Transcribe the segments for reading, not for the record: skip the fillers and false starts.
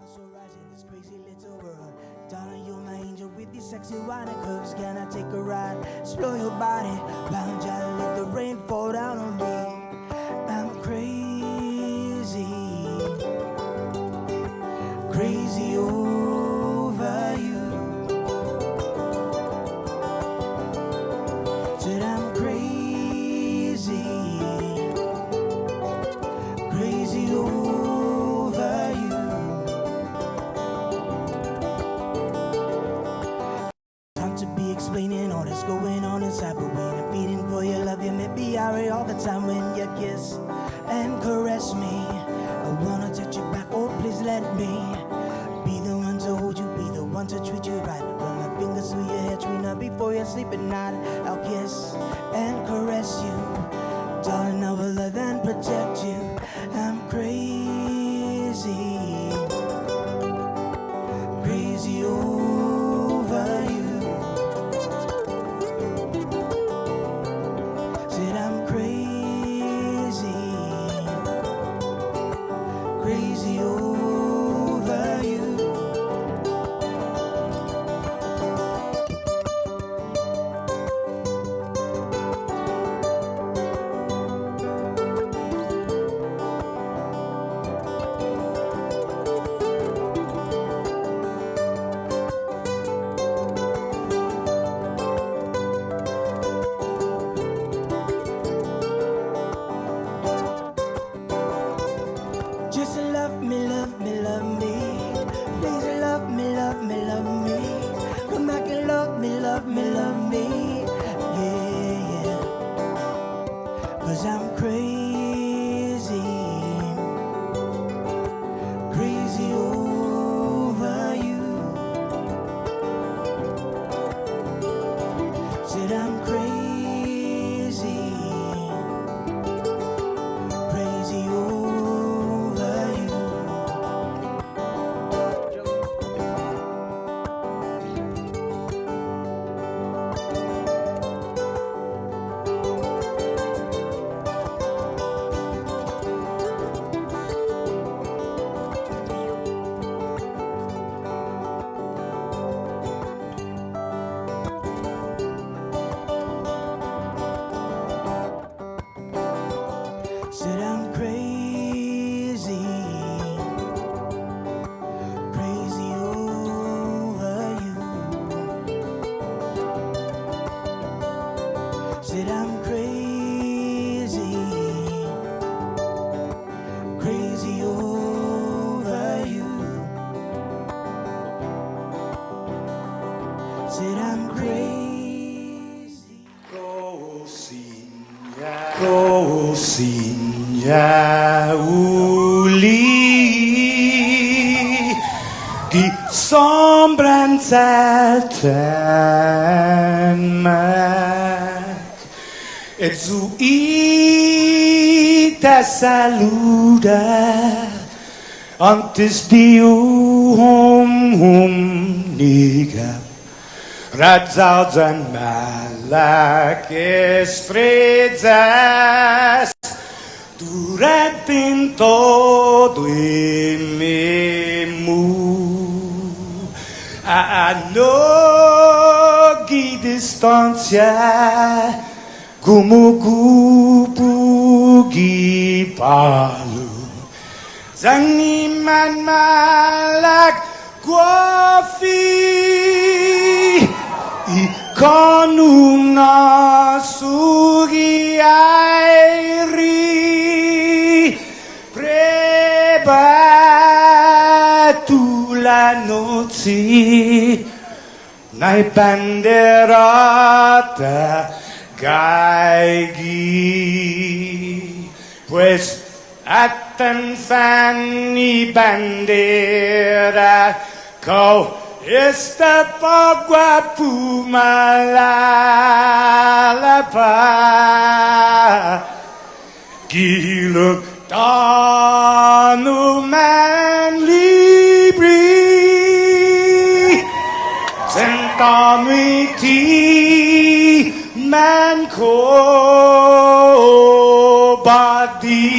So rise in this crazy little world. Darling, you're my angel with these sexy wine and curves. Can I take a ride? Explore your body. Round ya, let the rain fall down on me. I'm crazy, crazy over you. Said I'm crazy, crazy over you. Time to be explaining all that's going on inside, but when I'm feeding for your love, you make me irate all the time when you kiss and caress me. I wanna touch you back, oh please let me be the one to hold you, be the one to treat you right. Run my fingers through your hair, Trina, before you sleep at night. I'll kiss and caress you, darling, I will love and protect you. I'm crazy, crazy over you. Said I'm crazy, crazy over you. Just love me, love me, love me. Please love me, love me, love me. Come back and love me, love me, love me. Yeah, yeah. 'Cause I'm crazy, crazy over you. Said I'm crazy, crazy over you. Said I'm crazy, crazy over you. Said I'm crazy, crazy over you. Said I'm crazy. Cosina uli di sombranza temak e zu ita saluda antes di niga Radzaudzan malak estrezas durante todo el memu a nogi distancia como kupugi palu Zangiman malak guafi Ikonuna sugi airi Prebatu la noci Nai banderata gaigi Pues atan fanni bandera Kau Esta pagua pumalapa Giluk tanu man libri Sentamiti man ko badi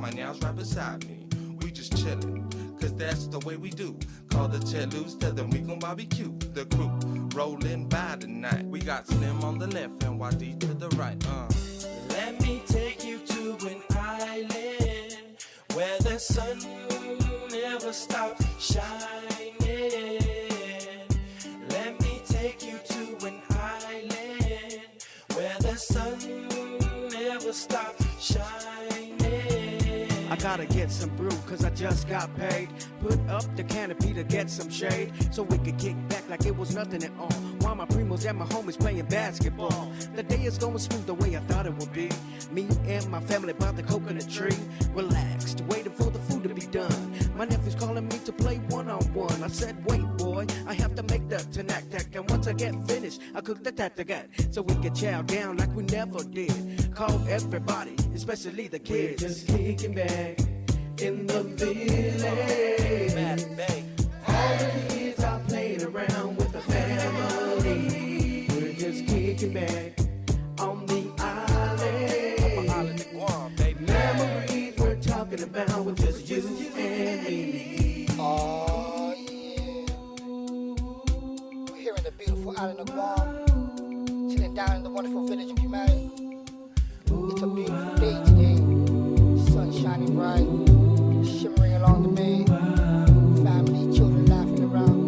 my nails right beside me. We just chillin', cause that's the way we do. Call the Chelus, tell them we gon' barbecue. The crew rollin' by tonight. We got Slim on the left and YD to the right. Let me take you to an island where the sun never stops shining. Let me take you to an island where the sun never stops shining. I gotta get some brew, cause I just got paid. Put up the canopy to get some shade, so we could kick back like it was nothing at all. While my primos and my homies playing basketball. The day is going smooth the way I thought it would be. Me and my family by the coconut tree, relaxed, waiting for the food to be done. My nephew's calling me to play one-on-one. I said, wait boy, I have to make the tanak. And once I get finished, I cook the tatagat, so we can chow down like we never did. Call everybody, especially the kids. We're just kicking back in the village. All the kids are playing around with the family. We're just kicking back on the island. Memories we're talking about with just you and me. Oh yeah. We're here in the beautiful island of Guam, chilling down in the wonderful village of Humane. It's a beautiful day today. Sun shining bright, shimmering along the bay. Family, children laughing around.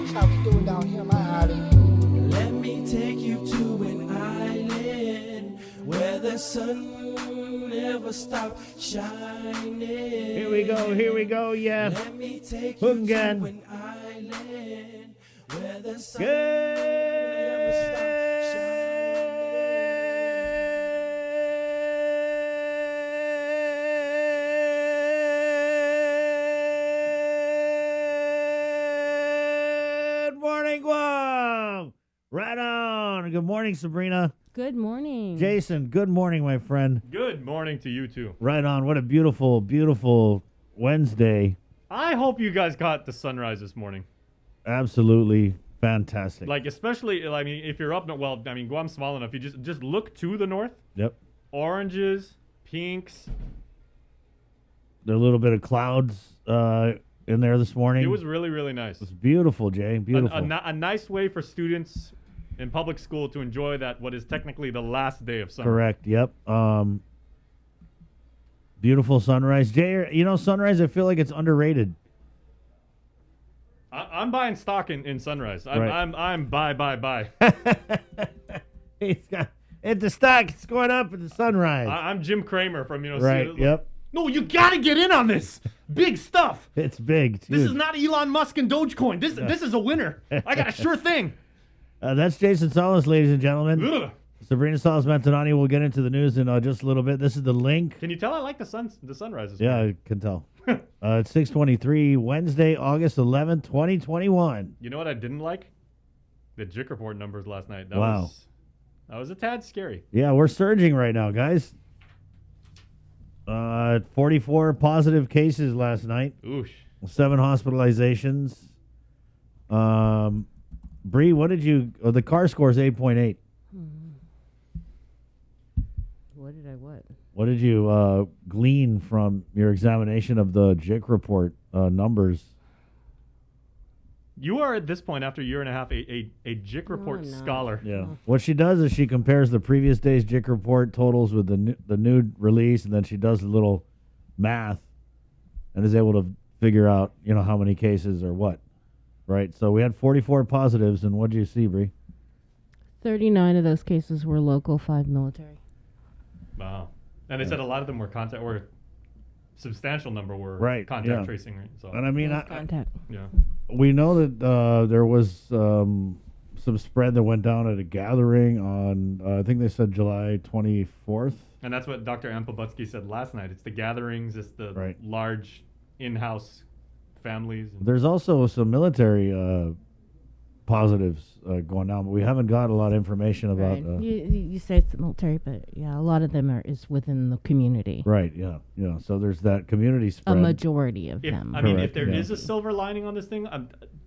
That's how we doing down here on my island. Let me take you to an island where the sun never stops shining. Here we go, yeah. Let me take you to Hungan. an island where the sun never stops shining. Good morning, Guam. Right on. Good morning, Sabrina. Good morning. Jason, good morning, my friend. Good morning to you too. Right on. What a beautiful, beautiful Wednesday. I hope you guys got the sunrise this morning. Absolutely fantastic. Like, especially, I mean, if you're up, well, I mean, Guam's small enough. You just look to the north. Yep. Oranges, pinks. There are a little bit of clouds in there this morning. It was really, really nice. It's beautiful, Jay. Beautiful. A nice way for students in public school to enjoy that, what is technically the last day of summer. Correct. Yep. Beautiful sunrise. Jay, you know, sunrise, I feel like it's underrated. I'm buying stock in Sunrise. Right. I'm buy. He's got it's the stock. It's going up at the sunrise. I'm Jim Cramer from, Right. Yep. No, you got to get in on this. Big stuff. It's big. It's This huge. is not Elon Musk and Dogecoin. This is a winner. I got a sure thing. That's Jason Solis, ladies and gentlemen. Ugh. Sabrina Solis Mantonani. We'll get into the news in just a little bit. This is the link. Can you tell I like the sunrises? Yeah, I can tell. It's 6:23, Wednesday, August 11th, 2021. You know what I didn't like? The JIC report numbers last night. Wow. That was a tad scary. Yeah, we're surging right now, guys. 44 positive cases last night. Oosh. 7 hospitalizations. Bree, what did you? Oh, the car score is 8.8. What? What did you glean from your examination of the JIC report numbers? You are at this point, after a year and a half, a JIC report no. scholar. Yeah. What she does is she compares the previous day's JIC report totals with the new release, and then she does a little math and is able to figure out, how many cases or what. Right? So we had 44 positives, and what did you see, Bree? 39 of those cases were local, 5 military. Wow. And they said a lot of them were contact, or substantial number were Right, contact yeah. tracing. Right? So And I mean, Contact. yeah. we know that there was some spread that went down at a gathering on, I think they said July 24th. And that's what Dr. Ann Pobutsky said last night. It's the gatherings, it's the Right. large in-house families. There's also some military positives going down, but we haven't got a lot of information about. Right. You say it's the military, but yeah, a lot of them is within the community. Right. Yeah. Yeah. So there's that community A spread. majority of If, them. I mean, if Correct, there is yeah. a silver lining on this thing,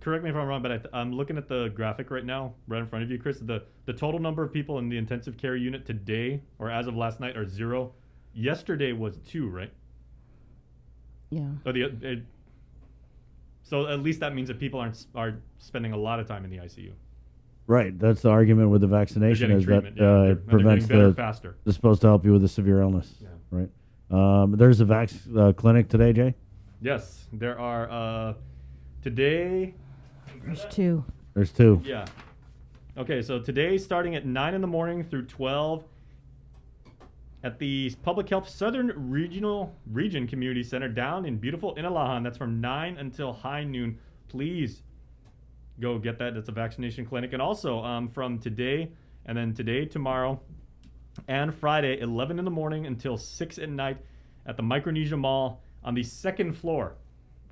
correct me if I'm wrong, but I'm looking at the graphic right now, right in front of you, Chris. The total number of people in the intensive care unit today, or as of last night, are 0. yesterday was 2, right? Yeah. Or so at least that means that people are spending a lot of time in the ICU. Right. That's the argument with the They're vaccination getting is treatment, that yeah, it and they're prevents getting better the. faster. It's supposed to help you with a severe illness. Yeah. Right. There's a vax clinic today, Jay. Yes, there are today. There's 2. There's 2. Yeah. Okay, so today starting at 9 in the morning through 12 at the Public Health Southern Region Community Center down in beautiful Inalahan. That's from 9 until high noon. Please go get that. That's a vaccination clinic. And also from today and then today, tomorrow, and Friday, 11 in the morning until 6 at night at the Micronesia Mall on the 2nd floor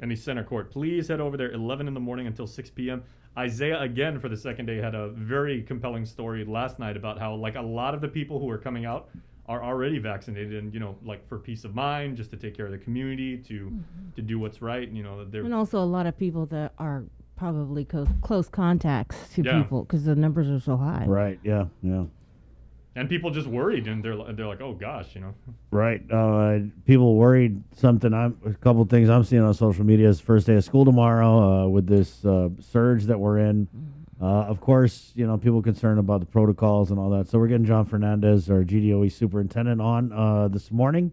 in the center court. Please head over there 11 in the morning until 6 p.m. Isaiah, again, for the second day, had a very compelling story last night about how, like, a lot of the people who are coming out are already vaccinated and, you know, like, for peace of mind, just to take care of the community, to do what's right. You know, they're... And also a lot of people that are probably close contacts to Yeah. people because the numbers are so high. Right. Yeah. Yeah. And people just worried, and they're like, oh, gosh, you know. Right. People worried something. A couple things I'm seeing on social media is first day of school tomorrow with this surge that we're in. Of course, you know, people concerned about the protocols and all that. So we're getting John Fernandez, our GDOE superintendent, on this morning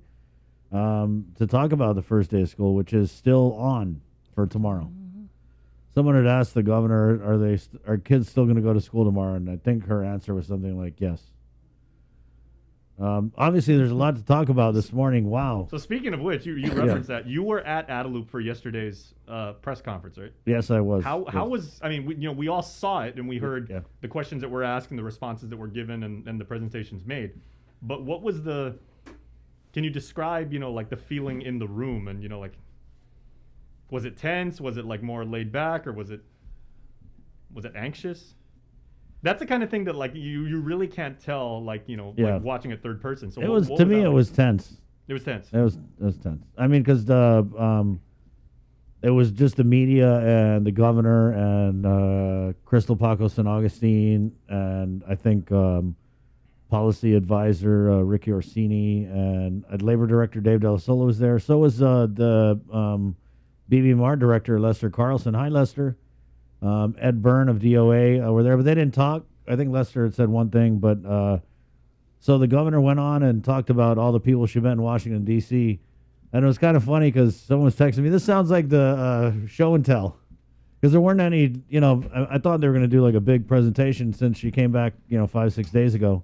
to talk about the first day of school, which is still on for tomorrow. Someone had asked the governor, are kids still going to go to school tomorrow? And I think her answer was something like yes. Obviously, there's a lot to talk about this morning. Wow. So speaking of which, you referenced that. You were at Adelup for yesterday's press conference, right? Yes, I was. How was, I mean, we all saw it, and we heard Yeah. the questions that were asked and the responses that were given and the presentations made. But what was can you describe, you know, like the feeling in the room, and, you know, like, was it tense? Was it like more laid back, or was it anxious? That's the kind of thing that, like, you really can't tell, like, you know, Yeah. like watching it third person. So It what was what to me. that It like? was tense. It was tense. It was tense. I mean, because it was just the media and the governor and Crystal Paco San Augustine and I think policy advisor Ricky Orsini and labor director Dave Della Sola was there. So was the BBMR director Lester Carlson. Hi, Lester. Ed Byrne of DOA were there, but they didn't talk. I think Lester had said one thing, but so the governor went on and talked about all the people she met in Washington, D.C., and it was kind of funny because someone was texting me, this sounds like the show and tell, because there weren't any, you know, I thought they were going to do like a big presentation since she came back, you know, 5-6 days ago,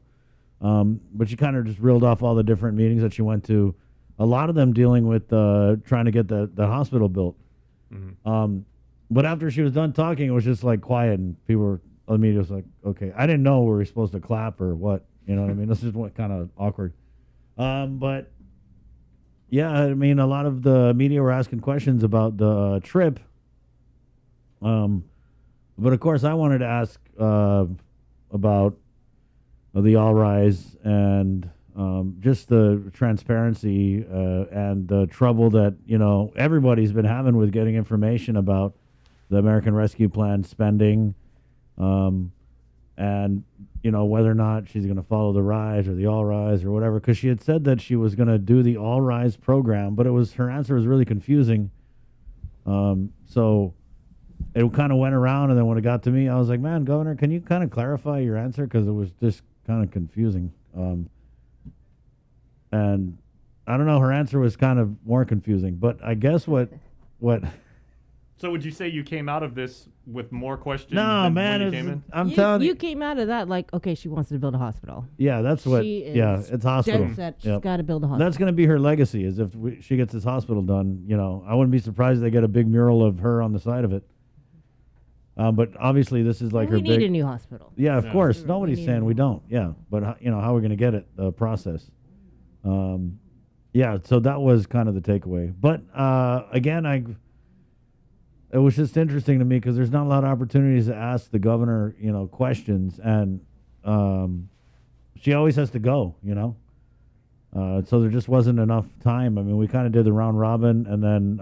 but she kind of just reeled off all the different meetings that she went to, a lot of them dealing with trying to get the hospital built. Mm-hmm. But after she was done talking, it was just like quiet, and people were, the media was like, okay. I didn't know we were supposed to clap or what, you know what I mean? This is what kind of awkward. But yeah, I mean, a lot of the media were asking questions about the trip. But of course, I wanted to ask about the All Rise and just the transparency and the trouble that, you know, everybody's been having with getting information about the American Rescue Plan spending, and, you know, whether or not she's going to follow the Rise or the All Rise or whatever, because she had said that she was going to do the All Rise program, but her answer was really confusing. So it kind of went around, and then when it got to me, I was like, man, Governor, can you kind of clarify your answer? Because it was just kind of confusing. And I don't know, her answer was kind of more confusing, but I guess what So would you say you came out of this with more questions no, than man, when you came in? I'm telling you. You came out of that like, okay, she wants to build a hospital. Yeah, that's what, She is yeah, it's hospital. dead set. She's Yep. got to build a hospital. That's going to be her legacy, is if she gets this hospital done, you know. I wouldn't be surprised if they get a big mural of her on the side of it. But obviously this is like we her need big... a new hospital. Yeah, of Yeah. course. We Nobody's need saying a we new don't. Yeah, but you know, how are we going to get it? The process. Yeah, so that was kind of the takeaway. But again, it was just interesting to me because there's not a lot of opportunities to ask the governor, you know, questions, and she always has to go, you know. So there just wasn't enough time. I mean, we kind of did the round robin, and then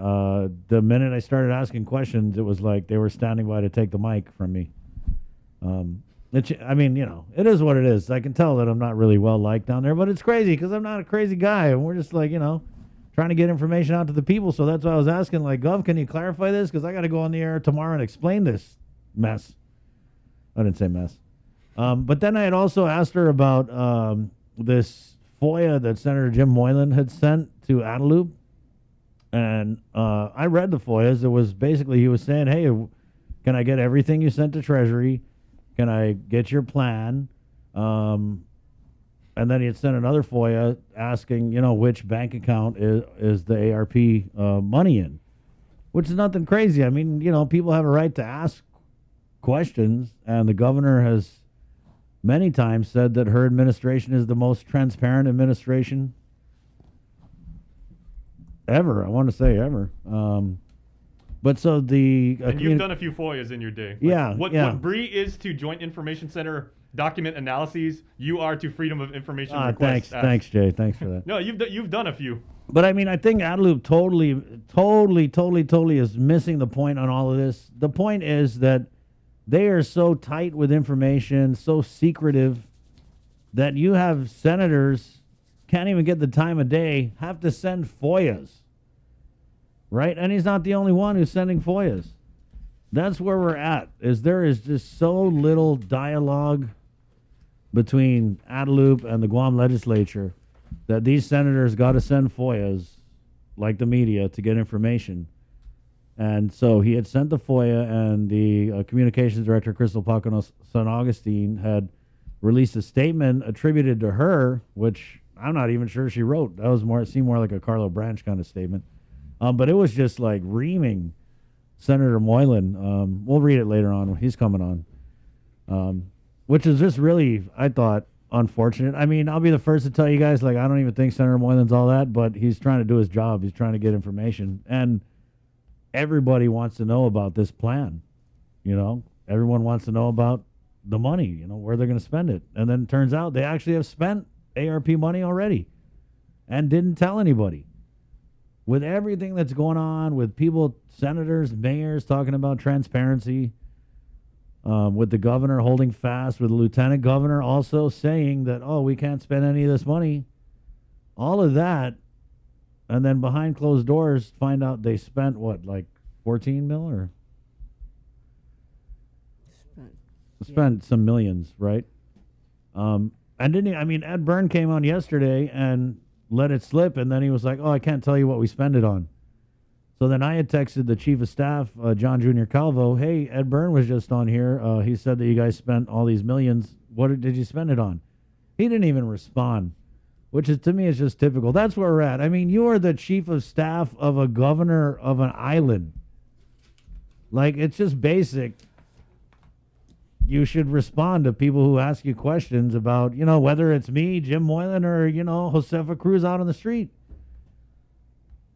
the minute I started asking questions, it was like they were standing by to take the mic from me. I mean, it is what it is. I can tell that I'm not really well liked down there, but it's crazy because I'm not a crazy guy, and we're just like, trying to get information out to the people. So that's why I was asking, like, Gov, can you clarify this? Because I got to go on the air tomorrow and explain this mess. I didn't say mess. But then I had also asked her about this FOIA that Senator Jim Moylan had sent to Adelup. And I read the FOIAs. It was basically, he was saying, hey, can I get everything you sent to Treasury? Can I get your plan? And then he had sent another FOIA asking, which bank account is the ARP money in, which is nothing crazy. I mean, people have a right to ask questions, and the governor has many times said that her administration is the most transparent administration ever. I want to say ever. But so the and you've done a few FOIAs in your day. Yeah, What yeah. Bree is to Joint Information Center document analyses, you are to Freedom of Information requests. Thanks, Jay. Thanks for that. No, you've done a few. But I mean, I think Adelup totally is missing the point on all of this. The point is that they are so tight with information, so secretive, that you have senators can't even get the time of day, have to send FOIAs. Right? And he's not the only one who's sending FOIAs. That's where we're at, is there is just so little dialogue between Adelup and the Guam legislature that these senators got to send FOIAs, like the media, to get information. And so he had sent the FOIA, and the communications director, Crystal Pocono San Augustine, had released a statement attributed to her, which I'm not even sure she wrote. That was it seemed more like a Carlo Branch kind of statement. But it was just like reaming Senator Moylan. We'll read it later on when he's coming on. Which is just really, I thought, unfortunate. I mean, I'll be the first to tell you guys, like, I don't even think Senator Moylan's all that, but he's trying to do his job. He's trying to get information. And everybody wants to know about this plan. Everyone wants to know about the money, where they're going to spend it. And then it turns out they actually have spent ARP money already and didn't tell anybody. With everything that's going on, with people, senators, mayors talking about transparency, with the governor holding fast, with the lieutenant governor also saying that, we can't spend any of this money, all of that, and then behind closed doors find out they spent, like 14 mil or? Spent some millions, right? And Ed Byrne came on yesterday and let it slip, and then he was like, I can't tell you what we spend it on. So then I had texted the chief of staff, John Jr. Calvo, hey, Ed Byrne was just on here. He said that you guys spent all these millions. What did you spend it on? He didn't even respond, which is, to me, is just typical. That's where we're at. I mean, you are the chief of staff of a governor of an island. Like, it's just basic. You should respond to people who ask you questions about, whether it's me, Jim Moylan, or, Josefa Cruz out on the street.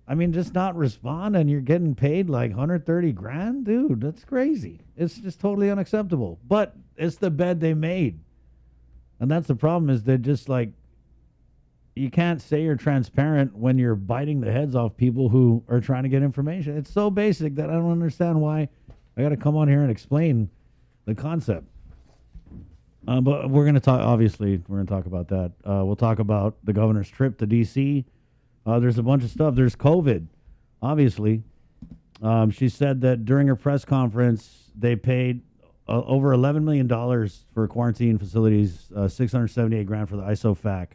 I mean, just not respond, and you're getting paid like $130,000, dude. That's crazy. It's just totally unacceptable. But it's the bed they made, and that's the problem. Is that just like you can't say you're transparent when you're biting the heads off people who are trying to get information. It's so basic that I don't understand why I got to come on here and explain the concept. But we're going to talk, obviously, we're going to talk about that. We'll talk about the governor's trip to D.C. There's a bunch of stuff. There's COVID, obviously. She said that during her press conference, they paid over $11 million for quarantine facilities, $678,000 for the ISOFAC,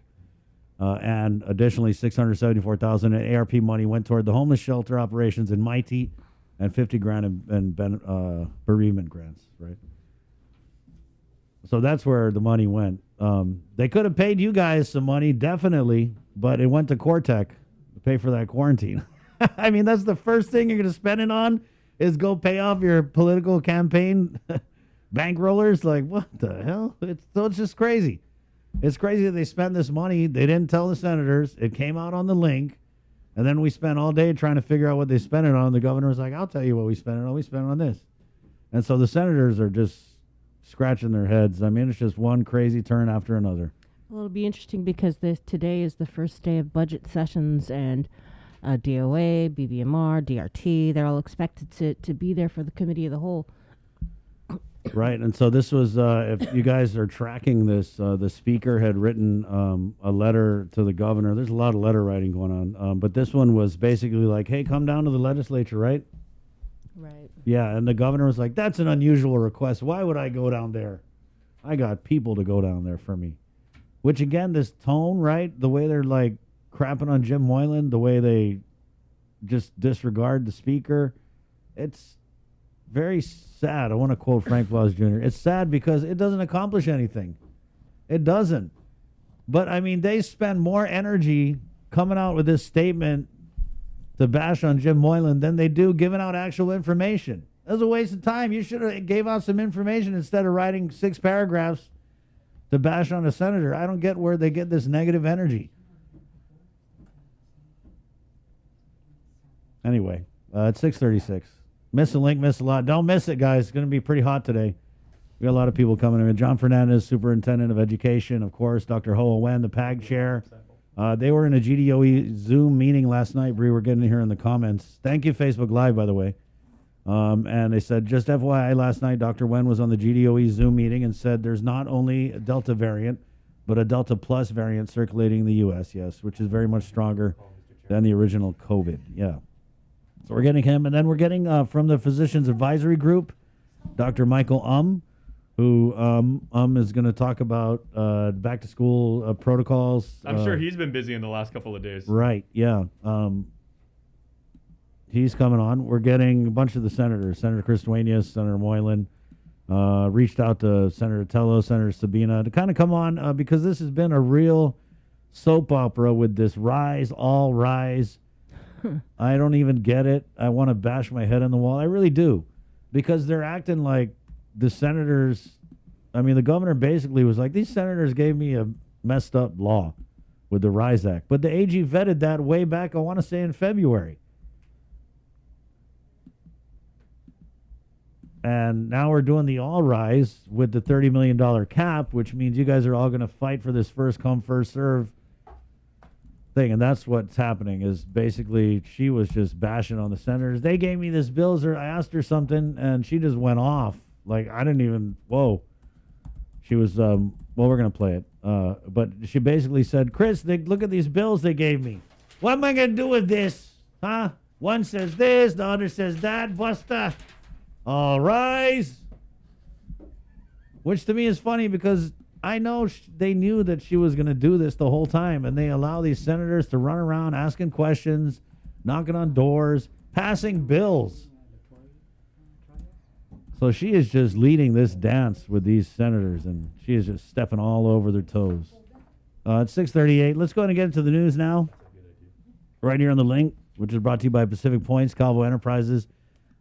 and additionally $674,000 in ARP money went toward the homeless shelter operations in Mighty, and $50,000 in bereavement grants, right? So that's where the money went. They could have paid you guys some money, definitely, but it went to Cortec to pay for that quarantine. I mean, that's the first thing you're going to spend it on is go pay off your political campaign bankrollers. Like, what the hell? It's just crazy. It's crazy that they spent this money. They didn't tell the senators. It came out on the link. And then we spent all day trying to figure out what they spent it on. The governor was like, I'll tell you what we spent it on. We spent it on this. And so the senators are just scratching their heads. I mean, it's just one crazy turn after another. Well, it'll be interesting because today is the first day of budget sessions, and DOA, BBMR, DRT, they're all expected to be there for the committee of the whole. Right, and so this was, if you guys are tracking this, the speaker had written a letter to the governor. There's a lot of letter writing going on, but this one was basically like, hey, come down to the legislature, right? Right. Yeah, and the governor was like, that's an unusual request. Why would I go down there? I got people to go down there for me. Which, again, this tone, right, the way they're, like, crapping on Jim Moylan, the way they just disregard the speaker, it's very sad. I want to quote Frank Wells Jr. It's sad because it doesn't accomplish anything. It doesn't. But, I mean, they spend more energy coming out with this statement to bash on Jim Moylan than they do giving out actual information. That was a waste of time. You should have gave out some information instead of writing 6 paragraphs to bash on a senator. I don't get where they get this negative energy. Anyway, it's 6:36. Miss a link, miss a lot. Don't miss it, guys. It's going to be pretty hot today. We got a lot of people coming in. John Fernandez, Superintendent of Education, of course. Dr. Hoa Wen, the PAG Chair. They were in a GDOE Zoom meeting last night. Bree, we're getting here in the comments. Thank you, Facebook Live, by the way. And they said, just FYI, last night, Dr. Wen was on the GDOE Zoom meeting and said there's not only a Delta variant, but a Delta Plus variant circulating in the U.S., yes, which is very much stronger than the original COVID. Yeah. So we're getting him. And then we're getting from the Physicians Advisory Group, Dr. Michael who is going to talk about back-to-school protocols. I'm sure he's been busy in the last couple of days. Right, yeah. He's coming on. We're getting a bunch of the senators. Senator Chris Duenas, Senator Moylan, reached out to Senator Tello, Senator Sabina to kind of come on because this has been a real soap opera with this all rise. I don't even get it. I want to bash my head on the wall. I really do. Because they're acting like the senators, I mean, the governor basically was like, these senators gave me a messed up law with the RISE Act. But the AG vetted that way back, I want to say in February. And now we're doing the all rise with the $30 million cap, which means you guys are all going to fight for this first come, first serve thing. And that's what's happening is basically she was just bashing on the senators. They gave me this bill. I asked her something and she just went off. Like, I didn't even, whoa. She was, well, we're going to play it. But she basically said, Chris, look at these bills they gave me. What am I going to do with this? Huh? One says this, the other says that. Busta. All rise. Which to me is funny because I know they knew that she was going to do this the whole time, and they allow these senators to run around asking questions, knocking on doors, passing bills. So she is just leading this dance with these senators, and she is just stepping all over their toes. It's 6:38. Let's go ahead and get into the news now. Right here on the link, which is brought to you by Pacific Points, Calvo Enterprises,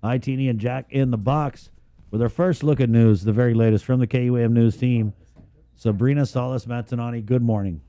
ITNE, and Jack in the Box. With our first look at news, the very latest from the KUAM News team. Sabrina Salas Matanani, good morning.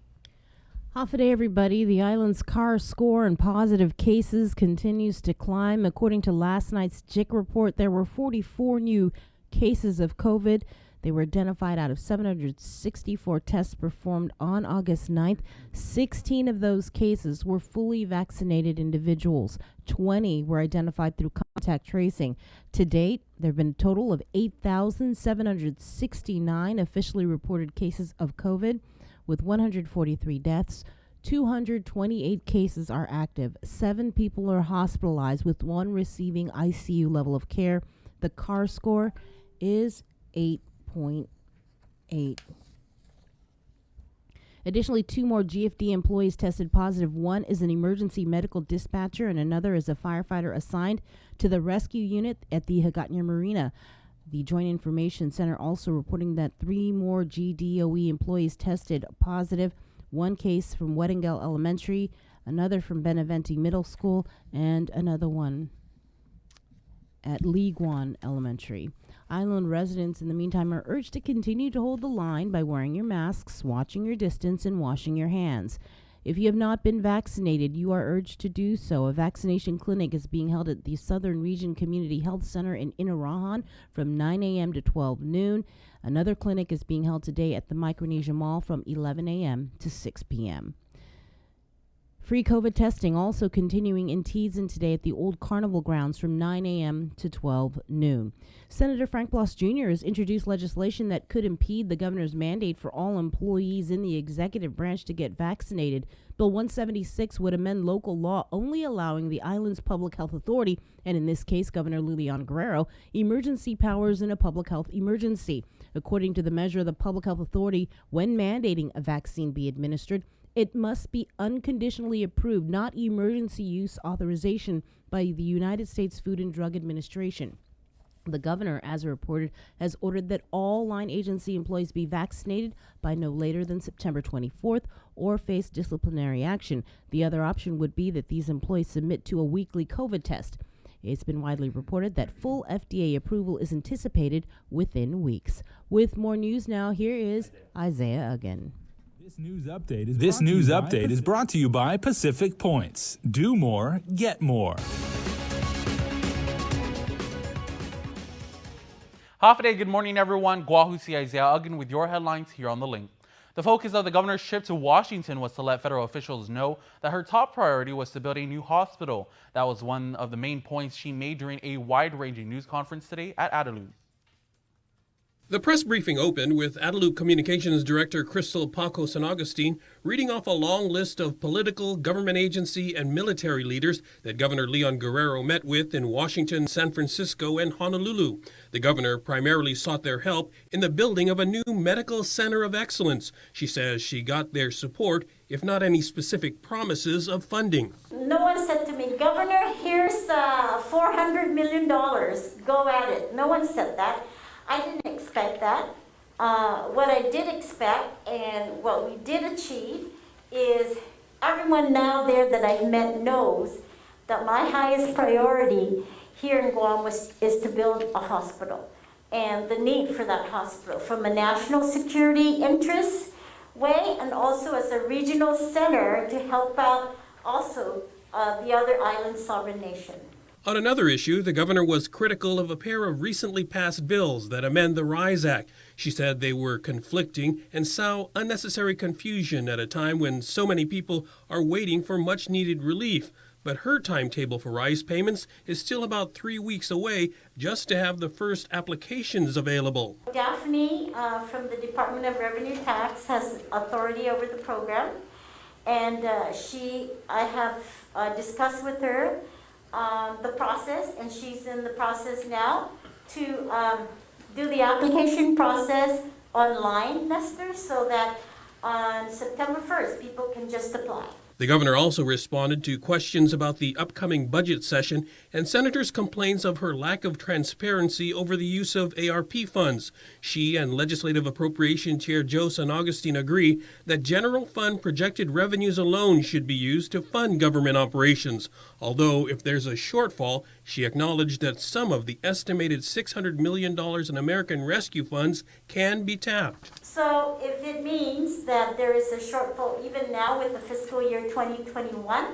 Half a day, everybody. The island's CAR score and positive cases continues to climb. According to last night's JIC report, there were 44 new cases of COVID. They were identified out of 764 tests performed on August 9th. 16 of those cases were fully vaccinated individuals. 20 were identified through contact tracing. To date, there have been a total of 8,769 officially reported cases of COVID, with 143 deaths. 228 cases are active. 7 people are hospitalized, with 1 receiving ICU level of care. The CAR score is 8.8. Additionally, 2 more GFD employees tested positive. 1 is an emergency medical dispatcher and another is a firefighter assigned to the rescue unit at the Hagåtña Marina. The Joint Information Center also reporting that 3 more GDOE employees tested positive. 1 case from Weddingale Elementary, another from Beneventi Middle School, and another one at Leaguan Elementary. Island residents, in the meantime, are urged to continue to hold the line by wearing your masks, watching your distance, and washing your hands. If you have not been vaccinated, you are urged to do so. A vaccination clinic is being held at the Southern Region Community Health Center in Inarajan from 9 a.m. to 12 noon. Another clinic is being held today at the Micronesia Mall from 11 a.m. to 6 p.m. Free COVID testing also continuing in Teason today at the Old Carnival Grounds from 9 a.m. to 12 noon. Senator Frank Bloss Jr. has introduced legislation that could impede the governor's mandate for all employees in the executive branch to get vaccinated. Bill 176 would amend local law only allowing the island's public health authority, and in this case Governor Leon Guerrero, emergency powers in a public health emergency. According to the measure, the public health authority, when mandating a vaccine be administered, it must be unconditionally approved, not emergency use authorization by the United States Food and Drug Administration. The governor, as reported, has ordered that all line agency employees be vaccinated by no later than September 24th or face disciplinary action. The other option would be that these employees submit to a weekly COVID test. It's been widely reported that full FDA approval is anticipated within weeks. With more news now, here is Isaiah again. This news update is brought to you by Pacific Points. Do more, get more. Half a day, good morning everyone. Guahusi Isaiah Uggan with your headlines here on The Link. The focus of the governor's trip to Washington was to let federal officials know that her top priority was to build a new hospital. That was one of the main points she made during a wide-ranging news conference today at Adelup. The press briefing opened with Adelup Communications Director Crystal Paco San Agustin reading off a long list of political, government agency, and military leaders that Governor Leon Guerrero met with in Washington, San Francisco, and Honolulu. The governor primarily sought their help in the building of a new medical center of excellence. She says she got their support, if not any specific promises of funding. No one said to me, Governor, here's $400 million. Go at it. No one said that. I didn't expect that. What I did expect and what we did achieve is everyone now there that I've met knows that my highest priority here in Guam is to build a hospital and the need for that hospital from a national security interest way and also as a regional center to help out also the other island sovereign nation. On another issue, the governor was critical of a pair of recently passed bills that amend the RISE Act. She said they were conflicting and sow unnecessary confusion at a time when so many people are waiting for much-needed relief. But her timetable for RISE payments is still about 3 weeks away just to have the first applications available. Daphne from the Department of Revenue Tax has authority over the program, and I have discussed with her the process, and she's in the process now to do the application process online, Lester, so that on September 1st, people can just apply. The governor also responded to questions about the upcoming budget session and senators' complaints of her lack of transparency over the use of ARP funds. She and Legislative Appropriation Chair Joe San Agustin agree that general fund projected revenues alone should be used to fund government operations. Although if there's a shortfall, she acknowledged that some of the estimated $600 million in American Rescue funds can be tapped. So if it means that there is a shortfall even now with the fiscal year 2021,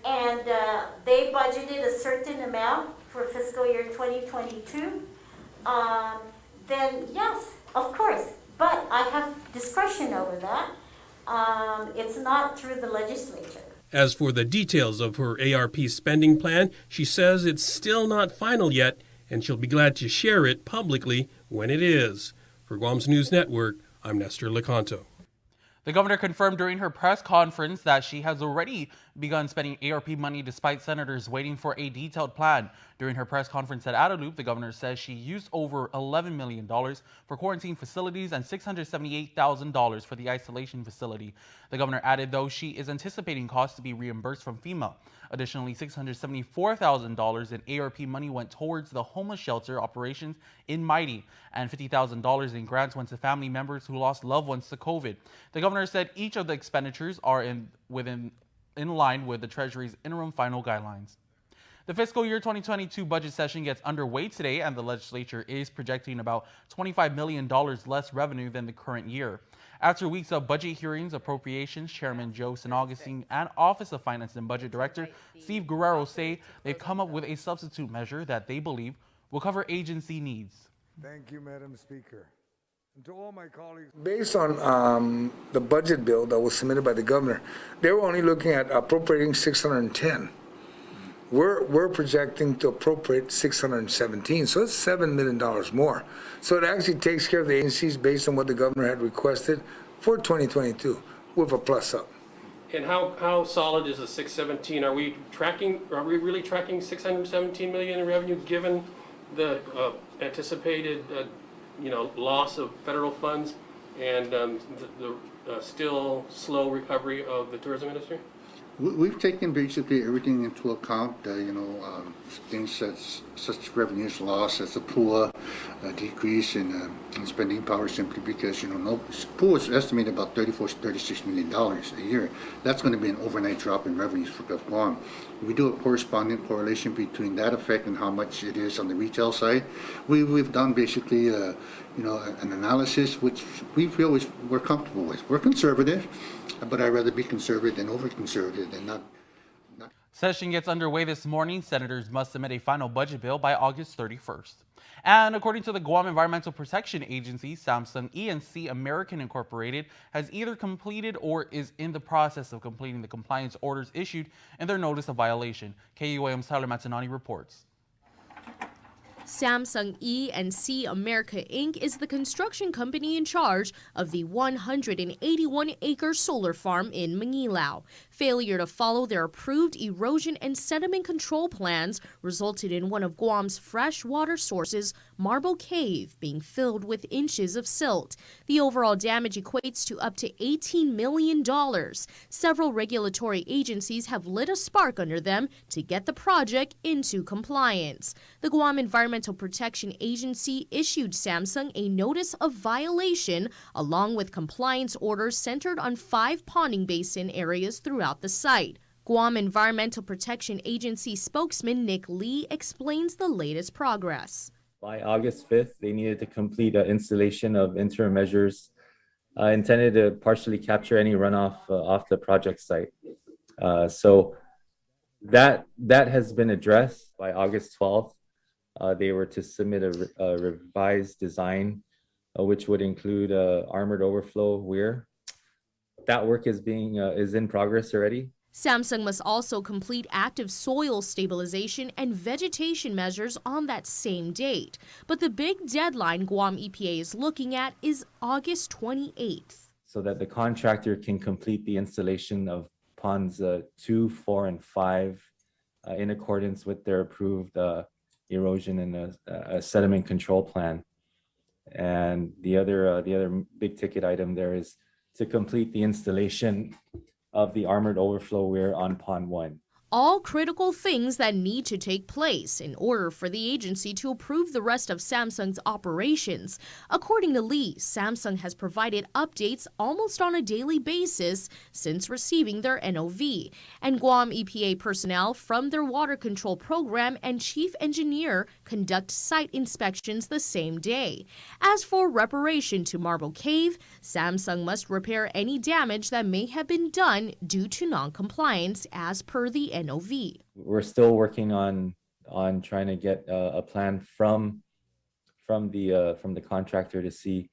and they budgeted a certain amount for fiscal year 2022, then yes, of course. But I have discretion over that. It's not through the legislature. As for the details of her ARP spending plan, she says it's still not final yet, and she'll be glad to share it publicly when it is. For Guam's News Network, I'm Nestor Lecanto. The governor confirmed during her press conference that she has already begun spending ARP money despite senators waiting for a detailed plan. During her press conference at Adelup, the governor says she used over $11 million for quarantine facilities and $678,000 for the isolation facility. The governor added, though, she is anticipating costs to be reimbursed from FEMA. Additionally, $674,000 in ARP money went towards the homeless shelter operations in Mighty, and $50,000 in grants went to family members who lost loved ones to COVID. The governor said each of the expenditures are in line with the Treasury's interim final guidelines. The fiscal year 2022 budget session gets underway today, and the legislature is projecting about $25 million less revenue than the current year. After weeks of budget hearings, Appropriations Chairman Joe San Agustin and Office of Finance and Budget Director Steve Guerrero say they've come up with a substitute measure that they believe will cover agency needs. Thank you, Madam Speaker. To all my colleagues, based on the budget bill that was submitted by the governor, they were only looking at appropriating 610. We're projecting to appropriate 617, so it's $7 million more. So it actually takes care of the agencies based on what the governor had requested for 2022 with a plus up. And how solid is the 617? Are we really tracking 617 million in revenue given the anticipated loss of federal funds and the still slow recovery of the tourism industry? We've taken basically everything into account, things such revenues loss as a PUA decrease in spending power, simply because, PUA is estimated about $36 million a year. That's going to be an overnight drop in revenues for Guam. We do a corresponding correlation between that effect and how much it is on the retail side. We've done basically, an analysis which we feel we're comfortable with. We're conservative, but I'd rather be conservative than over-conservative and not. Session gets underway this morning. Senators must submit a final budget bill by August 31st. And according to the Guam Environmental Protection Agency, Samsung E&C American Incorporated has either completed or is in the process of completing the compliance orders issued in their notice of violation. KUAM's Tyler Mazzanani reports. Samsung E&C America Inc. is the construction company in charge of the 181-acre solar farm in Mangilao. Failure to follow their approved erosion and sediment control plans resulted in one of Guam's fresh water sources, Marble Cave, being filled with inches of silt. The overall damage equates to up to $18 million. Several regulatory agencies have lit a spark under them to get the project into compliance. The Guam Environmental Protection Agency issued Samsung a notice of violation along with compliance orders centered on 5 ponding basin areas throughout the site. Guam Environmental Protection Agency spokesman Nick Lee explains the latest progress. By August 5th, they needed to complete an installation of interim measures intended to partially capture any runoff off the project site. So that has been addressed by August 12th. They were to submit a revised design, which would include armored overflow weir. That work is in progress already. Samsung must also complete active soil stabilization and vegetation measures on that same date. But the big deadline Guam EPA is looking at is August 28th. So that the contractor can complete the installation of ponds 2, 4, and 5 in accordance with their approved erosion and a sediment control plan. And the other big ticket item there is to complete the installation of the armored overflow weir on pond 1. All critical things that need to take place in order for the agency to approve the rest of Samsung's operations. According to Lee, Samsung has provided updates almost on a daily basis since receiving their NOV, and Guam EPA personnel from their water control program and chief engineer conduct site inspections the same day. As for reparation to Marble Cave, Samsung must repair any damage that may have been done due to non-compliance as per the NOV. We're still working on trying to get a plan from the contractor to see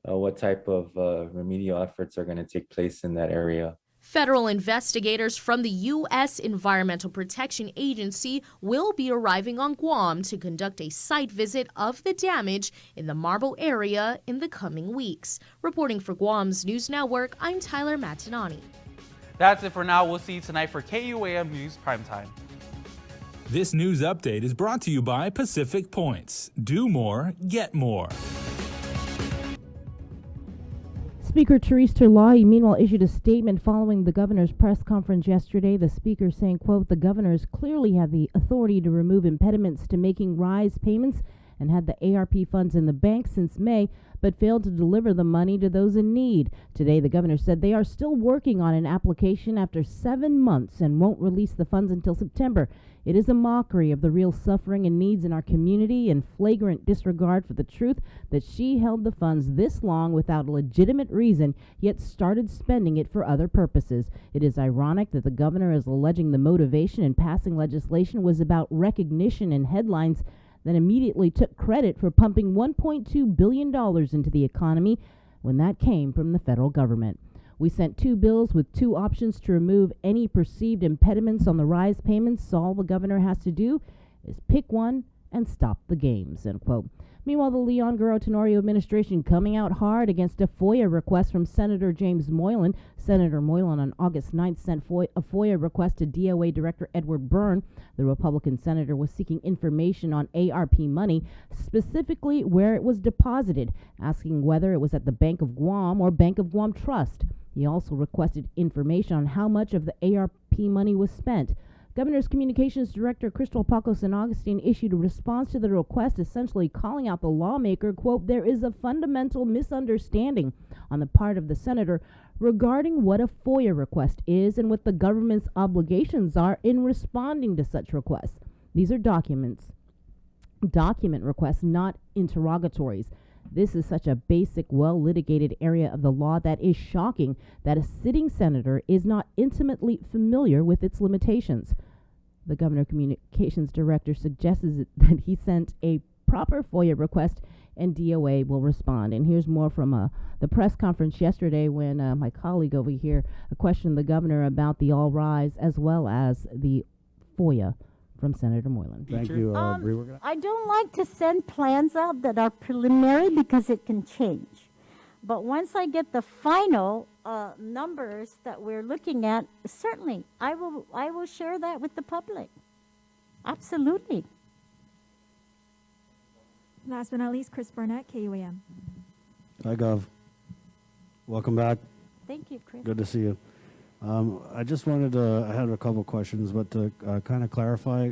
what type of remedial efforts are going to take place in that area. Federal investigators from the U.S. Environmental Protection Agency will be arriving on Guam to conduct a site visit of the damage in the Marble area in the coming weeks. Reporting for Guam's News Network, I'm Tyler Matinani. That's it for now. We'll see you tonight for KUAM News Primetime. This news update is brought to you by Pacific Points. Do more, get more. Speaker Therese Terlahi, meanwhile, issued a statement following the governor's press conference yesterday. The speaker saying, quote, "The governors clearly have the authority to remove impediments to making RISE payments and had the ARP funds in the bank since May, but failed to deliver the money to those in need. Today, the governor said they are still working on an application after 7 months and won't release the funds until September. It is a mockery of the real suffering and needs in our community and flagrant disregard for the truth that she held the funds this long without a legitimate reason, yet started spending it for other purposes. It is ironic that the governor is alleging the motivation in passing legislation was about recognition and headlines then immediately took credit for pumping $1.2 billion into the economy when that came from the federal government. We sent 2 bills with 2 options to remove any perceived impediments on the rise payments. All the governor has to do is pick one and stop the games, end quote. Meanwhile, the Leon Guerrero Tenorio administration coming out hard against a FOIA request from Senator James Moylan. Senator Moylan on August 9th sent a FOIA request to DOA Director Edward Byrne. The Republican senator was seeking information on ARP money, specifically where it was deposited, asking whether it was at the Bank of Guam or Bank of Guam Trust. He also requested information on how much of the ARP money was spent. Governor's Communications Director Crystal Paco San Augustine issued a response to the request, essentially calling out the lawmaker, quote, "There is a fundamental misunderstanding on the part of the senator regarding what a FOIA request is and what the government's obligations are in responding to such requests. These are document requests, not interrogatories. This is such a basic, well-litigated area of the law that is shocking that a sitting senator is not intimately familiar with its limitations." The Governor Communications Director suggests that he sent a proper FOIA request and DOA will respond. And here's more from the press conference yesterday when my colleague over here questioned the governor about the All Rise as well as the FOIA from Senator Moylan. Thank you, Bree. I don't like to send plans out that are preliminary because it can change. But once I get the final numbers that we're looking at, certainly I will share that with the public. Absolutely. Last but not least, Chris Burnett, KUAM. Hi, Gov. Welcome back. Thank you, Chris. Good to see you. I just wanted to, I had a couple questions, but to kind of clarify.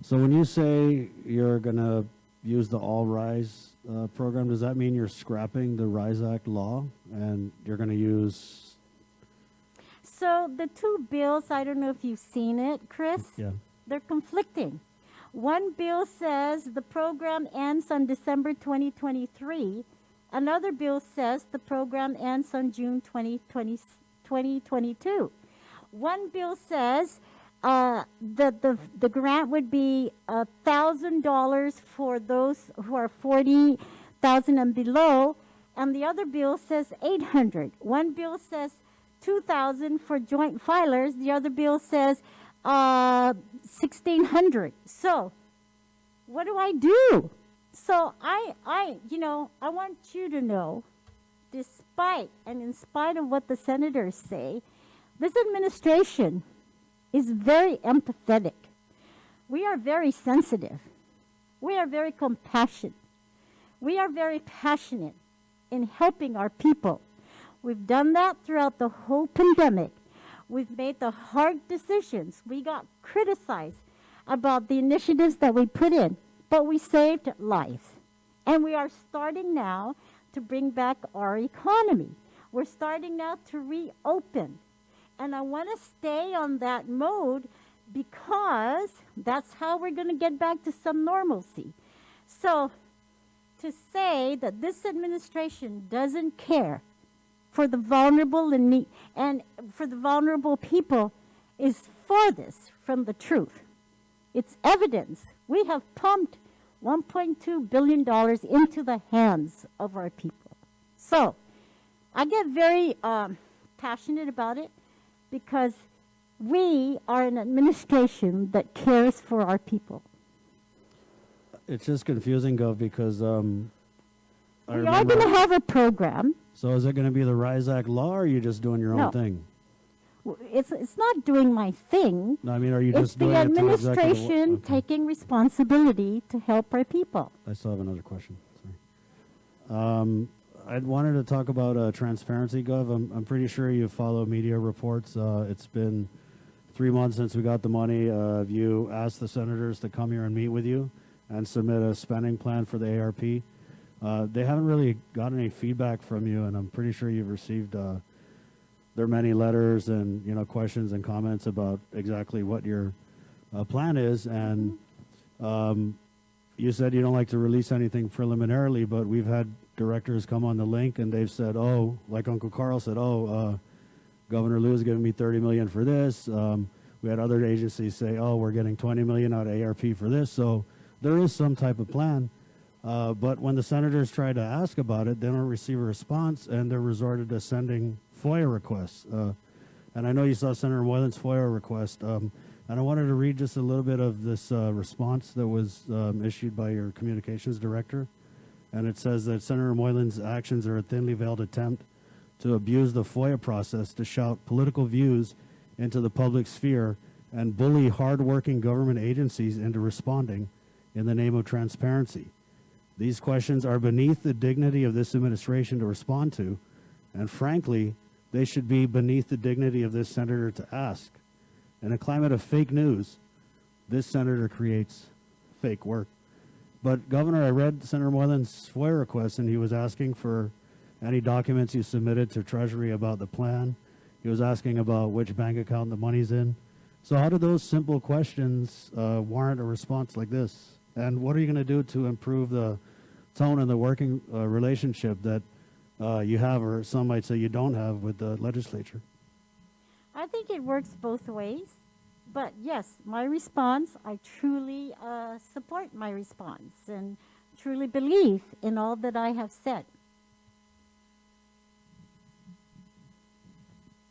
So when you say you're going to use the All Rise program, does that mean you're scrapping the RISE Act law and you're going to use? So the 2 bills, I don't know if you've seen it, Chris. Yeah. They're conflicting. One bill says the program ends on December 2023. Another bill says the program ends on June 2022. One bill says that the grant would be $1,000 for those who are 40,000 and below, and the other bill says $800. One bill says $2,000 for joint filers. The other bill says $1,600. So, what do I do? So I want you to know, despite and in spite of what the senators say, this administration is very empathetic. We are very sensitive. We are very compassionate. We are very passionate in helping our people. We've done that throughout the whole pandemic. We've made the hard decisions. We got criticized about the initiatives that we put in, but we saved lives. And we are starting now to bring back our economy. We're starting now to reopen. And I want to stay on that mode because that's how we're going to get back to some normalcy. So to say that this administration doesn't care for the vulnerable and for the vulnerable people is farthest from the truth. It's evidence. We have pumped $1.2 billion into the hands of our people. So I get very passionate about it because we are an administration that cares for our people. It's just confusing, Gov, because We are going to have a program. So is it going to be the RISE Act law, or are you just doing your No. own thing? It's not doing my thing. No, I mean, are you It's just the doing it to administration taking responsibility to help our people. I still have another question. Sorry. I wanted to talk about transparency, Gov. I'm pretty sure you follow media reports. It's been 3 months since we got the money. You asked the senators to come here and meet with you and submit a spending plan for the ARP. They haven't really gotten any feedback from you, and I'm pretty sure you've received their many letters and questions and comments about exactly what your plan is. And you said you don't like to release anything preliminarily, but we've had directors come on the link and they've said, oh, like Uncle Carl said, Governor Liu is giving me $30 million for this. We had other agencies say, oh, we're getting $20 million out of ARP for this. So there is some type of plan. But when the senators try to ask about it, they don't receive a response, and they're resorted to sending FOIA requests. And I know you saw Senator Moylan's FOIA request. And I wanted to read just a little bit of this response that was issued by your communications director. And it says that Senator Moylan's actions are a thinly veiled attempt to abuse the FOIA process to shout political views into the public sphere and bully hardworking government agencies into responding in the name of transparency. These questions are beneath the dignity of this administration to respond to, and frankly, they should be beneath the dignity of this senator to ask. In a climate of fake news, this senator creates fake work. But Governor, I read Senator Moylan's FOIA request, and he was asking for any documents you submitted to Treasury about the plan. He was asking about which bank account the money's in. So how do those simple questions warrant a response like this? And what are you going to do to improve the tone and the working relationship that you have, or some might say you don't have, with the legislature? I think it works both ways. But yes, my response, I truly support my response and truly believe in all that I have said.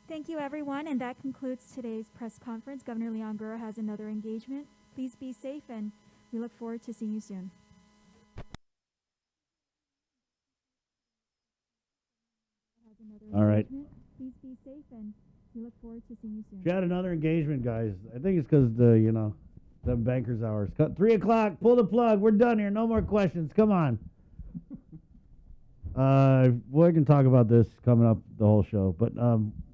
Thank you, everyone, and that concludes today's press conference. Governor Leon Guerra has another engagement. Please be safe, and we look forward to seeing you soon. All right. Please be safe, and we look forward to seeing you soon. She had another engagement, guys. I think it's because the bankers hours. 3 o'clock. Pull the plug. We're done here. No more questions. Come on. We can talk about this coming up the whole show, but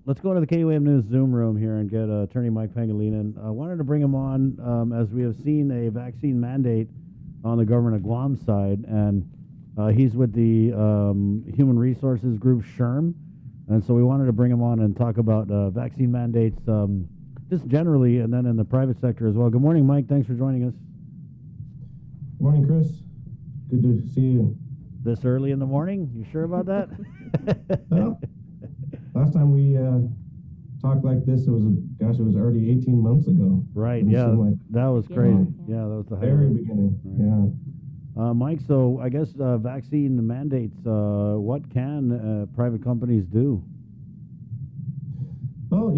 let's go to the KUAM News Zoom room here and get Attorney Mike Pangilinan. I wanted to bring him on as we have seen a vaccine mandate on the government of Guam side, and he's with the Human Resources Group, SHRM, and so we wanted to bring him on and talk about vaccine mandates just generally, and then in the private sector as well. Good morning, Mike. Thanks for joining us. Good morning, Chris. Good to see you. This early in the morning? You sure about that? Well, last time we talked like this, it was already 18 months ago. Right, It yeah, seemed like that was crazy. Yeah, that was the very highlight. beginning. Right. Mike, so I guess vaccine mandates, what can private companies do? Well,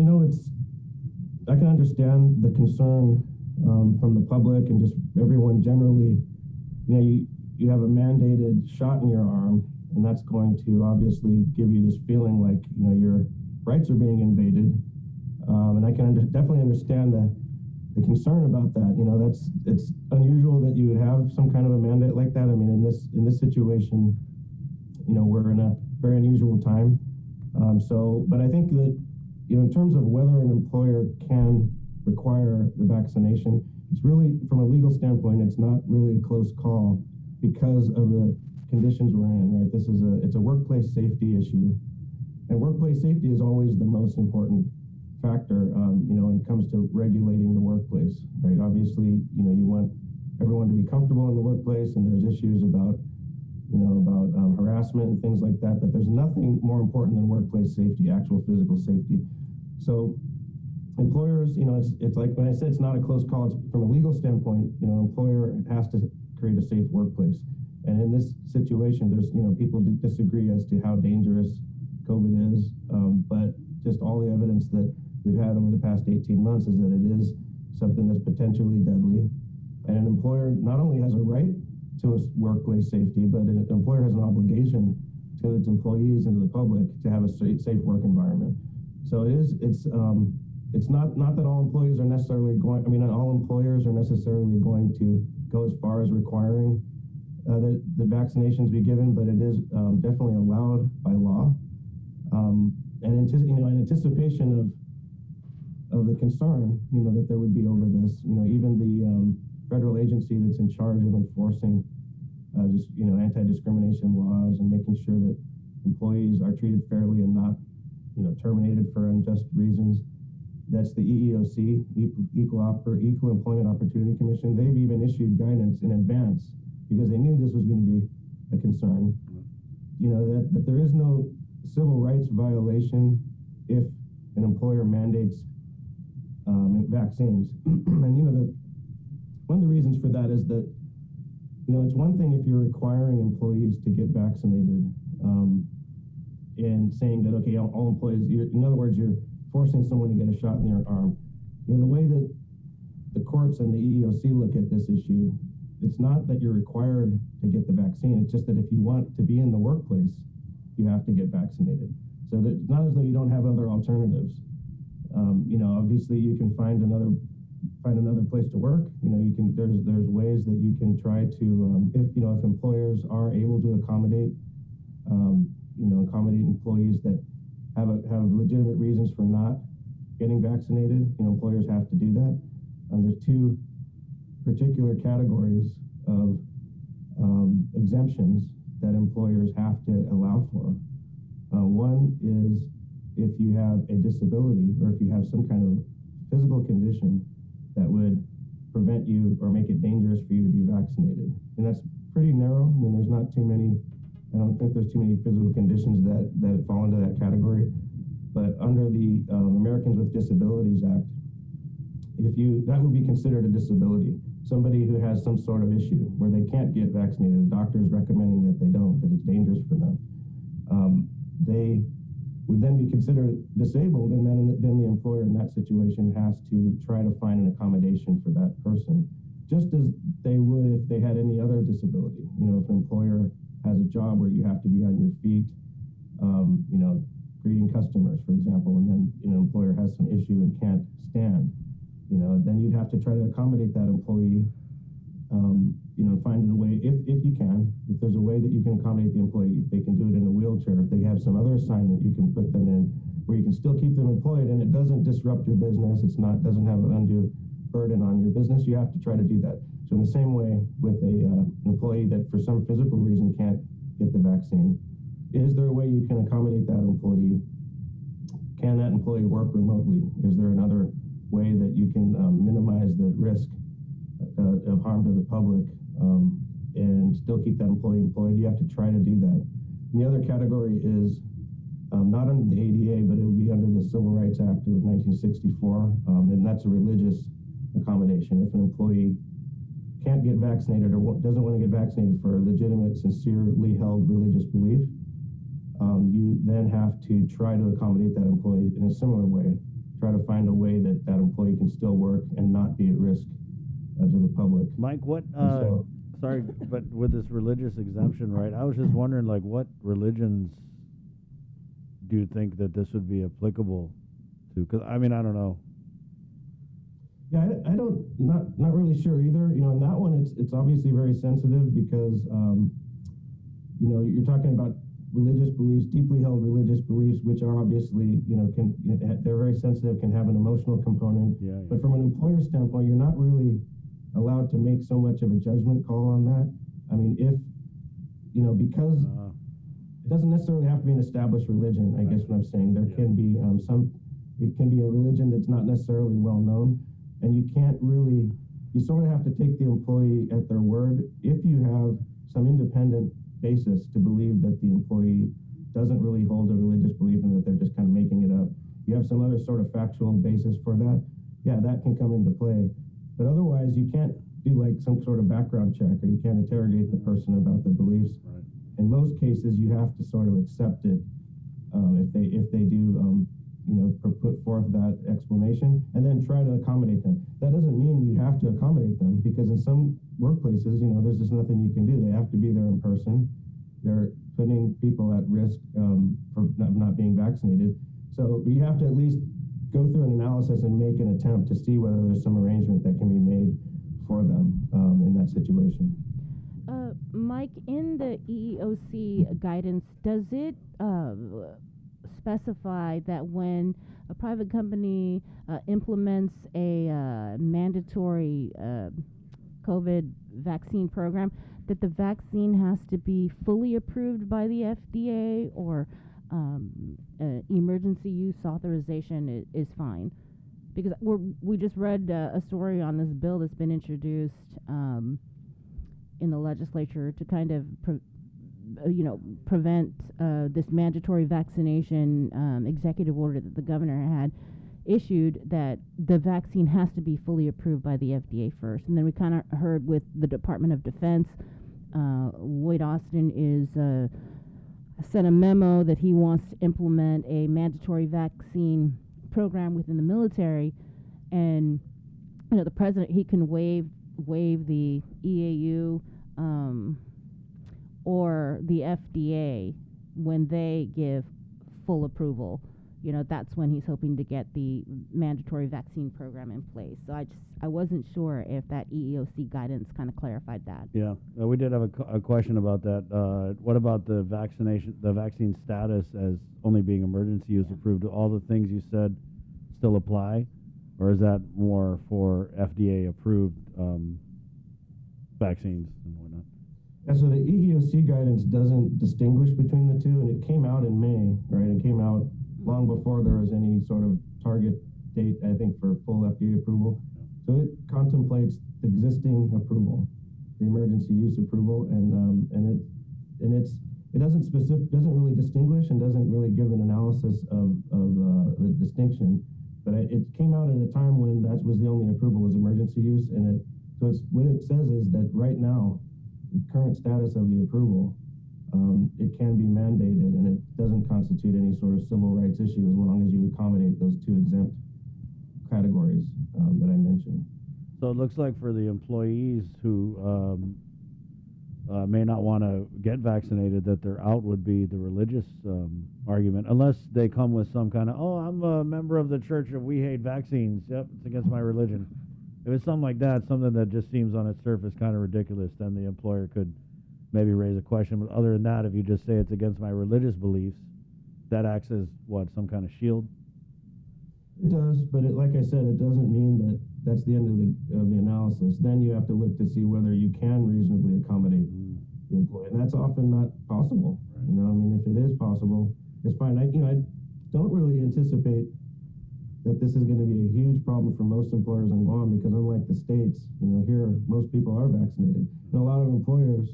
I can understand the concern from the public and just everyone generally. You have a mandated shot in your arm, and that's going to obviously give you this feeling like your rights are being invaded. And I can definitely understand the concern about that. It's unusual that you would have some kind of a mandate like that. I mean, in this situation, we're in a very unusual time. But I think that in terms of whether an employer can require the vaccination, it's really, from a legal standpoint, it's not really a close call, because of the conditions we're in, right? It's a workplace safety issue, and workplace safety is always the most important factor, when it comes to regulating the workplace, right? Obviously, you want everyone to be comfortable in the workplace, and there's issues about harassment and things like that, but there's nothing more important than workplace safety, actual physical safety. So employers, it's like when I said it's not a close call, it's from a legal standpoint, an employer has to create a safe workplace. And in this situation, there's, people disagree as to how dangerous COVID is, but just all the evidence that we've had over the past 18 months is that it is something that's potentially deadly. And an employer not only has a right to workplace safety, but an employer has an obligation to its employees and to the public to have a safe work environment. So it's not that all employees are necessarily not all employers are necessarily going to go as far as requiring that the vaccinations be given, but it is definitely allowed by law. And in anticipation of the concern, that there would be over this, even the federal agency that's in charge of enforcing anti-discrimination laws and making sure that employees are treated fairly and not, terminated for unjust reasons. That's the EEOC, Equal Employment Opportunity Commission. They've even issued guidance in advance because they knew this was going to be a concern. That there is no civil rights violation if an employer mandates vaccines. And one of the reasons for that is that it's one thing if you're requiring employees to get vaccinated, and saying that, okay, all employees, in other words, you're forcing someone to get a shot in their arm. The way that the courts and the EEOC look at this issue, it's not that you're required to get the vaccine. It's just that if you want to be in the workplace, you have to get vaccinated. So that it's not as though you don't have other alternatives. Obviously you can find another place to work. There's ways that you can try to, if employers are able to accommodate employees that have legitimate reasons for not getting vaccinated, employers have to do that. There's two particular categories of exemptions that employers have to allow for. One is if you have a disability or if you have some kind of physical condition that would prevent you or make it dangerous for you to be vaccinated. And that's pretty narrow. I don't think there's too many physical conditions that fall into that category. But under the Americans with Disabilities Act, that would be considered a disability. Somebody who has some sort of issue where they can't get vaccinated, the doctor is recommending that they don't because it's dangerous for them. They would then be considered disabled, and then the employer in that situation has to try to find an accommodation for that person, just as they would if they had any other disability. If an employer has a job where you have to be on your feet, greeting customers, for example, and then an employer has some issue and can't stand, then you'd have to try to accommodate that employee, find a way, if you can, if there's a way that you can accommodate the employee, if they can do it in a wheelchair, if they have some other assignment you can put them in where you can still keep them employed and it doesn't disrupt your business, doesn't have an undue burden on your business, you have to try to do that. So in the same way with an employee that for some physical reason can't get the vaccine, is there a way you can accommodate that employee? Can that employee work remotely? Is there another way that you can minimize the risk of harm to the public and still keep that employee employed? You have to try to do that. And the other category is not under the ADA, but it would be under the Civil Rights Act of 1964, and that's a religious accommodation. If an employee can't get vaccinated or doesn't want to get vaccinated for a legitimate, sincerely held religious belief, you then have to try to accommodate that employee in a similar way, try to find a way that that employee can still work and not be at risk to the public. Mike, sorry, but with this religious exemption, right, I was just wondering, what religions do you think that this would be applicable to? Because, I don't know. Yeah, not really sure either. In that one, it's obviously very sensitive because, you're talking about religious beliefs, deeply held religious beliefs, which are obviously, they're very sensitive, can have an emotional component. Yeah. But from an employer standpoint, you're not really allowed to make so much of a judgment call on that. Because it doesn't necessarily have to be an established religion, I guess what I'm saying. There can be it can be a religion that's not necessarily well known, and you sort of have to take the employee at their word. If you have some independent basis to believe that the employee doesn't really hold a religious belief and that they're just kind of making it up, you have some other sort of factual basis for that, yeah, that can come into play. But otherwise, you can't do some sort of background check, or you can't interrogate the person about their beliefs. Right. In most cases, you have to sort of accept it if they do put forth that explanation, and then try to accommodate them. That doesn't mean you have to accommodate them, because in some workplaces, there's just nothing you can do. They have to be there in person. They're putting people at risk for not being vaccinated. So you have to at least go through an analysis and make an attempt to see whether there's some arrangement that can be made for them in that situation. Mike, in the EEOC guidance, does it specify that when a private company implements a mandatory COVID vaccine program, that the vaccine has to be fully approved by the FDA, or emergency use authorization is fine? Because we just read a story on this bill that's been introduced in the legislature to kind of prevent this mandatory vaccination executive order that the governor had issued, that the vaccine has to be fully approved by the FDA first. And then we kind of heard with the Department of Defense Lloyd Austin is sent a memo that he wants to implement a mandatory vaccine program within the military, and the president, he can waive the EAU or the FDA when they give full approval. That's when he's hoping to get the mandatory vaccine program in place. So I wasn't sure if that EEOC guidance kind of clarified that. Yeah, we did have a question about that. What about the vaccine status as only being emergency use approved? Do all the things you said still apply, or is that more for FDA approved vaccines and whatnot? Yeah, so the EEOC guidance doesn't distinguish between the two, and it came out in May, right? It came out long before there was any sort of target date, I think, for full FDA approval. So it contemplates existing approval, the emergency use approval, it doesn't really distinguish and doesn't really give an analysis of the distinction. But it came out at a time when that was the only approval was emergency use, so what it says is that right now, the current status of the approval, it can be mandated, and it doesn't constitute any sort of civil rights issue as long as you accommodate those two exempt categories that I mentioned. So it looks like for the employees who may not want to get vaccinated, that their out would be the religious argument, unless they come with some kind of, I'm a member of the church of we hate vaccines. Yep, it's against my religion. If it's something like that, something that just seems on its surface kind of ridiculous, then the employer could maybe raise a question. But other than that, if you just say it's against my religious beliefs, that acts as some kind of shield? It does, but like I said, it doesn't mean that that's the end of the analysis. Then you have to look to see whether you can reasonably accommodate the employee, and that's often not possible. Right. If it is possible, it's fine. I don't really anticipate that this is going to be a huge problem for most employers in Guam, because unlike the States, here most people are vaccinated. And a lot of employers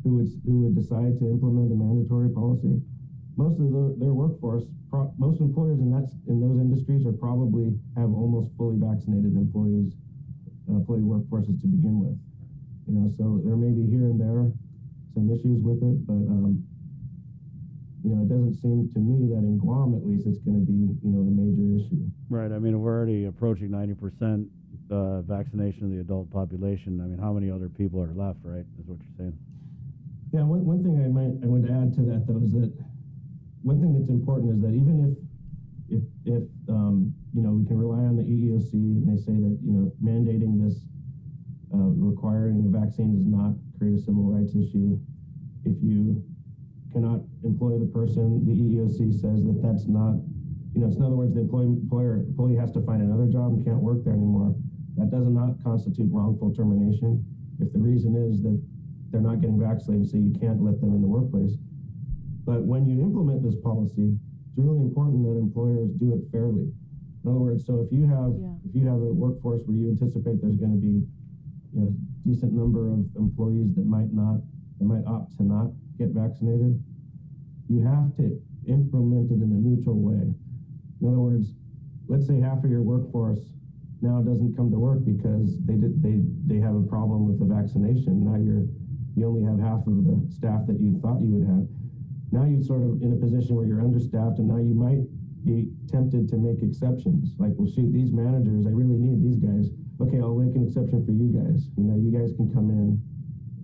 who would decide to implement a mandatory policy, most of their workforce, most employers in those industries are probably have almost fully vaccinated employee workforces to begin with. So there may be here and there some issues with it, but it doesn't seem to me that in Guam, at least, it's going to be a major issue. Right. We're already approaching 90% vaccination of the adult population. How many other people are left? Right, is what you're saying. Yeah. One thing I would add to that, though, is that one thing that's important is that even if we can rely on the EEOC, and they say that mandating this requiring a vaccine does not create a civil rights issue. If you cannot employ the person, the EEOC says that that's not, in other words, the employee has to find another job and can't work there anymore. That does not constitute wrongful termination. If the reason is that they're not getting vaccinated, so you can't let them in the workplace. But when you implement this policy, it's really important that employers do it fairly. In other words, so if you have a workforce where you anticipate there's going to be a decent number of employees that might opt to not get vaccinated, you have to implement it in a neutral way. In other words, let's say half of your workforce now doesn't come to work because they have a problem with the vaccination. Now you only have half of the staff that you thought you would have. Now you're sort of in a position where you're understaffed, and now you might be tempted to make exceptions. Like, well, shoot, these managers, I really need these guys. Okay, I'll make an exception for you guys. You guys can come in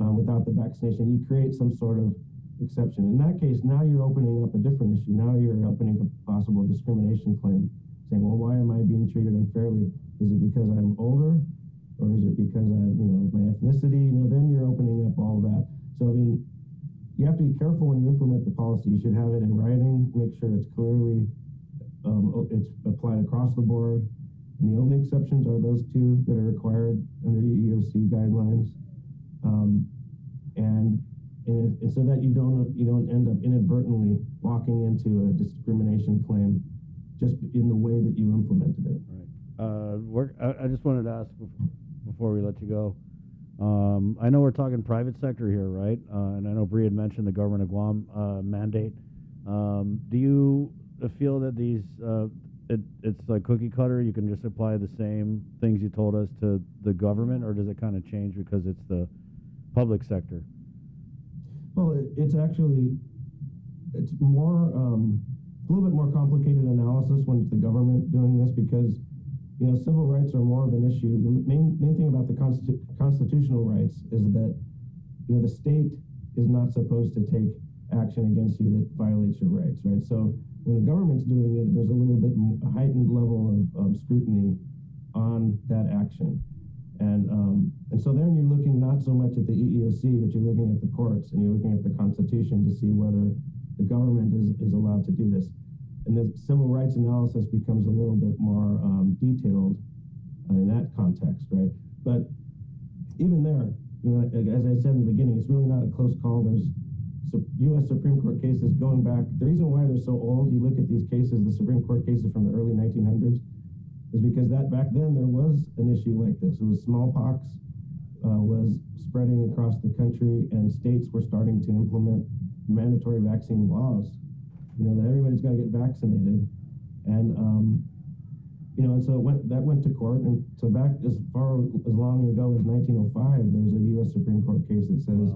without the vaccination. You create some sort of exception. In that case, now you're opening up a different issue. Now you're opening a possible discrimination claim, saying, well, why am I being treated unfairly? Is it because I'm older, or is it because I'm, my ethnicity? Then you're opening up all that. So, you have to be careful when you implement the policy. You should have it in writing, make sure it's clearly, it's applied across the board. And the only exceptions are those two that are required under EEOC guidelines. And so that you don't end up inadvertently walking into a discrimination claim just in the way that you implemented it. Right. I just wanted to ask before we let you go. I know we're talking private sector here, right? And I know Bree had mentioned the government of Guam mandate. Do you feel that these it's like cookie cutter? You can just apply the same things you told us to the government, or does it kind of change because it's the public sector? Well, it's actually, it's more, a little bit more complicated analysis when it's the government doing this because, you know, civil rights are more of an issue. The main thing about the constitutional rights is that, you know, the state is not supposed to take action against you that violates your rights, right? So when the government's doing it, there's a little bit a heightened level of scrutiny on that action. And so then you're looking not so much at the EEOC, but you're looking at the courts and you're looking at the Constitution to see whether the government is allowed to do this. And the civil rights analysis becomes a little bit more detailed in that context, right? But even there, you know, as I said in the beginning, it's really not a close call. There's U.S. Supreme Court cases going back. The reason why they're so old, you look at these cases, the Supreme Court cases from the early 1900s, is because that back then there was an issue like this. It was smallpox was spreading across the country, and states were starting to implement mandatory vaccine laws. You know, that everybody's got to get vaccinated, and you know, and so that went to court, and so back as long ago as 1905, there's a U.S. Supreme Court case that says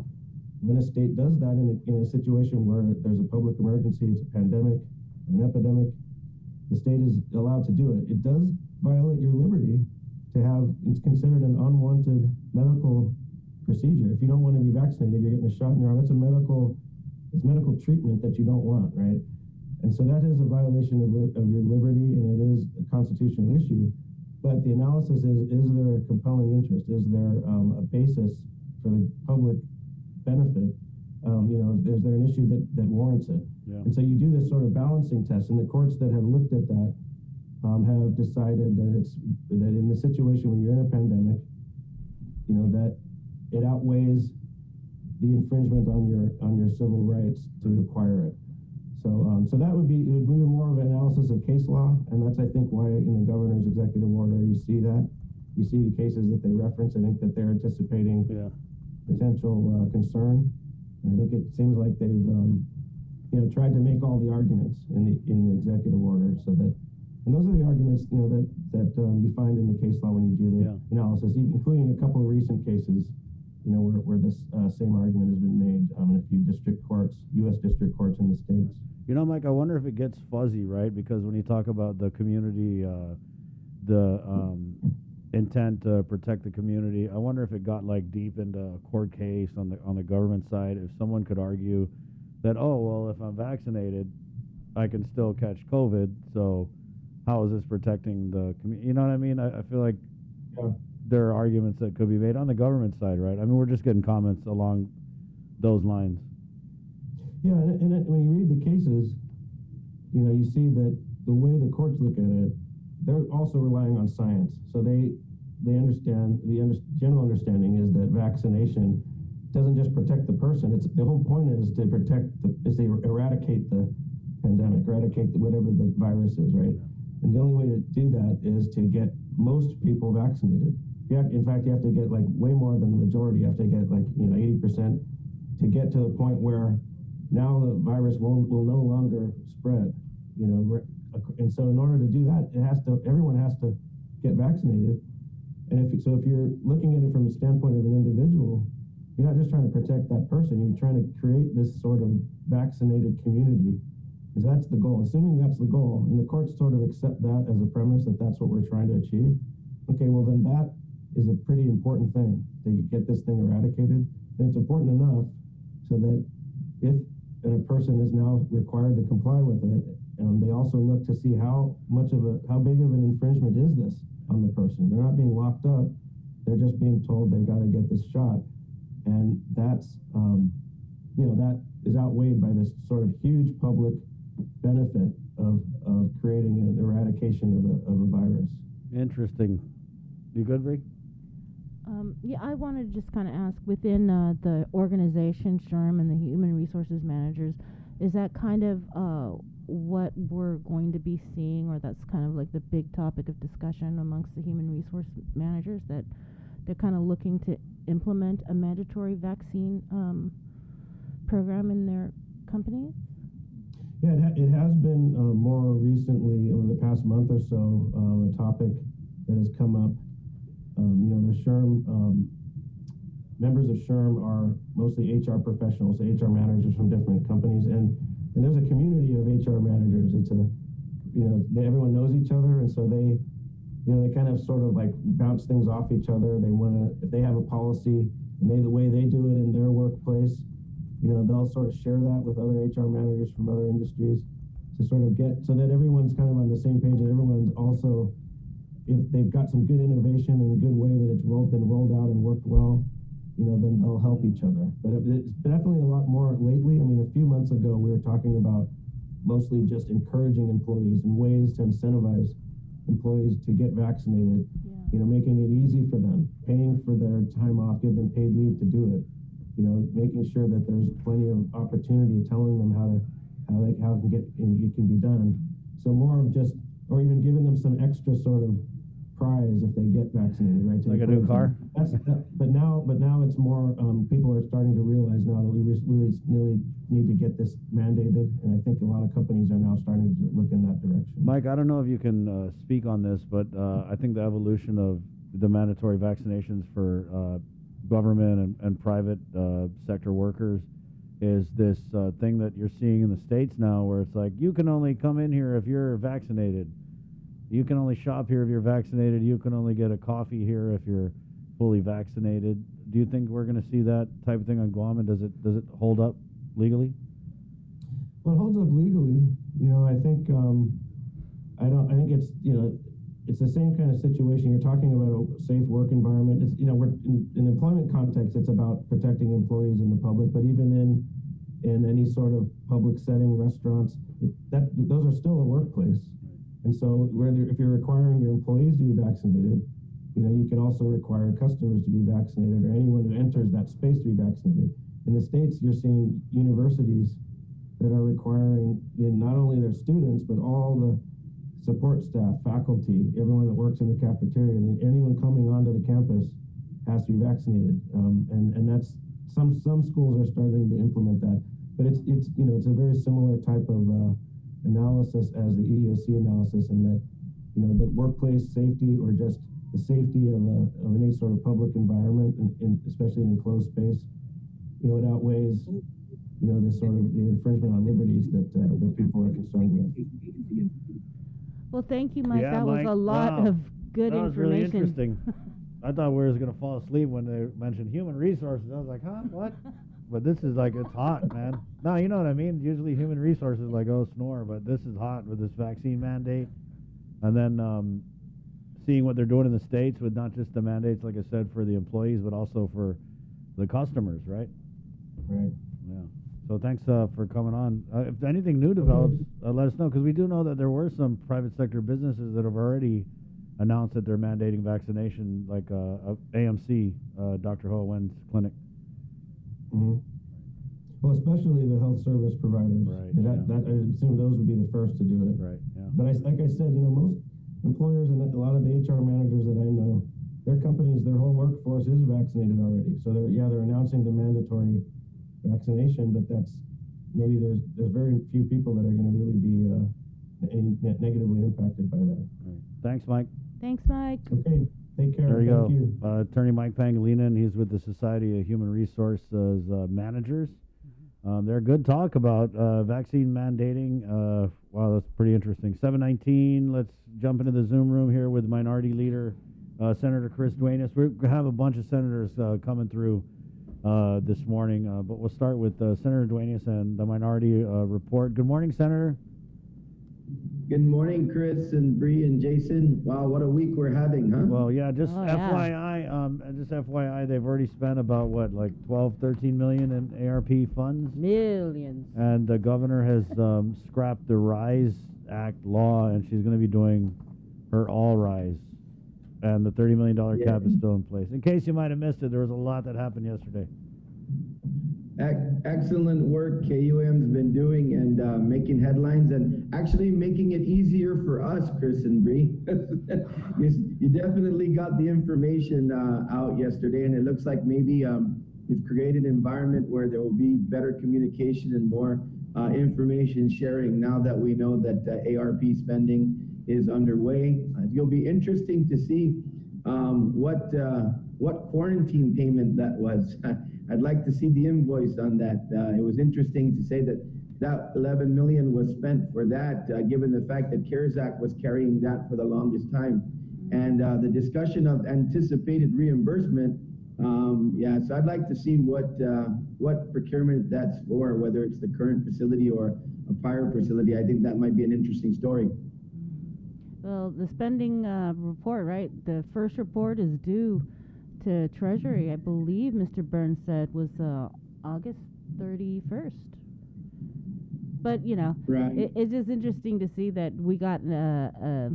when a state does that in a situation where there's a public emergency, it's a pandemic or an epidemic, the state is allowed to do it. It does violate your liberty to have, it's considered an unwanted medical procedure. If you don't want to be vaccinated, you're getting a shot in your arm. That's medical treatment that you don't want, right? And so that is a violation of your liberty, and it is a constitutional issue. But the analysis is there a compelling interest? Is there a basis for the public benefit? You know, is there an issue that warrants it? Yeah. And so you do this sort of balancing test, and the courts that have looked at that have decided that in the situation when you're in a pandemic, you know, that it outweighs the infringement on your civil rights to require it. So that would be more of an analysis of case law, and that's I think why in the governor's executive order you see the cases that they reference. I think that they're anticipating potential concern. And I think it seems like they've you know, tried to make all the arguments in the executive order, so that, and those are the arguments, you know, that you find in the case law when you do the analysis, including a couple of recent cases, you know, where this same argument has been made in a few district courts, U.S. district courts in the states. You know, Mike, I wonder if it gets fuzzy, right? Because when you talk about the community, intent to protect the community, I wonder if it got like deep into a court case on the government side. If someone could argue that, oh, well, if I'm vaccinated, I can still catch COVID, so how is this protecting the community? You know what I mean? I feel like there are arguments that could be made on the government side, right? I mean, we're just getting comments along those lines. Yeah, and when you read the cases, you know, you see that the way the courts look at it, they're also relying on science. So they understand, general understanding is that vaccination doesn't just protect the person. It's the whole point is to eradicate the pandemic, eradicate whatever the virus is, right? And the only way to do that is to get most people vaccinated. In fact, you have to get like way more than the majority. You have to get like, you know, 80% to get to the point where now the virus will no longer spread, you know. And so in order to do that, everyone has to get vaccinated. And if you're looking at it from the standpoint of an individual, you're not just trying to protect that person, you're trying to create this sort of vaccinated community. Because that's the goal. Assuming that's the goal, and the courts sort of accept that as a premise that that's what we're trying to achieve, okay, well then that is a pretty important thing, to get this thing eradicated. And it's important enough so that if a person is now required to comply with it, they also look to see how big of an infringement is this on the person. They're not being locked up, they're just being told they've got to get this shot. And that's, you know, that is outweighed by this sort of huge public benefit of creating an eradication of a virus. Interesting. You good, Rick? Yeah, I wanted to just kind of ask, within the organization, SHRM, and the human resources managers, is that kind of what we're going to be seeing, or that's kind of like the big topic of discussion amongst the human resource managers, that they're kind of looking to implement a mandatory vaccine program in their companies? Yeah, it has been more recently, over the past month or so, a topic that has come up. You know, the SHRM members of SHRM are mostly HR professionals, HR managers from different companies, and there's a community of HR managers. It's everyone knows each other, and so they kind of sort of like bounce things off each other. They want to, if they have a policy and the way they do it in their workplace, they'll sort of share that with other HR managers from other industries to sort of get, so that everyone's kind of on the same page, and everyone's also, if they've got some good innovation and a good way that it's been rolled out and worked well, then they'll help each other. But it's definitely a lot more lately. I mean, a few months ago, we were talking about mostly just encouraging employees and ways to incentivize employees to get vaccinated, making it easy for them, paying for their time off, give them paid leave to do it, making sure that there's plenty of opportunity, telling them how it can be done. So more of just, or even giving them some extra sort of prize if they get vaccinated, right? Like a new car? But now it's more, people are starting to realize now that we really need to get this mandated, and I think a lot of companies are now starting to look in that direction. Mike, I don't know if you can speak on this, but I think the evolution of the mandatory vaccinations for government and private sector workers is this thing that you're seeing in the States now, where it's like, you can only come in here if you're vaccinated. You can only shop here if you're vaccinated. You can only get a coffee here if you're fully vaccinated. Do you think we're going to see that type of thing on Guam, and does it hold up legally? Well, it holds up legally. I think I think it's it's the same kind of situation. You're talking about a safe work environment. It's we're in employment context, it's about protecting employees and the public, but even in any sort of public setting, restaurants, those are still a workplace. And so if you're requiring your employees to be vaccinated, you can also require customers to be vaccinated, or anyone who enters that space to be vaccinated. In the States, you're seeing universities that are requiring not only their students, but all the support staff, faculty, everyone that works in the cafeteria, and anyone coming onto the campus has to be vaccinated. And that's some schools are starting to implement that. But it's a very similar type of analysis as the EEOC analysis, and that that workplace safety, or just the safety of any sort of public environment, especially in enclosed space, it outweighs the sort of the infringement on liberties that people are concerned with. Well, thank you, Mike. Yeah, that Mike. was a lot Wow. of good that was really information. interesting. I thought we were going to fall asleep when they mentioned human resources. I was like, huh, what? But this is like, it's hot, man. No, you know what I mean? Usually human resources like, oh, snore, but this is hot with this vaccine mandate. And then seeing what they're doing in the States with not just the mandates, like I said, for the employees, but also for the customers, right? Right. Yeah. So thanks for coming on. If anything new develops, let us know, because we do know that there were some private sector businesses that have already announced that they're mandating vaccination, like AMC, Dr. Ho Wen's clinic. Mm-hmm. Well, especially the health service providers. Right. That I assume those would be the first to do it. Right. Yeah. But like I said, most employers and a lot of the HR managers that I know, their companies, their whole workforce is vaccinated already. So they're announcing the mandatory vaccination, but maybe there's very few people that are going to really be negatively impacted by that. Right. Thanks, Mike. Thanks, Mike. Okay. Take care. There you Thank go. you. Attorney Mike Pangilinan, and he's with the Society of Human Resources Managers. They're good talk about vaccine mandating. Wow, that's pretty interesting. 7:19. Let's jump into the Zoom room here with Minority Leader Senator Chris Duenas. We have a bunch of senators coming through this morning, but we'll start with Senator Duenas and the Minority Report. Good morning, Senator. Good morning, Chris and Bree and Jason. Wow, what a week we're having, huh? Well, yeah, just FYI, they've already spent about like 12, 13 million in ARP funds. Millions. And the governor has scrapped the RISE Act law, and she's going to be doing her All Rise. And the $30 million cap is still in place. In case you might have missed it, there was a lot that happened yesterday. Excellent work KUM's been doing, and making headlines, and actually making it easier for us, Chris and Bree. You definitely got the information out yesterday, and it looks like maybe you've created an environment where there will be better communication and more information sharing now that we know that ARP spending is underway. It'll be interesting to see what what quarantine payment that was. I'd like to see the invoice on that. It was interesting to say that 11 million was spent for that, given the fact that CARES Act was carrying that for the longest time. And the discussion of anticipated reimbursement, so I'd like to see what procurement that's for, whether it's the current facility or a prior facility. I think that might be an interesting story. Well, the spending report, right? The first report is due to Treasury, I believe Mr. Burns said was August 31st. But, you know, right. It's just interesting to see that we got, I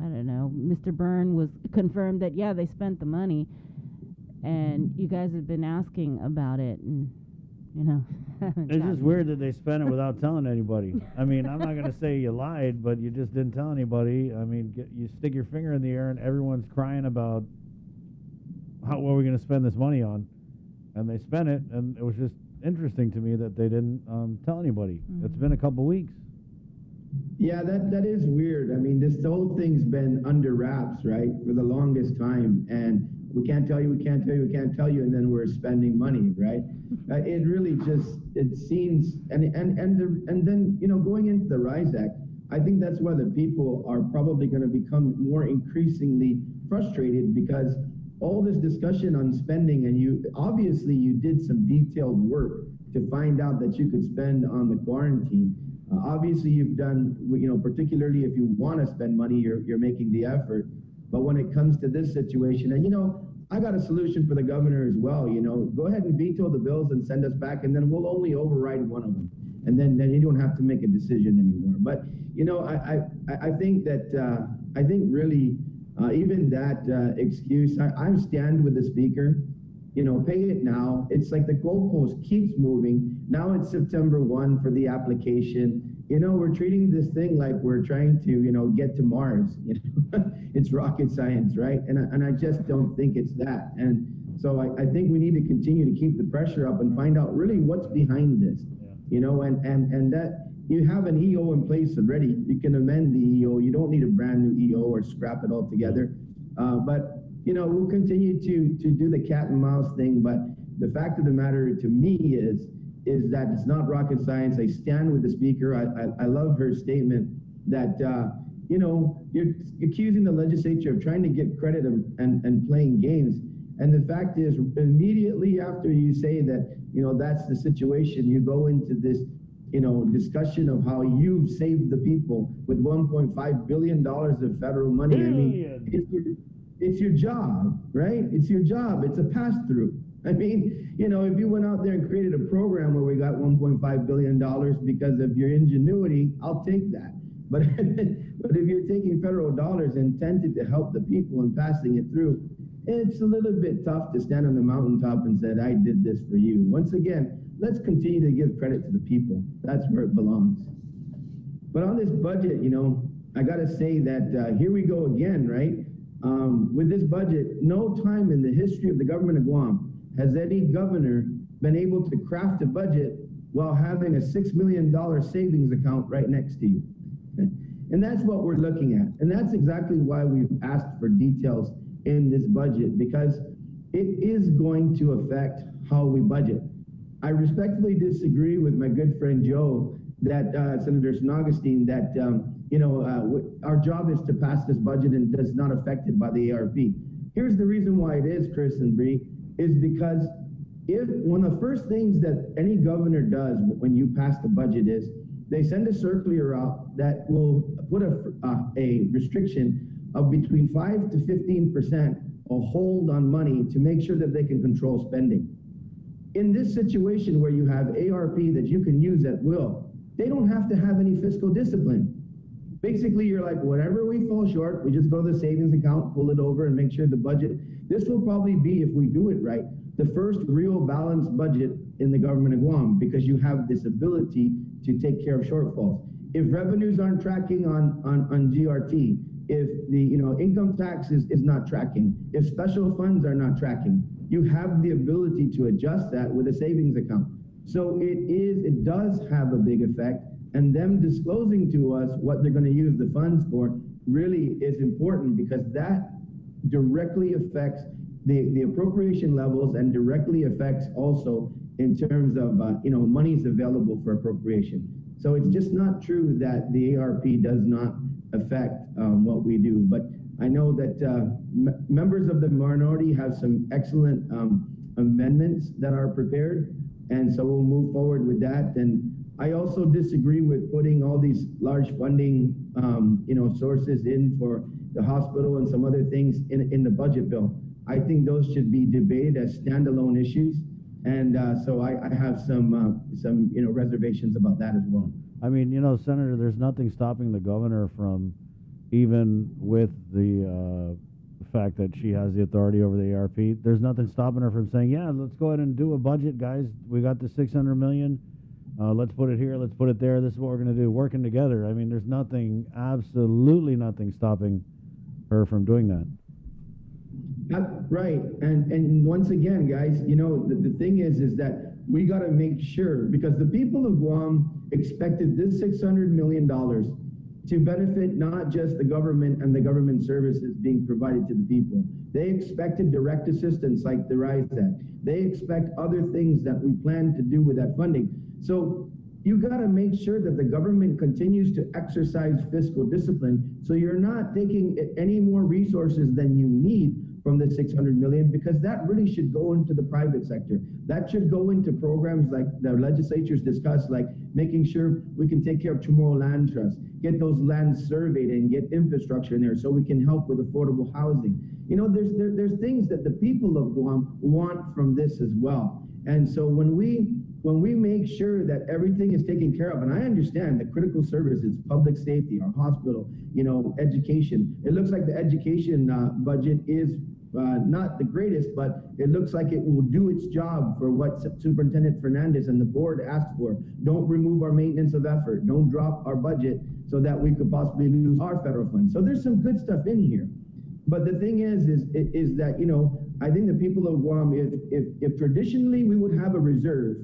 don't know, Mr. Byrne was confirmed that, yeah, they spent the money. And you guys have been asking about it, and, you know. It's just weird that they spent it without telling anybody. I mean, I'm not going to say you lied, but you just didn't tell anybody. I mean, you stick your finger in the air and everyone's crying about what are we going to spend this money on. And they spent it, and it was just interesting to me that they didn't tell anybody. It's been a couple weeks. Yeah, that is weird. I mean, this whole thing's been under wraps, right, for the longest time. And we can't tell you, we can't tell you, we can't tell you, and then we're spending money, right? It really just, it seems, and then, you know, going into the RISE Act, I think that's why the people are probably going to become more increasingly frustrated, because all this discussion on spending, and you did some detailed work to find out that you could spend on the quarantine. Obviously, you've done, you know, particularly if you want to spend money, you're making the effort. But when it comes to this situation, and, you know, I got a solution for the governor as well. You know, go ahead and veto the bills and send us back, and then we'll only override one of them. And then you don't have to make a decision anymore. But, you know, I think that, I think really, even that excuse, I stand with the speaker. You know, pay it now. It's like the goalpost keeps moving. Now it's September 1 for the application. You know, we're treating this thing like we're trying to, you know, get to Mars. You know, it's rocket science, right? And I just don't think it's that. And so I think we need to continue to keep the pressure up and find out really what's behind this. You know, and that you have an EO in place already. You can amend the EO. You don't need a brand new EO or scrap it altogether. But you know, we'll continue to do the cat and mouse thing, but the fact of the matter to me is that it's not rocket science. I stand with the speaker. I love her statement that, you know, you're accusing the legislature of trying to get credit and playing games. And the fact is, immediately after you say that, you know, that's the situation, you go into this, you know, discussion of how you've saved the people with $1.5 billion of federal money. I mean, it's your job, right? It's your job. It's a pass-through. I mean, you know, if you went out there and created a program where we got $1.5 billion because of your ingenuity, I'll take that. But if you're taking federal dollars intended to help the people and passing it through, it's a little bit tough to stand on the mountaintop and say, I did this for you. Once again, let's continue to give credit to the people. That's where it belongs. But on this budget, you know, I got to say that here we go again, right? With this budget, no time in the history of the government of Guam has any governor been able to craft a budget while having a $6 million savings account right next to you. And that's what we're looking at. And that's exactly why we've asked for details in this budget, because it is going to affect how we budget. I respectfully disagree with my good friend Joe, that Senator Snogestein, that you know, our job is to pass this budget and it's not affected by the ARP. Here's the reason why it is, Chris and Bree, is because one of the first things that any governor does when you pass the budget is they send a circular out that will put a restriction of between 5 to 15% a hold on money to make sure that they can control spending. In this situation where you have ARP that you can use at will, they don't have to have any fiscal discipline. Basically, you're like, whatever we fall short, we just go to the savings account, pull it over, and make sure the budget. This will probably be, if we do it right, the first real balanced budget in the government of Guam, because you have this ability to take care of shortfalls. If revenues aren't tracking on GRT, if the income tax is not tracking, if special funds are not tracking, you have the ability to adjust that with a savings account. So it does have a big effect. And them disclosing to us what they're going to use the funds for really is important, because that directly affects the appropriation levels and directly affects also in terms of, monies available for appropriation. So it's just not true that the ARP does not affect what we do. But I know that members of the minority have some excellent amendments that are prepared, and so we'll move forward with that. And I also disagree with putting all these large funding, sources in for the hospital and some other things in the budget bill. I think those should be debated as standalone issues, and so I have some reservations about that as well. I mean, Senator, there's nothing stopping the governor from, even with the fact that she has the authority over the ARP, there's nothing stopping her from saying, yeah, let's go ahead and do a budget, guys. We got the $600 million. Let's put it here. Let's put it there. This is what we're going to do. Working together. I mean, there's nothing, absolutely nothing stopping her from doing that. Right. And once again, guys, the thing is that we got to make sure, because the people of Guam expected this $600 million to benefit not just the government and the government services being provided to the people. They expected direct assistance like the RISE Act. They expect other things that we plan to do with that funding. So you got to make sure that the government continues to exercise fiscal discipline, so you're not taking any more resources than you need from the $600 million, because that really should go into the private sector. That should go into programs like the legislatures discussed, like making sure we can take care of Chamorro Land Trust, get those lands surveyed and get infrastructure in there so we can help with affordable housing. There's things that the people of Guam want from this as well. And so when we make sure that everything is taken care of, and I understand the critical services, public safety, our hospital, education. It looks like the education budget is not the greatest, but it looks like it will do its job for what Superintendent Fernandez and the board asked for. Don't remove our maintenance of effort. Don't drop our budget so that we could possibly lose our federal funds. So there's some good stuff in here. But the thing is that, I think the people of Guam, if traditionally we would have a reserve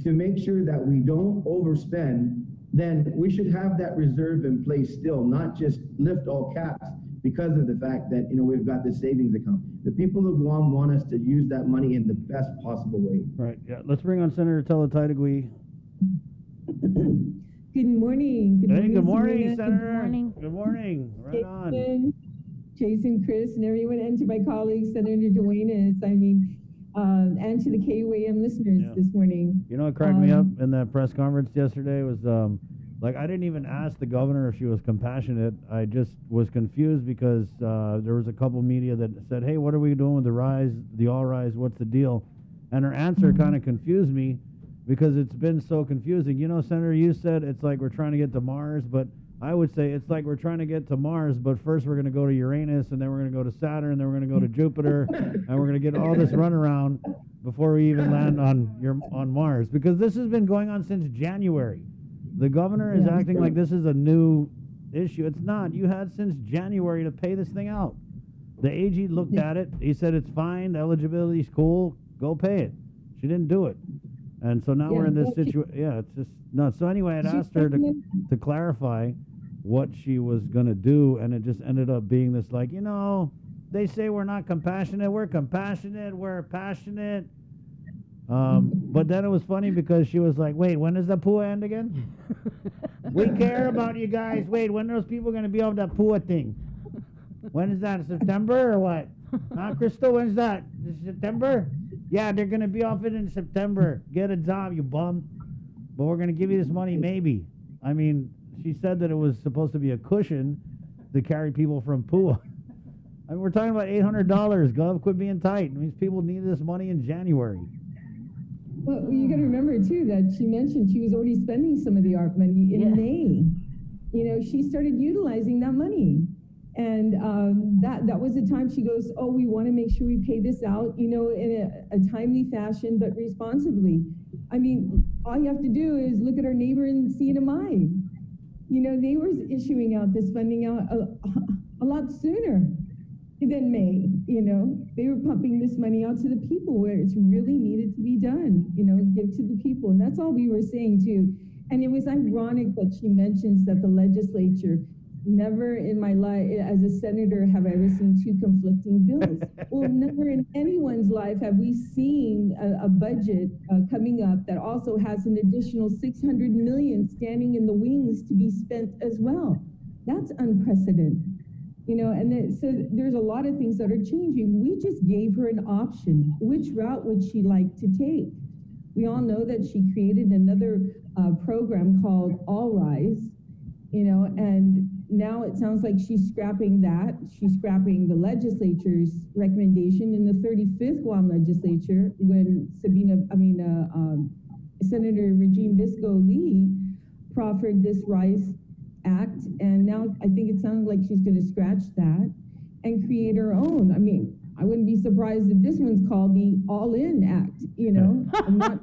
to make sure that we don't overspend, then we should have that reserve in place still, not just lift all caps because of the fact that, we've got this savings account. The people of Guam want us to use that money in the best possible way. Right. Yeah. Let's bring on Senator Teletaitagui. Good morning. Good morning, Senator. Good morning. Good morning. Right on. Jason, Chris, and everyone, and to my colleagues, Senator Duenas, and to the KUAM listeners this morning. What cracked me up in that press conference yesterday was, I didn't even ask the governor if she was compassionate. I just was confused because there was a couple media that said, hey, what are we doing with the All Rise, what's the deal? And her answer kind of confused me because it's been so confusing. Senator, you said it's like we're trying to get to Mars, but I would say it's like we're trying to get to Mars, but first we're going to go to Uranus, and then we're going to go to Saturn, then we're going to go to Jupiter, and we're going to get all this runaround before we even land on Mars. Because this has been going on since January. The governor is acting like this is a new issue. It's not. You had since January to pay this thing out. The AG looked at it. He said it's fine. The eligibility's cool. Go pay it. She didn't do it. And so now we're in this situation. Yeah, it's just nuts. So anyway, I'd asked her to clarify what she was going to do, and it just ended up being this they say we're not compassionate. We're compassionate. We're passionate. But then it was funny because she was like, wait, when does the PUA end again? We care about you guys. Wait, when are those people going to be off that PUA thing? When is that, September or what? Huh, Crystal, when's that? September? Yeah, they're going to be off it in September. Get a job, you bum. But we're going to give you this money maybe. I mean, she said that it was supposed to be a cushion to carry people from PUA. I mean, we're talking about $800, Gov. Quit being tight. These people needed this money in January. Well, you got to remember, too, that she mentioned she was already spending some of the ARP money in May. She started utilizing that money. And that was the time she goes, oh, we want to make sure we pay this out, in a timely fashion, but responsibly. I mean, all you have to do is look at our neighbor in CNMI. They were issuing out this funding out a lot sooner than May. They were pumping this money out to the people where it's really needed to be done, give to the people. And that's all we were saying too. And it was ironic that she mentions that the legislature Never in my life as a senator have I ever seen two conflicting bills. Well, never in anyone's life have we seen a budget coming up that also has an additional $600 million standing in the wings to be spent as well. That's unprecedented. You know, and so there's a lot of things that are changing. We just gave her an option. Which route would she like to take? We all know that she created another program called All Rise, you know, and now it sounds like she's scrapping that. She's scrapping the legislature's recommendation in the 35th Guam legislature when Senator Regine Bisco Lee proffered this Rise Act, and now I think it sounds like she's going to scratch that and create her own. I mean, I wouldn't be surprised if this one's called the All In Act, you know? I'm not.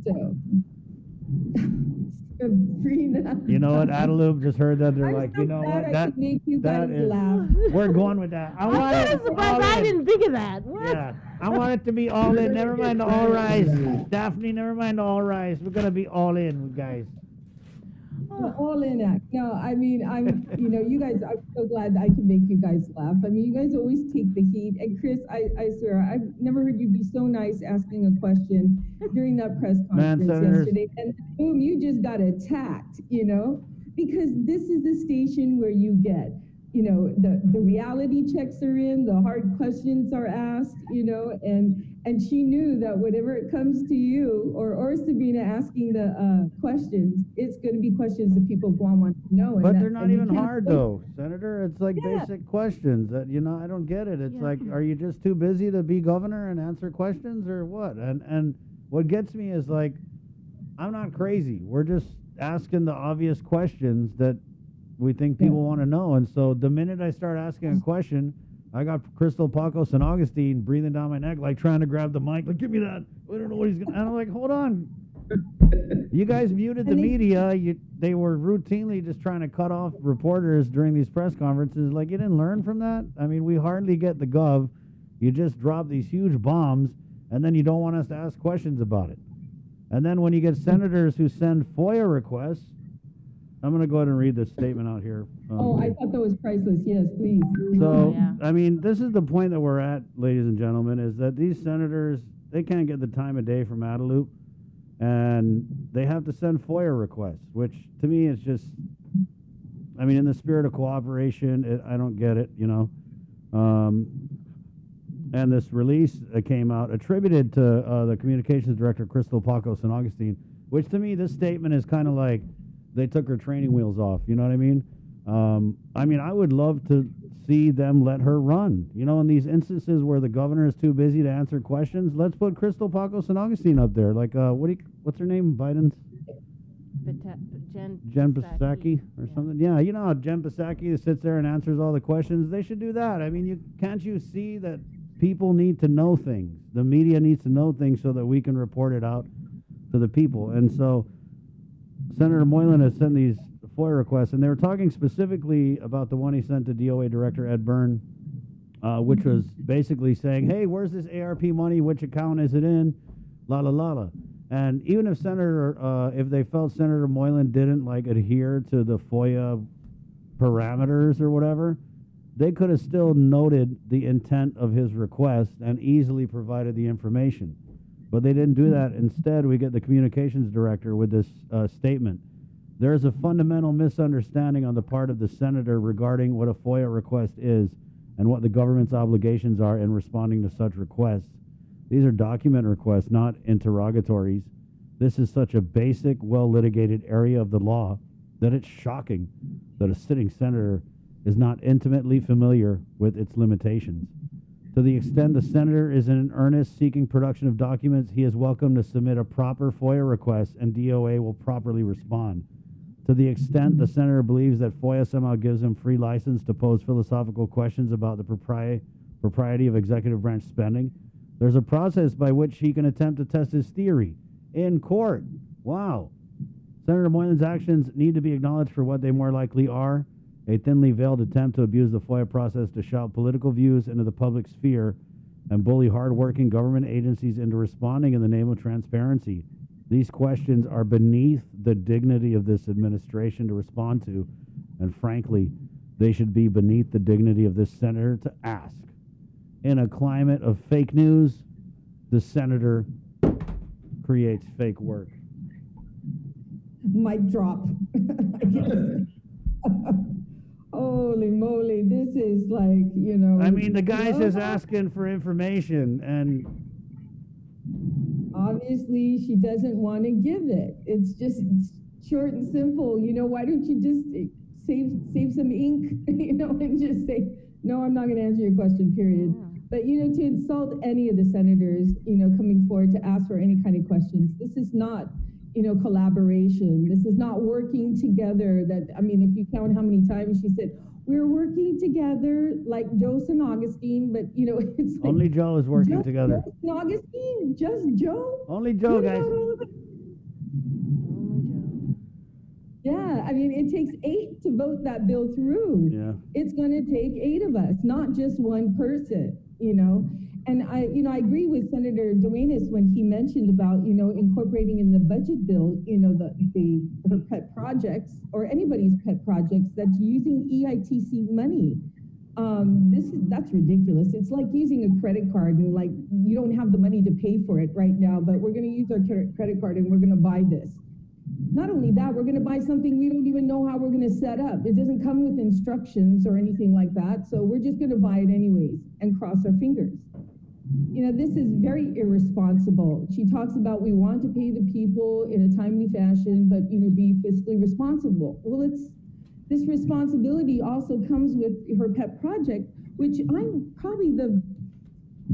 So, Sabrina. You know what, Adelup just heard that. They're I'm like, so you know glad what, I that could make you that guys is, laugh. we're going with that. I want I'm it so surprised all I in. didn't think of that. What? Yeah, I want it to be all in. Never mind the all rise, Daphne. Never mind the all rise. We're gonna be all in, guys. The All In Act. No, I mean, you guys, I'm so glad that I can make you guys laugh. I mean, you guys always take the heat. And Chris, I swear, I've never heard you be so nice asking a question during that press conference yesterday. And boom, you just got attacked, you know? Because this is the station where you get, you know, the reality checks are in, the hard questions are asked, you know, and she knew that whenever it comes to you or Sabina asking the questions, it's going to be questions that people want to know. But they're not even hard though, Senator. It's like basic questions that, you know, I don't get it. It's like, are you just too busy to be governor and answer questions or what? And what gets me is like, I'm not crazy. We're just asking the obvious questions that we think people want to know. And so the minute I start asking a question, I got Crystal Paco San Augustine breathing down my neck, like trying to grab the mic, like, give me that. We don't know what he's going to. And I'm like, hold on. You guys muted the media. They were routinely just trying to cut off reporters during these press conferences. Like, you didn't learn from that? I mean, we hardly get the gov. You just drop these huge bombs, and then you don't want us to ask questions about it. And then when you get senators who send FOIA requests, I'm going to go ahead and read this statement out here. I thought that was priceless. Yes, please. So, I mean, this is the point that we're at, ladies and gentlemen, is that these senators, they can't get the time of day from Adelup, and they have to send FOIA requests, which to me is just, I mean, in the spirit of cooperation, I don't get it, you know. And this release came out attributed to the communications director, Crystal Paco San Augustine, which to me, this statement is kind of like, they took her training wheels off, you know what I mean? I would love to see them let her run. You know, in these instances where the governor is too busy to answer questions, let's put Crystal Paco San Augustine up there. Like, what's her name? Biden's? Jen Psaki or something. Yeah, you know how Jen Psaki sits there and answers all the questions? They should do that. I mean, can't you see that people need to know things? The media needs to know things so that we can report it out to the people. And so Senator Moylan has sent these FOIA requests, and they were talking specifically about the one he sent to DOA Director Ed Byrne, which was basically saying, hey, where's this ARP money? Which account is it in? La la la la. And even if if they felt Senator Moylan didn't like adhere to the FOIA parameters or whatever, they could have still noted the intent of his request and easily provided the information. But they didn't do that. Instead, we get the communications director with this statement. There is a fundamental misunderstanding on the part of the senator regarding what a FOIA request is and what the government's obligations are in responding to such requests. These are document requests, not interrogatories. This is such a basic, well-litigated area of the law that it's shocking that a sitting senator is not intimately familiar with its limitations. To the extent the senator is in earnest seeking production of documents, he is welcome to submit a proper FOIA request, and DOA will properly respond. To the extent the senator believes that FOIA somehow gives him free license to pose philosophical questions about the propriety of executive branch spending, there's a process by which he can attempt to test his theory in court. Wow. Senator Moylan's actions need to be acknowledged for what they more likely are: a thinly veiled attempt to abuse the FOIA process to shout political views into the public sphere and bully hardworking government agencies into responding in the name of transparency. These questions are beneath the dignity of this administration to respond to, and frankly, they should be beneath the dignity of this senator to ask. In a climate of fake news, the senator creates fake work. Mic drop. I guess. Holy moly, this is like, you know. I mean, the guy's just asking for information, and obviously she doesn't want to give it. It's just short and simple. You know, why don't you just save some ink, you know, and just say, no, I'm not going to answer your question, period. But, you know, to insult any of the senators, you know, coming forward to ask for any kind of questions, this is not, you know, collaboration. This is not working together. That, I mean, if you count how many times she said, we're working together like Joe St. Augustine, but, you know, it's like, only Joe is working just together. Joe St. Augustine, just Joe? Only Joe, guys. Yeah, I mean, it takes 8 to vote that bill through. Yeah. It's going to take 8 of us, not just one person, you know. And I agree with Senator Duenas when he mentioned about, you know, incorporating in the budget bill, you know, her pet projects or anybody's pet projects that's using EITC money. That's ridiculous. It's like using a credit card and like you don't have the money to pay for it right now, but we're going to use our credit card and we're going to buy this. Not only that, we're going to buy something we don't even know how we're going to set up. It doesn't come with instructions or anything like that, so we're just going to buy it anyways and cross our fingers. You know, this is very irresponsible. She talks about we want to pay the people in a timely fashion, but, you know, be fiscally responsible. Well, this responsibility also comes with her pet project, which I'm probably the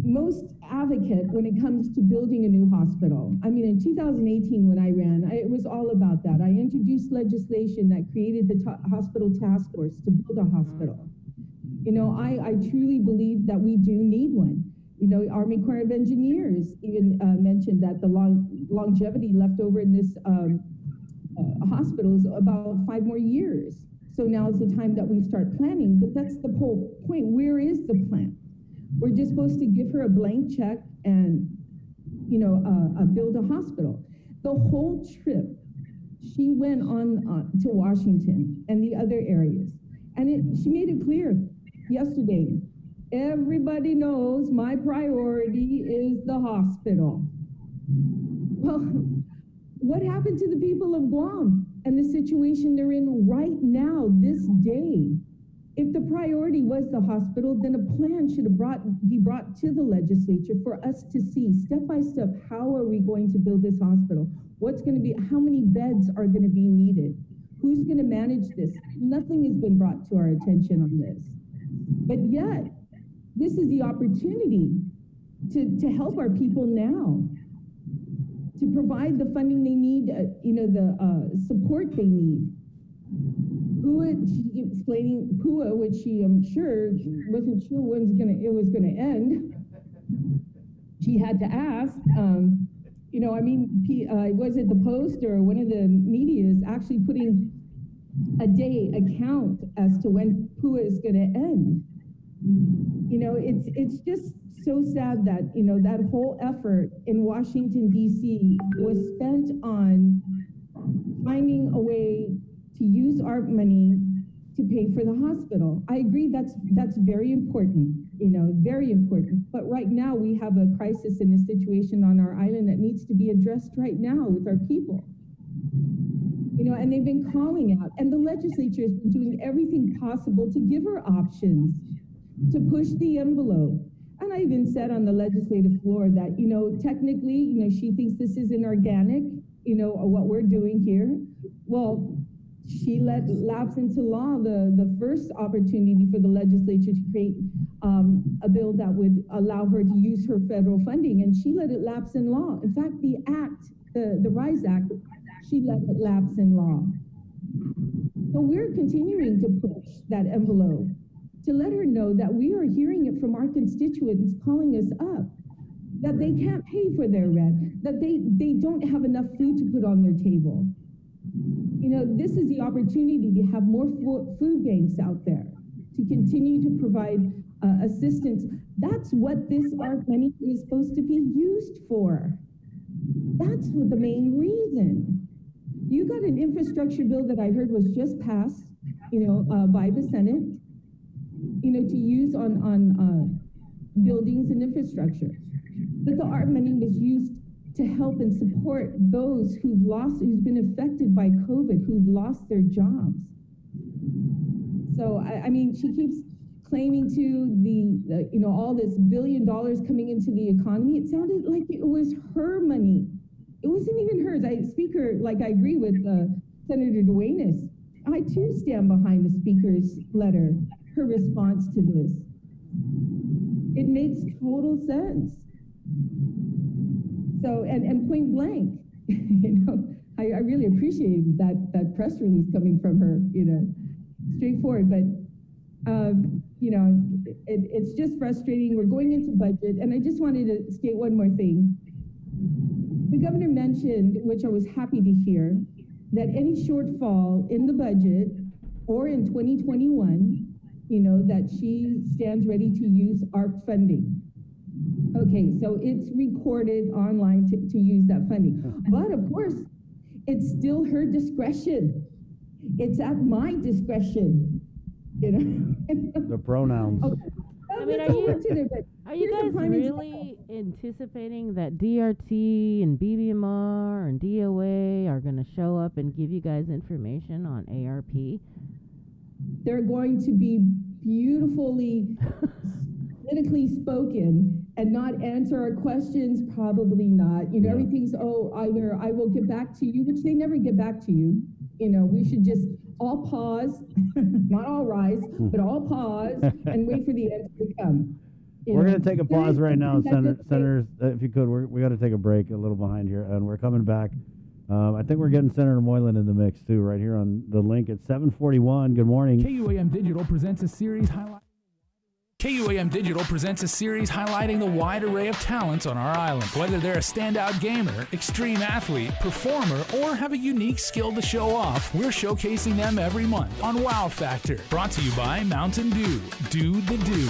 most advocate when it comes to building a new hospital. I mean, in 2018 when I ran, it was all about that. I introduced legislation that created the hospital task force to build a hospital. You know, I truly believe that we do need one. You know, Army Corps of Engineers even mentioned that the longevity left over in this hospital is about 5 more years. So now it's the time that we start planning, but that's the whole point. Where is the plan? We're just supposed to give her a blank check and, you know, build a hospital. The whole trip, she went on to Washington and the other areas. And she made it clear yesterday, everybody knows my priority is the hospital. Well, what happened to the people of Guam and the situation they're in right now, this day? If the priority was the hospital, then a plan should have be brought to the legislature for us to see step by step, how are we going to build this hospital? What's going to be, how many beds are going to be needed? Who's going to manage this? Nothing has been brought to our attention on this. But yet, this is the opportunity to help our people now, to provide the funding they need, you know, the support they need. She explaining PUA, which she, I'm sure, wasn't sure when it was gonna end. She had to ask, you know, I mean, was it the Post or one of the media is actually putting a count as to when PUA is gonna end. You know, it's just so sad that, you know, that whole effort in Washington, D.C. was spent on finding a way to use our money to pay for the hospital. I agree that's very important, you know, very important. But right now we have a crisis and a situation on our island that needs to be addressed right now with our people. You know, and they've been calling out, and the legislature has been doing everything possible to give her options, to push the envelope. And I even said on the legislative floor that, you know, technically, you know, she thinks this isn't organic, you know, what we're doing here. Well, she let lapse into law the first opportunity for the legislature to create a bill that would allow her to use her federal funding, and she let it lapse in law. In fact, the act, the RISE Act, she let it lapse in law. So we're continuing to push that envelope to let her know that we are hearing it from our constituents calling us up, that they can't pay for their rent, that they don't have enough food to put on their table. You know, this is the opportunity to have more food banks out there, to continue to provide assistance. That's what this ARP money is supposed to be used for. That's what the main reason. You got an infrastructure bill that I heard was just passed, by the Senate, to use on buildings and infrastructure. But the ARP money was used to help and support those who've been affected by COVID, who've lost their jobs. So, I mean, she keeps claiming to all this $1 billion coming into the economy. It sounded like it was her money. It wasn't even hers. I agree with Senator Duenas. I too stand behind the speaker's letter, her response to this. It makes total sense. So, and point blank, I really appreciate that press release coming from her, straightforward, but, it's just frustrating. We're going into budget, and I just wanted to state one more thing. The governor mentioned, which I was happy to hear, that any shortfall in the budget or in 2021, that she stands ready to use ARP funding. Okay, so it's recorded online to use that funding. But of course, it's still her discretion. It's at my discretion, The pronouns. Okay. I mean, are you guys really anticipating that DRT and BBMR and DOA are going to show up and give you guys information on ARP? They're going to be beautifully politically spoken and not answer our questions. Probably not. Everything's, either I will get back to you, which they never get back to you. We should just all pause, not all rise, but all pause and wait for the answer to come. We're going to take a pause right now, Senators. If you could, we got to take a break, a little behind here, and we're coming back. I think we're getting Senator Moylan in the mix, too, right here on the link at 741. Good morning. KUAM Digital presents a series highlighting the wide array of talents on our island. Whether they're a standout gamer, extreme athlete, performer, or have a unique skill to show off, we're showcasing them every month on Wow Factor. Brought to you by Mountain Dew. Do the do.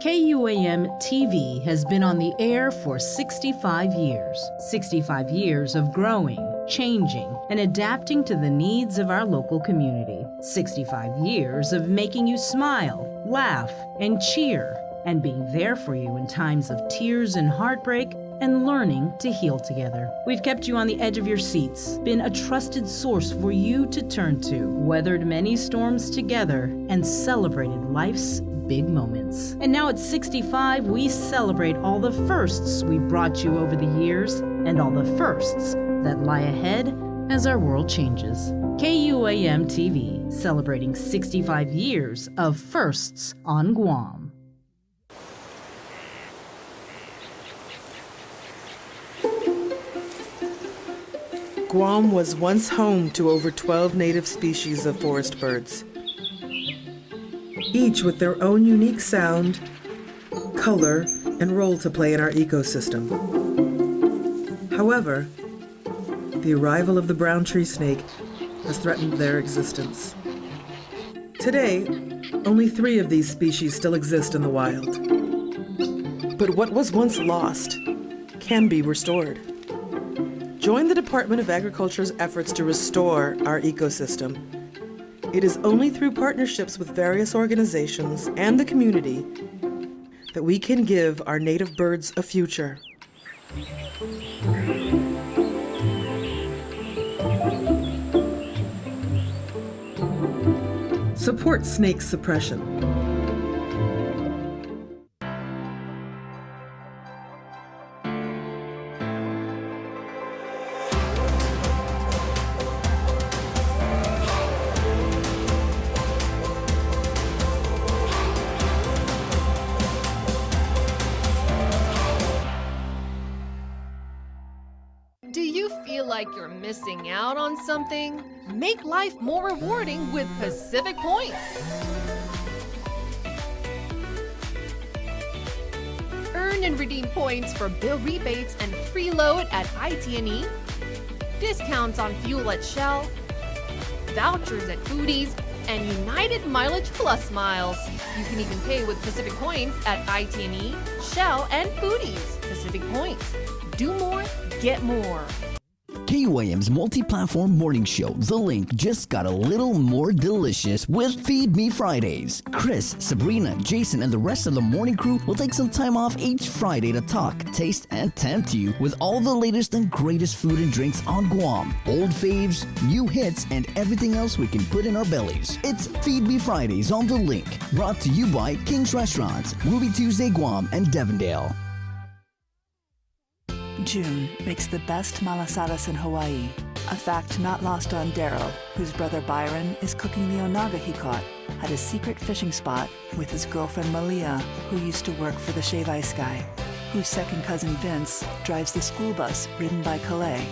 KUAM TV has been on the air for 65 years. 65 years of growing, changing, and adapting to the needs of our local community. 65 years of making you smile, laugh, and cheer, and being there for you in times of tears and heartbreak, and learning to heal together. We've kept you on the edge of your seats, been a trusted source for you to turn to, weathered many storms together, and celebrated life's big moments. And now at 65, we celebrate all the firsts we brought you over the years, and all the firsts that lie ahead as our world changes. KUAM TV, celebrating 65 years of firsts on Guam. Guam was once home to over 12 native species of forest birds, each with their own unique sound, color, and role to play in our ecosystem. However, the arrival of the brown tree snake has threatened their existence. Today, only 3 of these species still exist in the wild. But what was once lost can be restored. Join the Department of Agriculture's efforts to restore our ecosystem. It is only through partnerships with various organizations and the community that we can give our native birds a future. Support snake suppression. Do you feel like you're missing out on something? Make life more rewarding with Pacific Points. Earn and redeem points for bill rebates and free load at IT&E, discounts on fuel at Shell, vouchers at Foodies, and United Mileage Plus miles. You can even pay with Pacific Points at IT&E, Shell, and Foodies. Pacific Points. Do more, get more. KUAM's multi-platform morning show, The Link, just got a little more delicious with Feed Me Fridays. Chris, Sabrina, Jason, and the rest of the morning crew will take some time off each Friday to talk, taste, and tempt you with all the latest and greatest food and drinks on Guam. Old faves, new hits, and everything else we can put in our bellies. It's Feed Me Fridays on The Link, brought to you by King's Restaurants, Ruby Tuesday Guam, and Devondale. June makes the best malasadas in Hawaii, a fact not lost on Darrow, whose brother Byron is cooking the onaga he caught at his secret fishing spot with his girlfriend Malia, who used to work for the Shave Ice Guy, whose second cousin Vince drives the school bus ridden by Calais,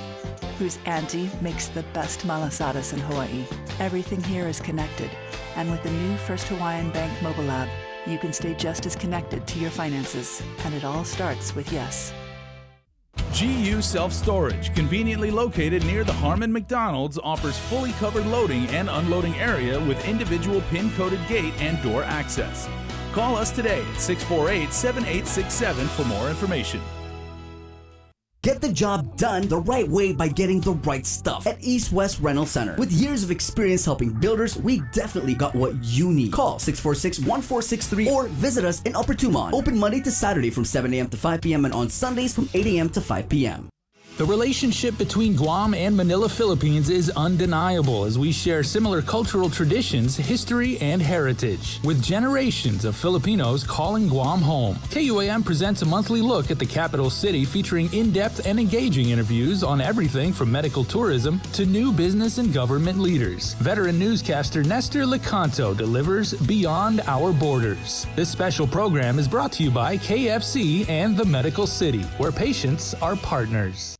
whose auntie makes the best malasadas in Hawaii. Everything here is connected, and with the new First Hawaiian Bank mobile app, you can stay just as connected to your finances, and it all starts with yes. GU Self Storage, conveniently located near the Harmon McDonald's, offers fully covered loading and unloading area with individual pin-coded gate and door access. Call us today at 648-7867 for more information. Get the job done the right way by getting the right stuff at East West Rental Center. With years of experience helping builders, we definitely got what you need. Call 646-1463 or visit us in Upper Tumon. Open Monday to Saturday from 7 a.m. to 5 p.m. and on Sundays from 8 a.m. to 5 p.m. The relationship between Guam and Manila, Philippines is undeniable as we share similar cultural traditions, history, and heritage. With generations of Filipinos calling Guam home, KUAM presents a monthly look at the capital city featuring in-depth and engaging interviews on everything from medical tourism to new business and government leaders. Veteran newscaster Nestor Lecanto delivers Beyond Our Borders. This special program is brought to you by KFC and the Medical City, where patients are partners.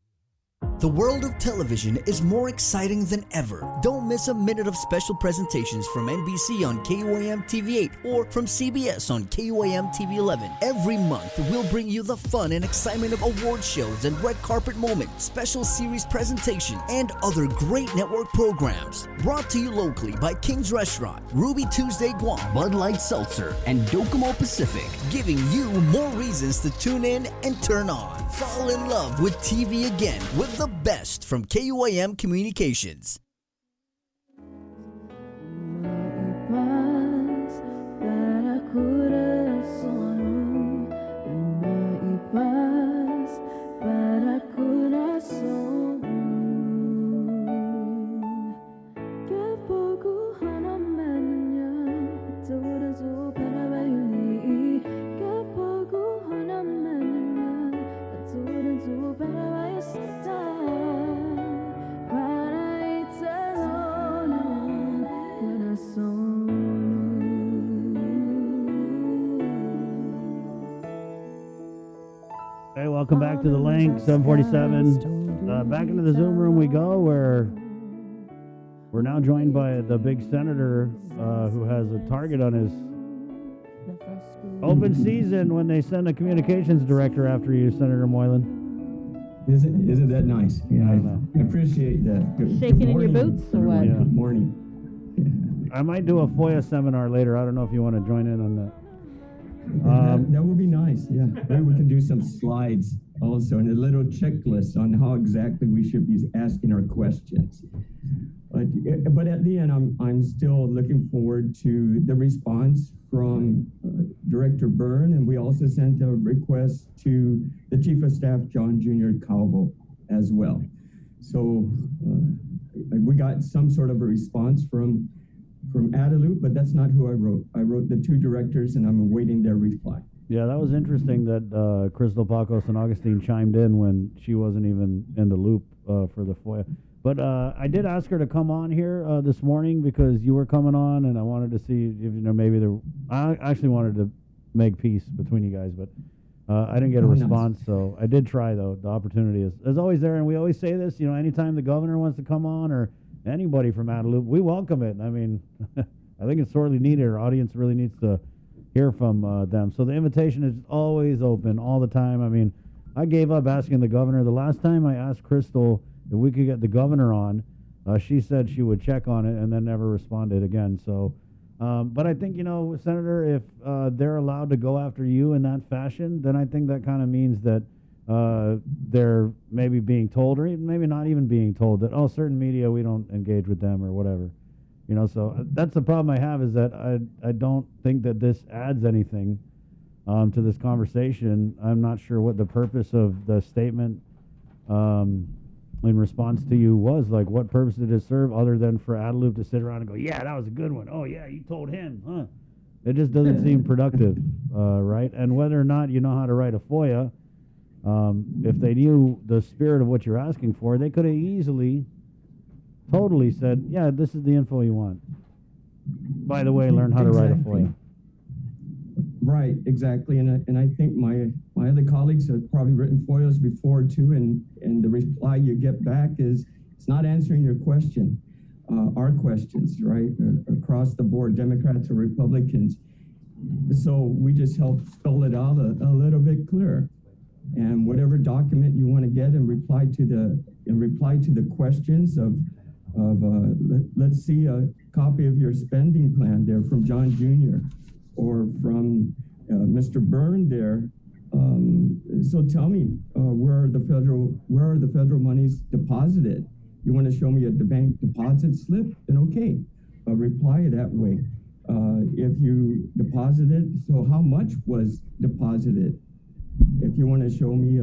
The world of television is more exciting than ever. Don't miss a minute of special presentations from NBC on KUAM TV 8 or from CBS on KUAM TV 11. Every month, we'll bring you the fun and excitement of award shows and red carpet moments, special series presentations, and other great network programs. Brought to you locally by King's Restaurant, Ruby Tuesday Guam, Bud Light Seltzer, and Docomo Pacific, giving you more reasons to tune in and turn on. Fall in love with TV again with the best from KUAM Communications. Hey, welcome back to the Link, 747. Back into the Zoom room we go, where we're now joined by the big senator who has a target on his open season when they send a communications director after you, Senator Moylan. Isn't that nice? Yeah, I appreciate that. Shaking in your boots or what? Yeah. Good morning. I might do a FOIA seminar later. I don't know if you want to join in on that. That would be nice, yeah. Maybe we can do some slides also and a little checklist on how exactly we should be asking our questions. But at the end, I'm still looking forward to the response from Director Byrne, and we also sent a request to the Chief of Staff, John Jr. Calvo, as well. So we got some sort of a response from Adelup, but that's not who I wrote. I wrote the two directors, and I'm awaiting their reply. Yeah, that was interesting that Crystal Pacos and Augustine chimed in when she wasn't even in the loop for the FOIA. But I did ask her to come on here this morning because you were coming on, and I wanted to see if maybe I actually wanted to make peace between you guys, but I didn't get a response. Nice. So I did try, though. The opportunity is always there, and we always say this. Anytime the governor wants to come on or anybody from Adelup, we welcome it. I mean, I think it's sorely needed. Our audience really needs to hear from them. So the invitation is always open all the time. I mean, I gave up asking the governor. The last time I asked Crystal if we could get the governor on, she said she would check on it and then never responded again. So, but I think, Senator, if they're allowed to go after you in that fashion, then I think that kind of means that they're maybe being told, or even maybe not even being told, that, oh, certain media, we don't engage with them or whatever. You know, so that's the problem I have, is that I don't think that this adds anything to this conversation. I'm not sure what the purpose of the statement in response to you was. Like, what purpose did it serve other than for Adelup to sit around and go, yeah, that was a good one. Oh, yeah, you told him, huh? It just doesn't seem productive, right? And whether or not you know how to write a FOIA, if they knew the spirit of what you're asking for, they could have easily, totally said, yeah, this is the info you want. By the way, learn how to write a FOIA. Right, exactly. And I think my other colleagues have probably written FOIAs before too, and the reply you get back is, it's not answering your question, our questions, right, across the board, Democrats or Republicans. So we just help spell it out a little bit clearer. And whatever document you want to get and reply to the questions of let's see a copy of your spending plan there from John Jr. or from Mr. Byrne there. So tell me, where are the federal monies deposited? You want to show me a bank deposit slip? Then okay, reply that way. If you deposited, so how much was deposited? If you want to show me,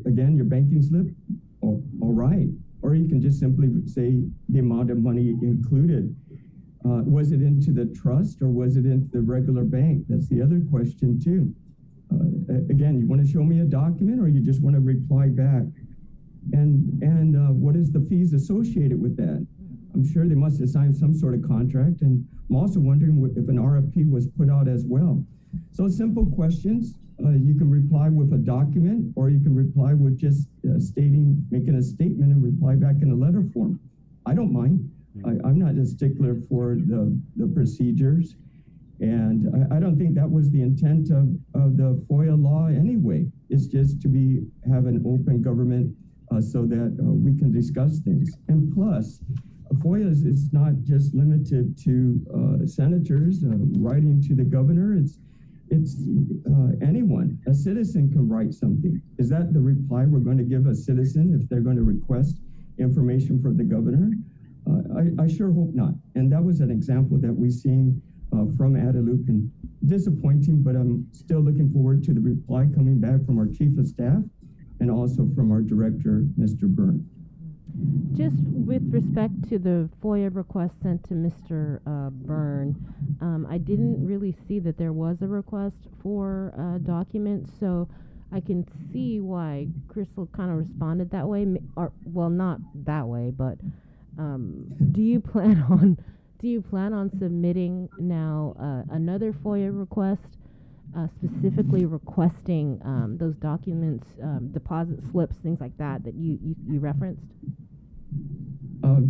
again, your banking slip, all right. Or you can just simply say the amount of money included. Was it into the trust or was it into the regular bank? That's the other question too. Again, you want to show me a document, or you just want to reply back? And what is the fees associated with that? I'm sure they must have signed some sort of contract, and I'm also wondering if an RFP was put out as well. So simple questions. You can reply with a document, or you can reply with just making a statement and reply back in a letter form. I don't mind. I'm not a stickler for the procedures, and I don't think that was the intent of the FOIA law anyway. It's just to have an open government so that we can discuss things. And plus, FOIA is not just limited to senators writing to the governor. It's anyone. A citizen can write something. Is that the reply we're going to give a citizen if they're going to request information from the governor? I sure hope not. And that was an example that we've seen from Adelup, and disappointing, but I'm still looking forward to the reply coming back from our chief of staff and also from our director, Mr. Byrne. Just with respect to the FOIA request sent to Mr. Byrne, I didn't really see that there was a request for documents, so I can see why Crystal kind of responded that way, or well, not that way, but do you plan on submitting now another FOIA request, specifically requesting those documents, deposit slips, things like that you referenced?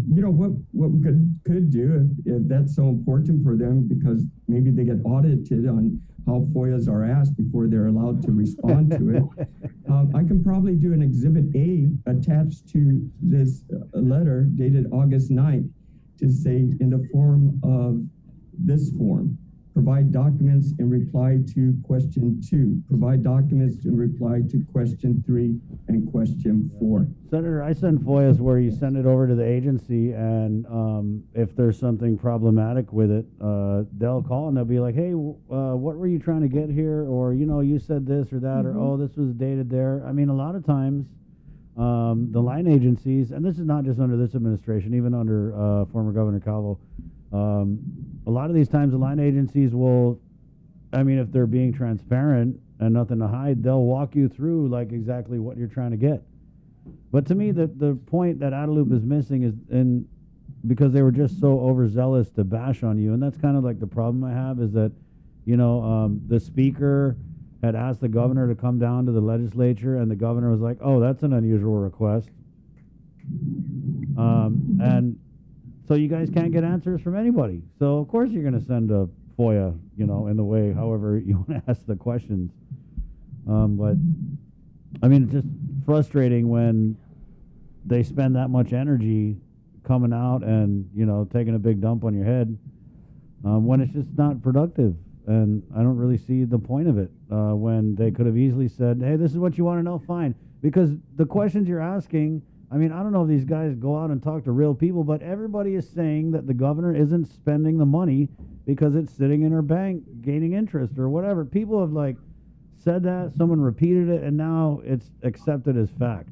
You know, what we could do if that's so important for them, because maybe they get audited on how FOIAs are asked before they're allowed to respond to it. I can probably do an Exhibit A attached to this letter dated August 9th to say, in the form of this form, provide documents in reply to question 2, provide documents in reply to question 3 and question 4. Senator, I send FOIAs where you send it over to the agency, and if there's something problematic with it, they'll call and they'll be like, hey, what were you trying to get here? Or, you know, you said this or that, or, oh, this was dated there. I mean, a lot of times, the line agencies, and this is not just under this administration, even under former Governor Calvo, a lot of these times the line agencies will, I mean, if they're being transparent and nothing to hide, they'll walk you through like exactly what you're trying to get. But to me, the point that Adelup is missing is because they were just so overzealous to bash on you, and that's kind of like the problem I have, is that, you know, the speaker had asked the governor to come down to the legislature, and the governor was like, oh, that's an unusual request. And so you guys can't get answers from anybody. So of course you're going to send a FOIA, you know, in the way, however you want to ask the questions. But I mean, it's just frustrating when they spend that much energy coming out and, you know, taking a big dump on your head, when it's just not productive. and I don't really see the point of it when they could have easily said, hey, this is what you want to know, fine. Because the questions you're asking, I mean, I don't know if these guys go out and talk to real people, but everybody is saying that the governor isn't spending the money because it's sitting in her bank gaining interest or whatever. People have like said that, someone repeated it, and now it's accepted as fact.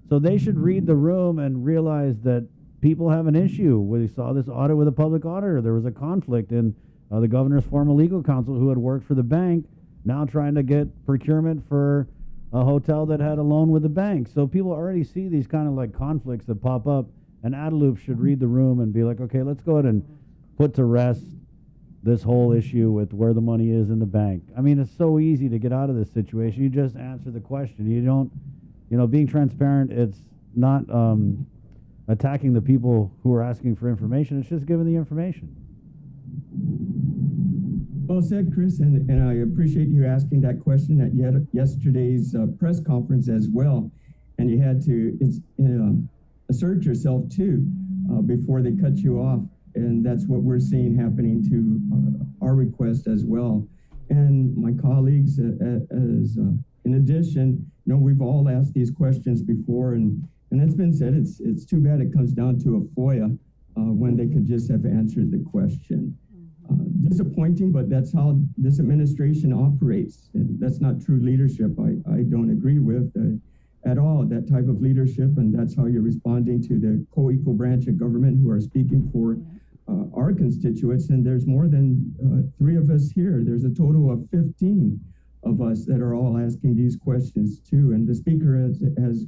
So they should read the room and realize that people have an issue. We saw this audit with a public auditor. There was a conflict in the governor's former legal counsel who had worked for the bank, now trying to get procurement for a hotel that had a loan with the bank. So people already see these kind of like conflicts that pop up, and Adelup should read the room and be like, okay, let's go ahead and put to rest this whole issue with where the money is in the bank. I mean, it's so easy to get out of this situation. You just answer the question. You don't, being transparent, it's not attacking the people who are asking for information. It's just giving the information. Well said, Chris, and I appreciate you asking that question at yesterday's press conference as well. And you had to assert yourself too before they cut you off. And that's what we're seeing happening to our request as well. And my colleagues, in addition, we've all asked these questions before, and it's been said, it's too bad it comes down to a FOIA when they could just have answered the question. Disappointing, but that's how this administration operates. And that's not true leadership. I don't agree with at all that type of leadership, and that's how you're responding to the co-equal branch of government who are speaking for our constituents. And there's more than 3 of us here. There's a total of 15 of us that are all asking these questions too. And the speaker has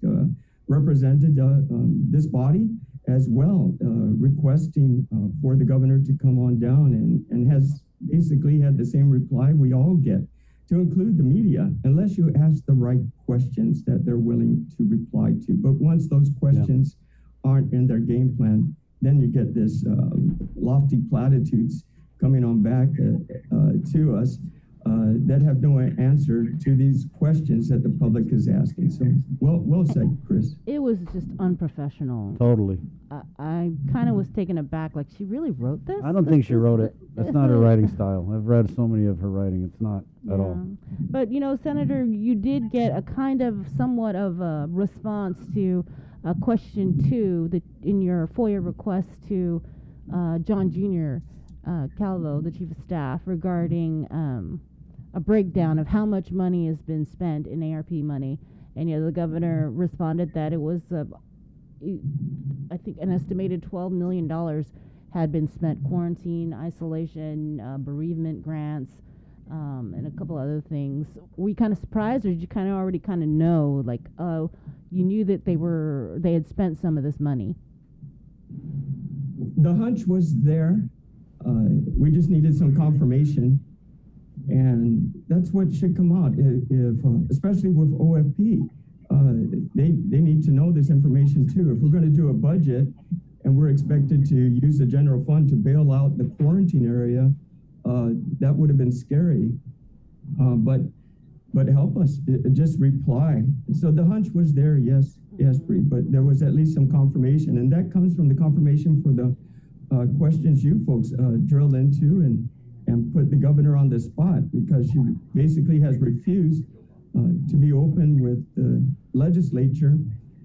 represented this body as well, requesting for the governor to come on down, and has basically had the same reply we all get, to include the media, unless you ask the right questions that they're willing to reply to. But once those questions aren't in their game plan, then you get this lofty platitudes coming on back to us that have no answer to these questions that the public is asking. So well said, Chris. It was just unprofessional. Totally. I kind of was taken aback. Like, she really wrote this? I don't think she wrote it. That's not her writing style. I've read so many of her writing. It's not at all. But, Senator, you did get a kind of somewhat of a response to question 2 in your FOIA request to John Jr. Calvo, the Chief of Staff, regarding a breakdown of how much money has been spent in ARP money. And the governor responded that it was, I think, an estimated $12 million had been spent: quarantine, isolation, bereavement grants, and a couple other things. Were you kind of surprised, or did you kind of already kind of know, like, oh, you knew that they had spent some of this money? The hunch was there. We just needed some confirmation. And that's what should come out, if especially with OFP. They need to know this information too. If we're going to do a budget and we're expected to use the general fund to bail out the quarantine area, that would have been scary. But help us, just reply. So the hunch was there, yes, Bree, but there was at least some confirmation, and that comes from the confirmation for the questions you folks drilled into and put the governor on the spot, because she basically has refused to be open with the legislature,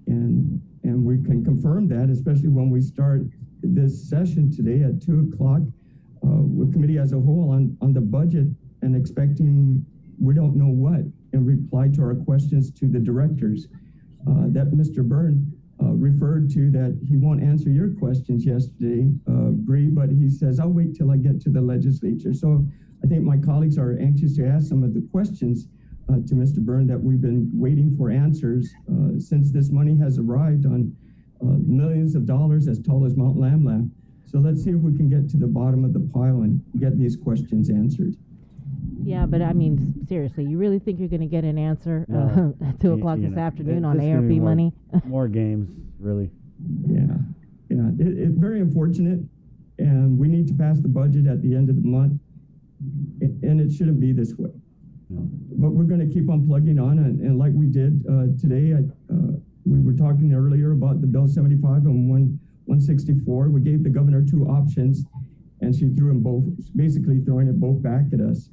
and we can confirm that, especially when we start this session today at 2 o'clock with committee as a whole on the budget, and expecting we don't know what in reply to our questions to the directors that Mr. Byrne referred to, that he won't answer your questions yesterday, Bree, but he says, I'll wait till I get to the legislature. So I think my colleagues are anxious to ask some of the questions to Mr. Byrne that we've been waiting for answers since this money has arrived on millions of dollars as tall as Mount Lamla. So let's see if we can get to the bottom of the pile and get these questions answered. Yeah, but I mean, seriously, you really think you're going to get an answer at 2 o'clock this afternoon on ARP money? More games, really. Yeah. It's very unfortunate, and we need to pass the budget at the end of the month, and it shouldn't be this way. Yeah. But we're going to keep on plugging on, and like we did today, we were talking earlier about the Bill 75 and 164. We gave the governor 2 options, and she threw them both, basically throwing it both back at us.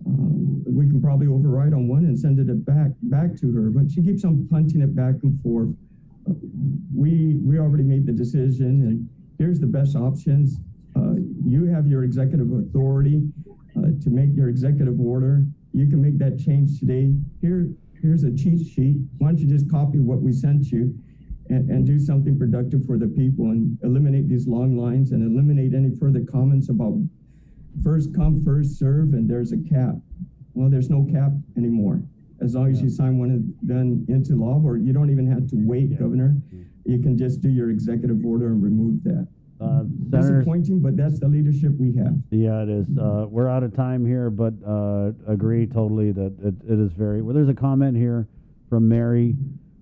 We can probably override on one and send it back to her, but she keeps on punting it back and forth. We already made the decision, and here's the best options. You have your executive authority to make your executive order. You can make that change today. Here's a cheat sheet. Why don't you just copy what we sent you and do something productive for the people and eliminate these long lines and eliminate any further comments about first come, first serve, and there's a cap. Well, there's no cap anymore. As long as you sign one of them into law, or you don't even have to wait, Governor. You can just do your executive order and remove that. Disappointing, but that's the leadership we have. Yeah, it is. We're out of time here, but agree totally that it is very... Well, there's a comment here from Mary,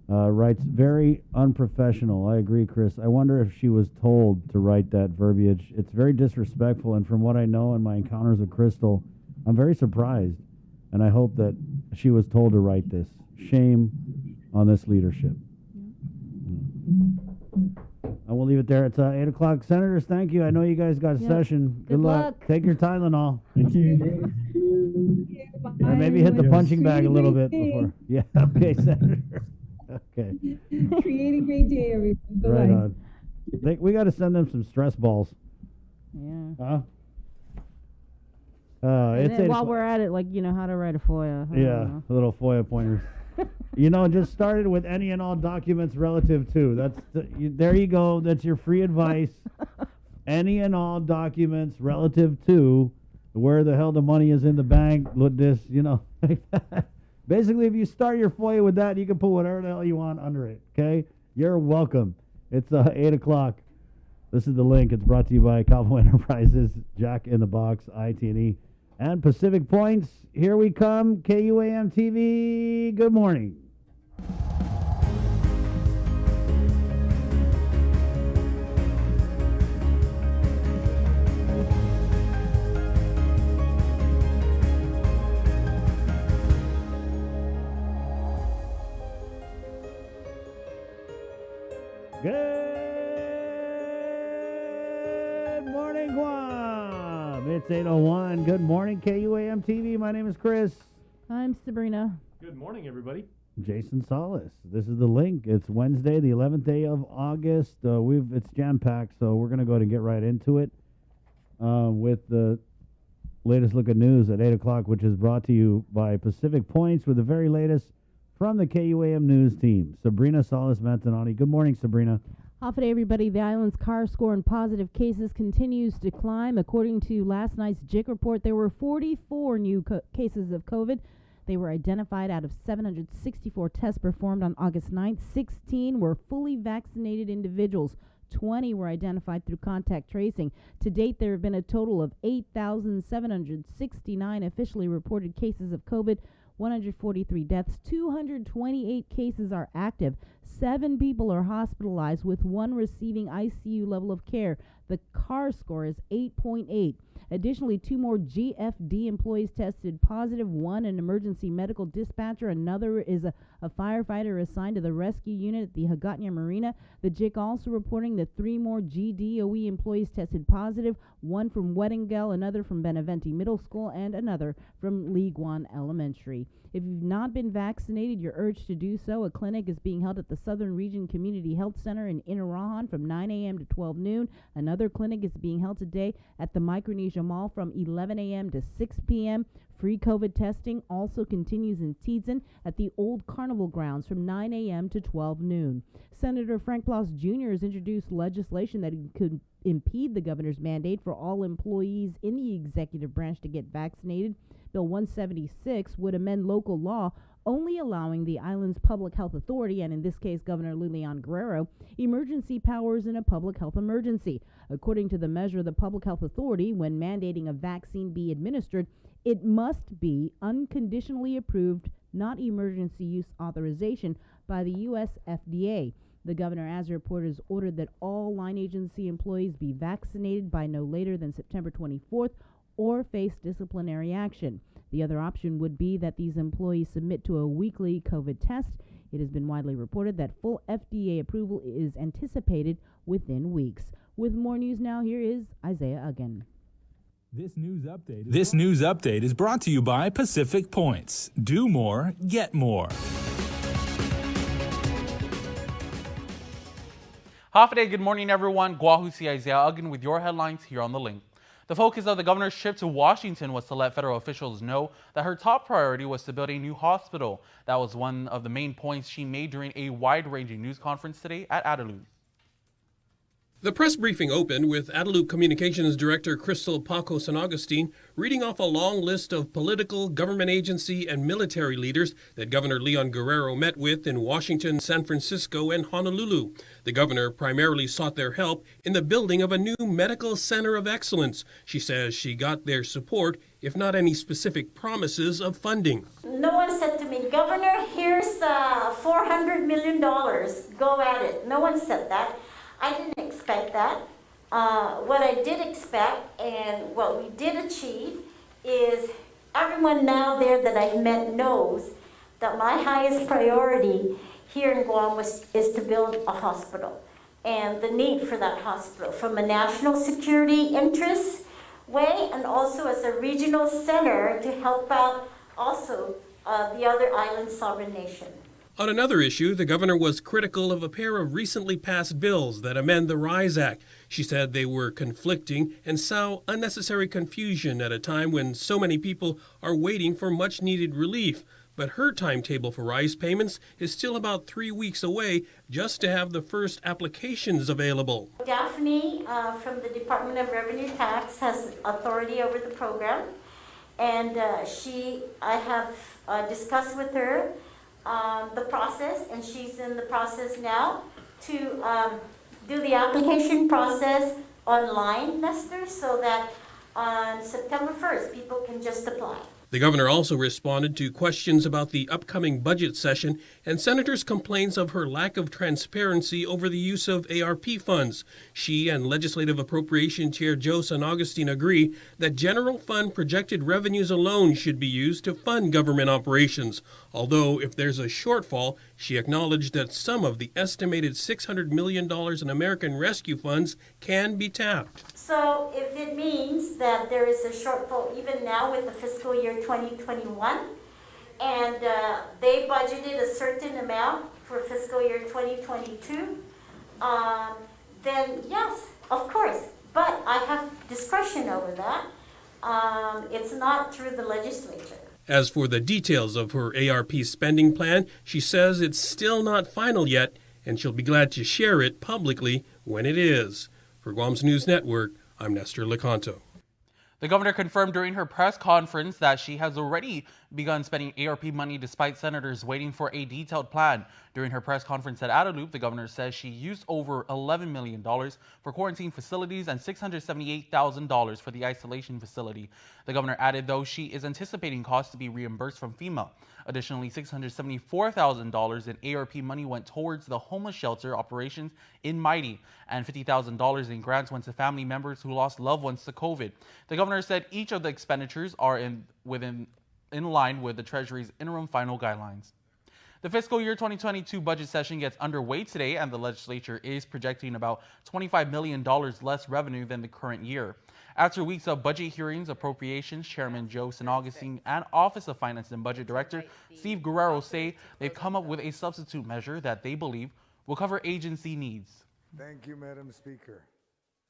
writes, very unprofessional. I agree, Chris. I wonder if she was told to write that verbiage. It's very disrespectful, and from what I know in my encounters with Crystal, I'm very surprised, and I hope that she was told to write this. Shame on this leadership. I will leave it there. It's 8 o'clock. Senators, thank you. I know you guys got a session. Good luck. Take your Tylenol. Thank you. And maybe hit the punching bag a little bit before. Yeah, okay, Senator. Okay. Create a great day, everyone. Bye-bye. Right on. We got to send them some stress balls. Yeah. Huh? And then while we're at it, like, how to write a FOIA. Yeah, little FOIA pointers. Just started with any and all documents relative to. There you go. That's your free advice. Any and all documents relative to where the hell the money is in the bank. Look this, like that. Basically, if you start your FOIA with that, you can put whatever the hell you want under it. Okay, you're welcome. It's 8 o'clock. This is the link. It's brought to you by Calvo Enterprises, Jack in the Box, IT&E, and Pacific Points. Here we come. KUAM TV. Good morning. Good morning, Guam. It's 8:01. Good morning, KUAM TV. My name is Chris. I'm Sabrina. Good morning, everybody. Jason Solis. This is the link. It's Wednesday, the 11th day of August. It's jam-packed, so we're going to go ahead and get right into it with the latest look at news at 8 o'clock, which is brought to you by Pacific Points with the very latest from the KUAM News team. Sabrina Solis-Mantanani. Good morning, Sabrina. Off today, everybody. The island's CAR score in positive cases continues to climb. According to last night's JIC report, there were 44 new cases of COVID. They were identified out of 764 tests performed on August 9th. 16 were fully vaccinated individuals. 20 were identified through contact tracing. To date, there have been a total of 8,769 officially reported cases of COVID, 143 deaths, 228 cases are active, 7 people are hospitalized with 1 receiving ICU level of care. The CAR score is 8.8. Additionally, 2 more GFD employees tested positive, 1 an emergency medical dispatcher, another is a firefighter assigned to the rescue unit at the Hagåtña Marina. The JIC also reporting that 3 more GDOE employees tested positive, 1 from Weddingell, another from Benavente Middle School, and another from Liguan Elementary. If you've not been vaccinated, you're urged to do so. A clinic is being held at the Southern Region Community Health Center in Inarajan from 9 a.m. to 12 noon. Another clinic is being held today at the Micronesia Mall from 11 a.m. to 6 p.m. Free COVID testing also continues in Tiedzin at the Old Carnival Grounds from 9 a.m. to 12 noon. Senator Frank Blas Jr. has introduced legislation that could impede the governor's mandate for all employees in the executive branch to get vaccinated. Bill 176 would amend local law only allowing the island's public health authority, and in this case Governor Lilian Guerrero, emergency powers in a public health emergency. According to the measure, the public health authority, when mandating a vaccine be administered, it must be unconditionally approved, not emergency use authorization, by the U.S. FDA. The governor, as reporters, ordered that all line agency employees be vaccinated by no later than September 24th or face disciplinary action. The other option would be that these employees submit to a weekly COVID test. It has been widely reported that full FDA approval is anticipated within weeks. With more news now, here is Isaiah again. This news update is brought to you by Pacific Points. Do more, get more. Half a day, good morning everyone. Guahusi Isaiah Uggan with your headlines here on The Link. The focus of the governor's trip to Washington was to let federal officials know that her top priority was to build a new hospital. That was one of the main points she made during a wide-ranging news conference today at Adelup. The press briefing opened with Adelup Communications Director Crystal Paco San Agustin reading off a long list of political, government agency, and military leaders that Governor Leon Guerrero met with in Washington, San Francisco, and Honolulu. The governor primarily sought their help in the building of a new medical center of excellence. She says she got their support, if not any specific promises of funding. No one said to me, Governor, here's $400 million. Go at it. No one said that. I didn't expect that. What I did expect and what we did achieve is everyone now there that I've met knows that my highest priority here in Guam is to build a hospital and the need for that hospital from a national security interest way and also as a regional center to help out also the other island sovereign nation. On another issue, the governor was critical of a pair of recently passed bills that amend the RISE Act. She said they were conflicting and sow unnecessary confusion at a time when so many people are waiting for much-needed relief. But her timetable for RISE payments is still about 3 weeks away just to have the first applications available. Daphne from the Department of Revenue Tax has authority over the program, and I have discussed with her the process, and she's in the process now to do the application process online, Nestor, so that on September 1st, people can just apply. The governor also responded to questions about the upcoming budget session and senators' complaints of her lack of transparency over the use of ARP funds. She and Legislative Appropriation Chair Joe San Agustin agree that general fund projected revenues alone should be used to fund government operations. Although if there's a shortfall, she acknowledged that some of the estimated $600 million in American Rescue funds can be tapped. So if it means that there is a shortfall even now with the fiscal year 2021, and they budgeted a certain amount for fiscal year 2022, then yes, of course. But I have discretion over that. It's not through the legislature. As for the details of her ARP spending plan, she says it's still not final yet, and she'll be glad to share it publicly when it is. For Guam's News Network, I'm Nestor Lecanto. The governor confirmed during her press conference that she has already begun spending ARP money despite senators waiting for a detailed plan. During her press conference at Adelup, the governor says she used over $11 million for quarantine facilities and $678,000 for the isolation facility. The governor added, though, she is anticipating costs to be reimbursed from FEMA. Additionally, $674,000 in ARP money went towards the homeless shelter operations in Mighty, and $50,000 in grants went to family members who lost loved ones to COVID. The governor said each of the expenditures are in line with the Treasury's interim final guidelines. The fiscal year 2022 budget session gets underway today, and the legislature is projecting about $25 million less revenue than the current year. After weeks of budget hearings, Appropriations Chairman Joe San Agustin and Office of Finance and Budget Director Steve Guerrero say they've come up with a substitute measure that they believe will cover agency needs. Thank you, Madam Speaker.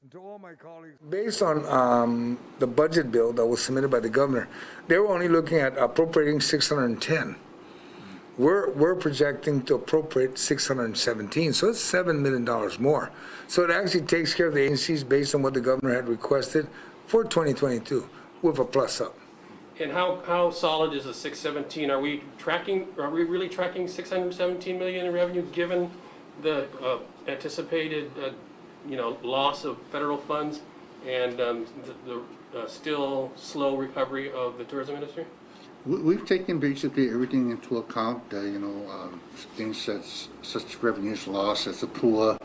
And to all my colleagues, based on the budget bill that was submitted by the governor, they were only looking at appropriating 610. We're projecting to appropriate 617, so it's $7 million more. So it actually takes care of the agencies based on what the governor had requested for 2022, with a plus up. And how solid is the 617? Are we really tracking 617 million in revenue given the anticipated loss of federal funds and the still slow recovery of the tourism industry? We've taken basically everything into account, things such revenues loss as the PUA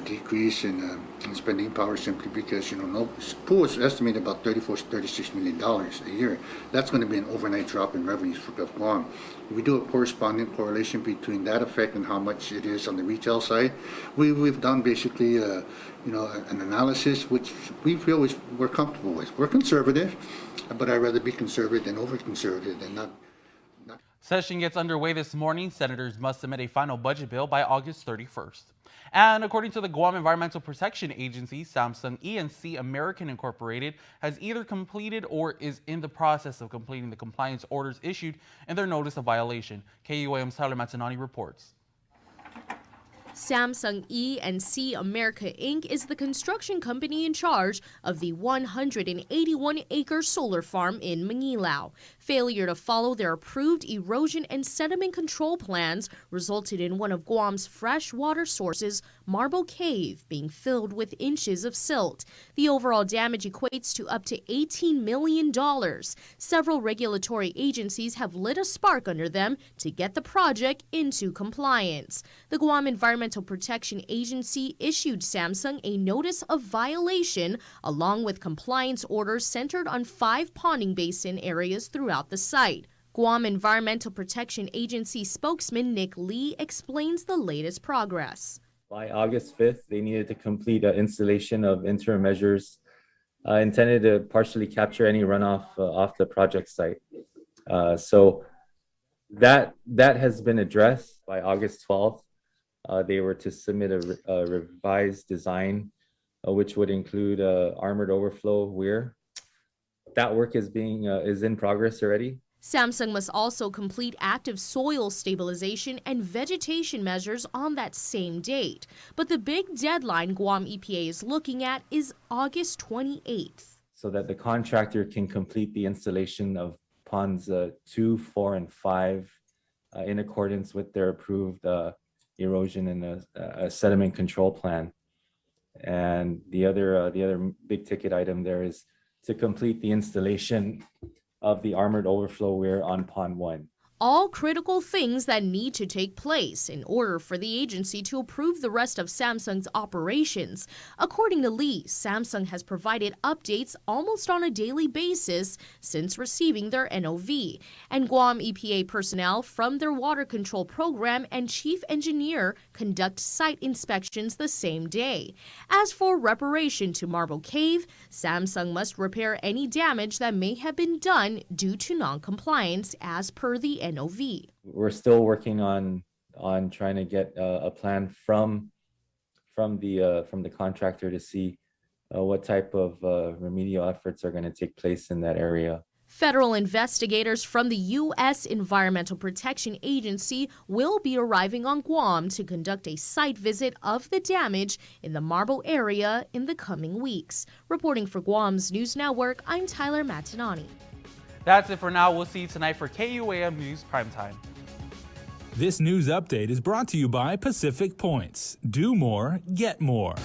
decrease in spending power, simply because PUA is estimated about $36 million a year. That's going to be an overnight drop in revenues for Guam. We do a corresponding correlation between that effect and how much it is on the retail side. We've done basically an analysis which we feel we're comfortable with. We're conservative, but I'd rather be conservative than over-conservative and not. Session gets underway this morning. Senators must submit a final budget bill by August 31st. And according to the Guam Environmental Protection Agency, Samsung E&C American Incorporated has either completed or is in the process of completing the compliance orders issued in their notice of violation. KUAM's Tyler Matanani reports. Samsung E&C America Inc. is the construction company in charge of the 181-acre solar farm in Mangilao. Failure to follow their approved erosion and sediment control plans resulted in one of Guam's freshwater sources, Marble Cave, being filled with inches of silt. The overall damage equates to up to $18 million. Several regulatory agencies have lit a spark under them to get the project into compliance. The Guam Environmental Protection Agency issued Samsung a notice of violation along with compliance orders centered on 5 ponding basin areas throughout the site. Guam Environmental Protection Agency spokesman Nick Lee explains the latest progress. By August 5th, they needed to complete an installation of interim measures intended to partially capture any runoff off the project site. So that has been addressed by August 12th. They were to submit a revised design, which would include armored overflow weir. That work is in progress already. Samsung must also complete active soil stabilization and vegetation measures on that same date. But the big deadline Guam EPA is looking at is August 28th. So that the contractor can complete the installation of ponds 2, 4, and 5 in accordance with their approved erosion and a sediment control plan. And the other big ticket item there is to complete the installation of the armored overflow weir on pond 1. All critical things that need to take place in order for the agency to approve the rest of Samsung's operations. According to Lee, Samsung has provided updates almost on a daily basis since receiving their NOV, and Guam EPA personnel from their water control program and chief engineer conduct site inspections the same day. As for reparation to Marble Cave, Samsung must repair any damage that may have been done due to non-compliance as per the NOV. We're still working on trying to get a plan from the contractor to see what type of remedial efforts are going to take place in that area. Federal investigators from the U.S. Environmental Protection Agency will be arriving on Guam to conduct a site visit of the damage in the Marble area in the coming weeks. Reporting for Guam's News Network, I'm Tyler Matanani. That's it for now. We'll see you tonight for KUAM News Primetime. This news update is brought to you by Pacific Points. Do more, get more.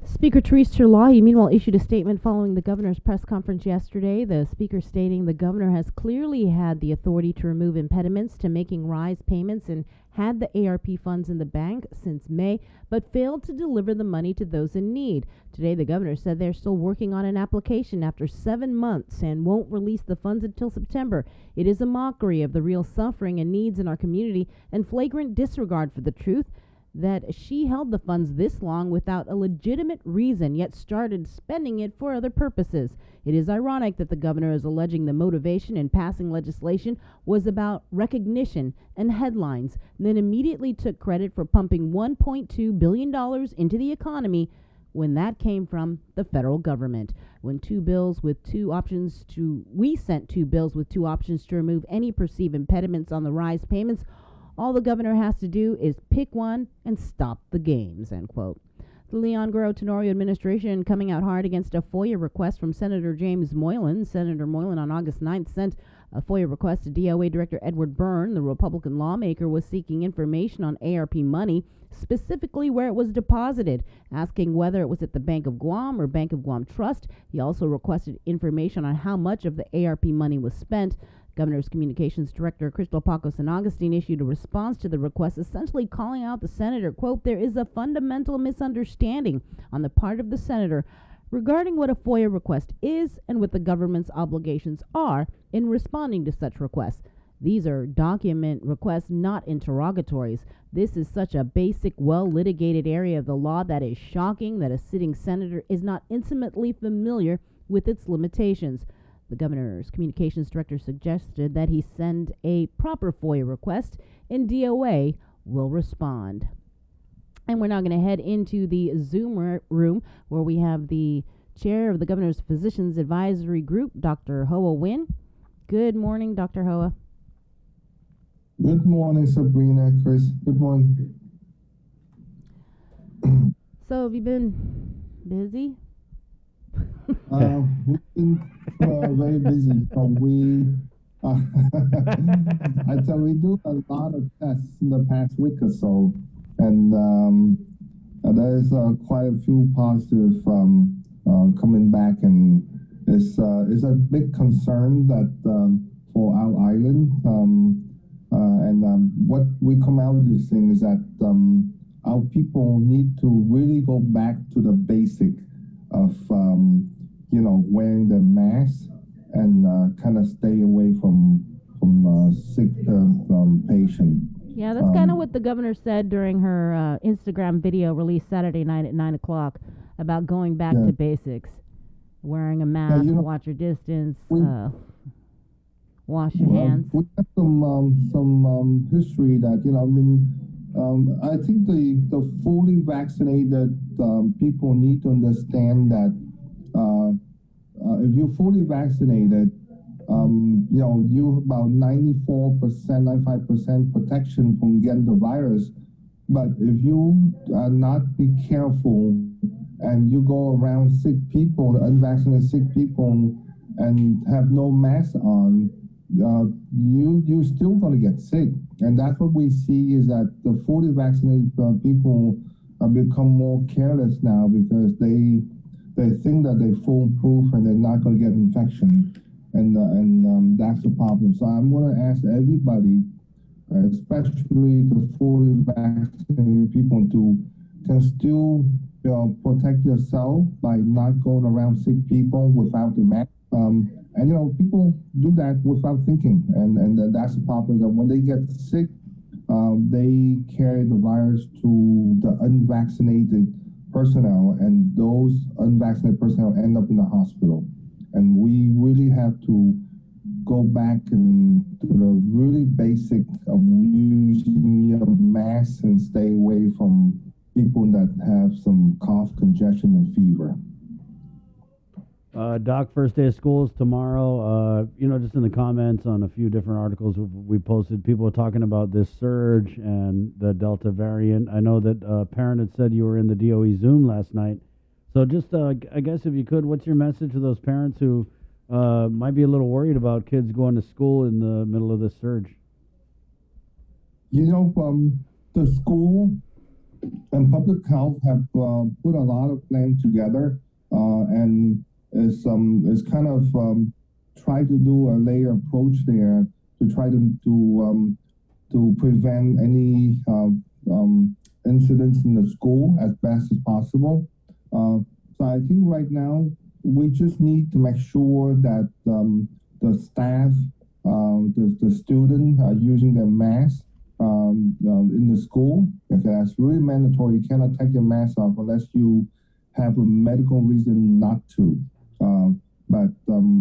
Speaker Therese Terlahi, meanwhile, issued a statement following the governor's press conference yesterday. The speaker stating the governor has clearly had the authority to remove impediments to making RISE payments and had the ARP funds in the bank since May, but failed to deliver the money to those in need. Today, the governor said they're still working on an application after 7 months and won't release the funds until September. It is a mockery of the real suffering and needs in our community and flagrant disregard for the truth that she held the funds this long without a legitimate reason, yet started spending it for other purposes. It is ironic that the governor is alleging the motivation in passing legislation was about recognition and headlines, and then immediately took credit for pumping $1.2 billion into the economy when that came from the federal government. We sent 2 bills with 2 options to remove any perceived impediments on the RISE payments. All the governor has to do is pick one and stop the games, end quote. The Leon Guerrero Tenorio administration coming out hard against a FOIA request from Senator James Moylan. Senator Moylan on August 9th sent a FOIA request to DOA Director Edward Byrne. The Republican lawmaker was seeking information on ARP money, specifically where it was deposited, asking whether it was at the Bank of Guam or Bank of Guam Trust. He also requested information on how much of the ARP money was spent. Governor's Communications Director Crystal Paco San Agustin issued a response to the request, essentially calling out the senator, quote, "There is a fundamental misunderstanding on the part of the senator regarding what a FOIA request is and what the government's obligations are in responding to such requests. These are document requests, not interrogatories. This is such a basic, well-litigated area of the law that is shocking that a sitting senator is not intimately familiar with its limitations. The governor's communications director suggested that he send a proper FOIA request, and DOA will respond. And we're now going to head into the Zoom room where we have the chair of the governor's physicians advisory group, Dr. Hoa Nguyen. Good morning, Dr. Hoa. Good morning, Sabrina, Chris. Good morning. So have you been busy? We've been very busy. I tell we do a lot of tests in the past week or so, and there's quite a few positive coming back, and it's a big concern that for our island. What we come out with this thing is that our people need to really go back to the basic of wearing the mask and kind of stay away from sick patient. Yeah, that's kind of what the governor said during her Instagram video released Saturday night at 9 o'clock about going back to basics, wearing a mask, watch your distance, wash your hands. We have some history that I think the fully vaccinated people need to understand that if you're fully vaccinated, you about 94%, 95% protection from getting the virus. But if you not be careful and you go around sick people, unvaccinated sick people, and have no mask on, you're still going to get sick. And that's what we see is that the fully vaccinated people become more careless now because they think that they're foolproof and they're not going to get infection. And that's the problem. So I'm going to ask everybody, especially the fully vaccinated people, can still protect yourself by not going around sick people without the mask. And people do that without thinking, and that's the problem. That when they get sick, they carry the virus to the unvaccinated personnel, and those unvaccinated personnel end up in the hospital. And we really have to go back and to the really basic of using your mask and stay away from people that have some cough, congestion, and fever. Doc, first day of school is tomorrow. Just in the comments on a few different articles we posted, people were talking about this surge and the Delta variant. I know that a parent had said you were in the DOE Zoom last night. So just, I guess if you could, what's your message to those parents who might be a little worried about kids going to school in the middle of this surge? The school and public health have put a lot of plans together, and is kind of try to do a layer approach there to try to prevent any incidents in the school as best as possible. So I think right now we just need to make sure that the staff, the students are using their masks in the school. Okay, that's really mandatory. You cannot take your mask off unless you have a medical reason not to.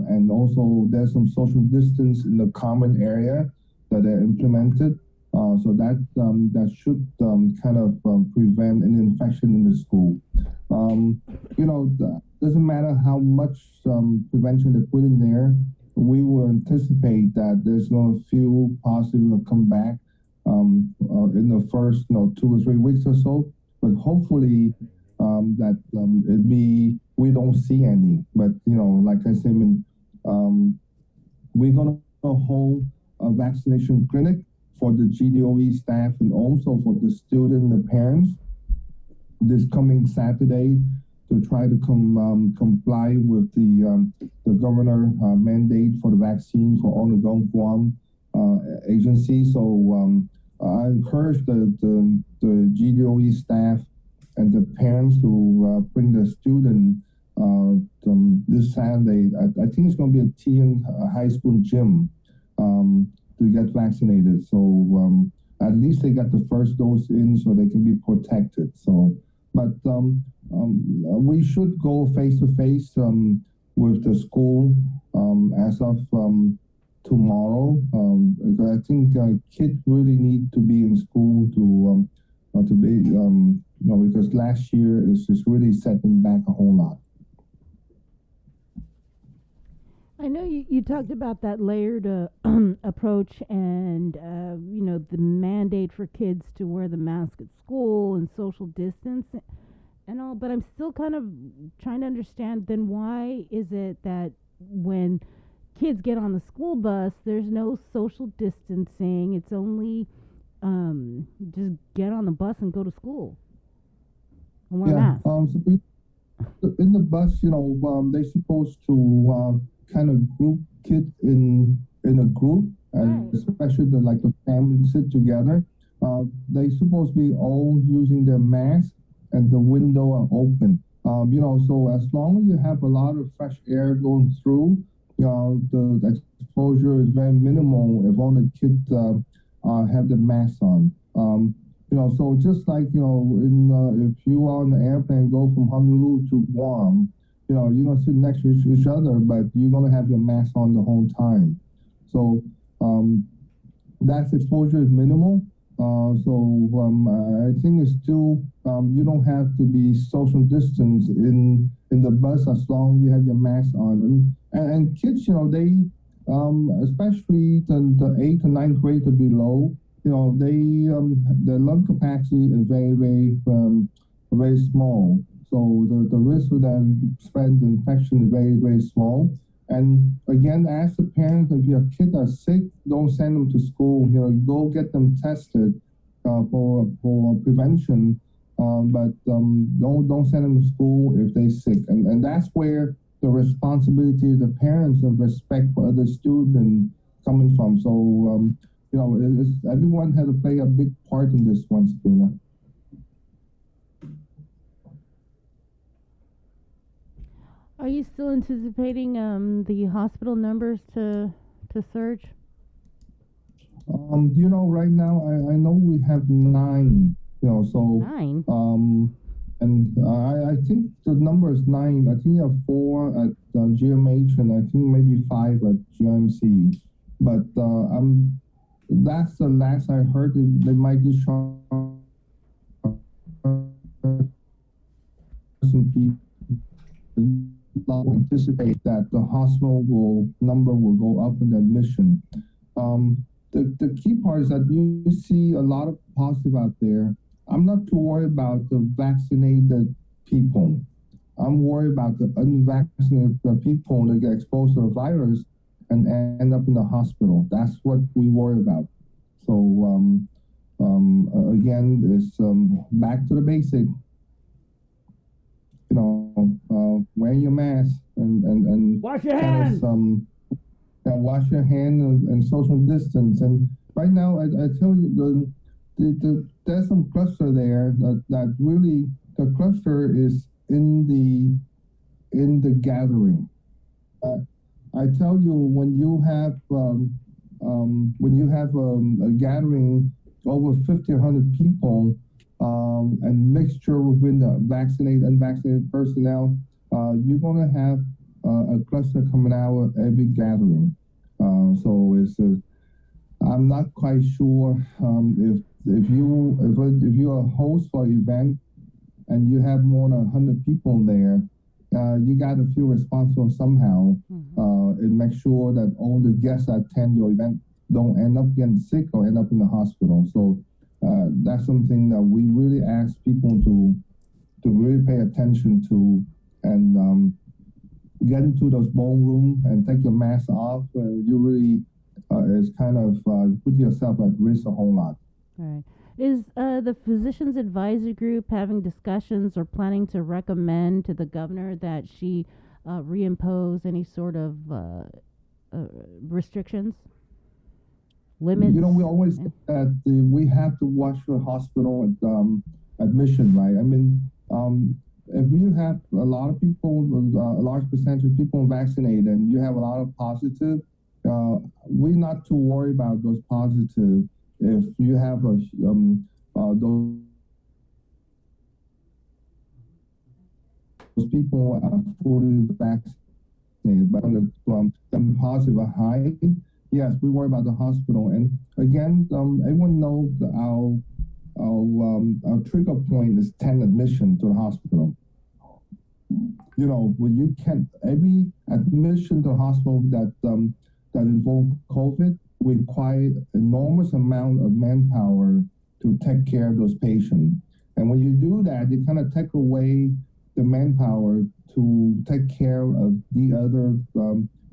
And also there's some social distance in the common area that are implemented. So that should kind of prevent an infection in the school. Doesn't matter how much prevention they put in there, we will anticipate that there's a few positive will come back in the first 2 or 3 weeks or so. But hopefully we don't see any. But like I said, we're gonna hold a vaccination clinic for the GDOE staff and also for the student and the parents this coming Saturday to try to comply with the governor mandate for the vaccine for all the Dong Guam agencies. So I encourage the GDOE staff and the parents to bring the student this Saturday. I think it's going to be a Tian High School gym get vaccinated. So at least they got the first dose in, so they can be protected. So, but we should go face to face with the school as of tomorrow. Because I think kids really need to be in school to be because last year is just really set them back a whole lot. I know you talked about that layered approach and, the mandate for kids to wear the mask at school and social distance and all, but I'm still kind of trying to understand then why is it that when kids get on the school bus, there's no social distancing, it's only just get on the bus and go to school and wear a mask. So in the bus, they're supposed to kind of group kids in a group, and especially the families sit together. They supposed to be all using their mask and the window are open. So as long as you have a lot of fresh air going through, the exposure is very minimal if all the kids have the mask on. So just like, if you are on the airplane, go from Honolulu to Guam, you're going to sit next to each other, but you're going to have your mask on the whole time. So that exposure is minimal. I think it's still, you don't have to be social distance in the bus as long as you have your mask on. And kids, they, especially the 8th and 9th grade to below, their lung capacity is very, very, very small. So the risk of them spreading the infection is very, very small. And again, ask the parents, if your kids are sick, don't send them to school. Go get them tested for prevention, but don't send them to school if they're sick. And that's where the responsibility of the parents and respect for other students coming from. So everyone had to play a big part in this one, Sabrina. Are you still anticipating the hospital numbers to surge? Right now I know we have 9. 9. And I think the number is 9. I think you have 4 at GMH and I think maybe 5 at GMC. But that's the last I heard. They might discharge some people. Anticipate that the hospital number will go up in admission. The key part is that you see a lot of positive out there. I'm not too worried about the vaccinated people. I'm worried about the unvaccinated people that get exposed to the virus and end up in the hospital. That's what we worry about. So again, it's back to the basic. Wearing your mask and wash your hands. Wash your hands and social distance. And right now, I tell you, there's some cluster there that really the cluster is in the gathering. I tell you, when you have a gathering over 50 or 100 people. And mixture within the vaccinated and unvaccinated personnel, you're going to have a cluster coming out of every gathering. So I'm not quite sure if you're a host for an event and you have more than 100 people there, you got to feel responsible somehow and make sure that all the guests that attend your event don't end up getting sick or end up in the hospital. So. That's something that we really ask people to really pay attention to and get into those ballroom and take your mask off. You really is kind of put yourself at risk a whole lot. All right. Is the Physicians Advisory Group having discussions or planning to recommend to the governor that she reimpose any sort of restrictions? Limits? We always say that we have to watch the hospital admission, right? I mean, if you have a lot of people, a large percentage of people vaccinated, and you have a lot of positive, we're not too worried about those positive. If you have those people are fully vaccinated, but them positive are high, yes, we worry about the hospital. And again, everyone knows our trigger point is 10 admission to the hospital. You know, when you can, every admission to the hospital that involve COVID require enormous amount of manpower to take care of those patients. And when you do that, you kind of take away the manpower to take care of the other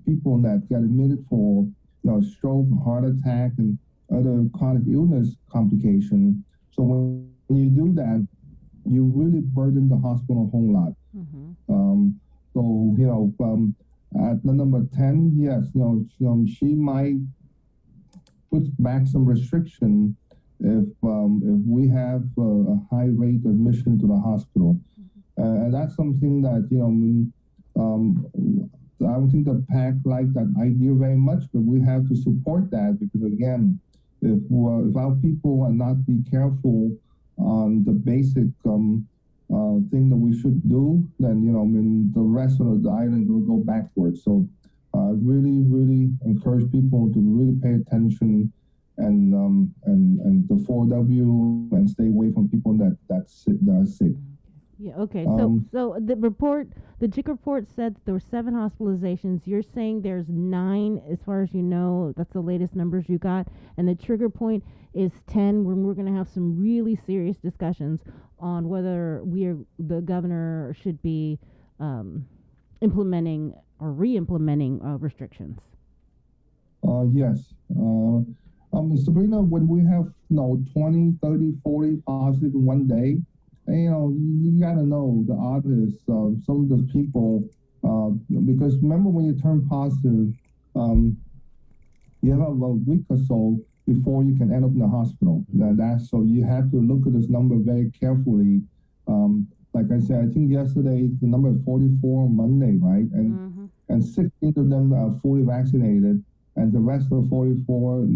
people that get admitted for, you know, stroke, heart attack, and other chronic illness complications. So when you do that, you really burden the hospital a whole lot. So, you know, at the number 10, yes, you know, she might put back some restriction if we have a high rate of admission to the hospital. And that's something that, you know, I don't think the PAC like that idea very much, but we have to support that because, again, if our people are not be careful on the basic thing that we should do, then, you know, I mean, the rest of the island will go backwards. So I really encourage people to really pay attention and the 4W and stay away from people that are sick. Yeah. Okay. So the JIC report said there were 7 hospitalizations. You're saying there's 9, as far as you know. That's the latest numbers you got, and the trigger point is 10. When we're going to have some really serious discussions on whether the governor should be implementing or re-implementing restrictions. Yes. Sabrina, when we have 20, 30, 40 positive in one day, and, you know, you got to know the artists, some of those people, because remember when you turn positive, you have a week or so before you can end up in the hospital. So you have to look at this number very carefully. Like I said, I think yesterday the number is 44 on Monday, right? And 16 of them are fully vaccinated, and the rest of the 44,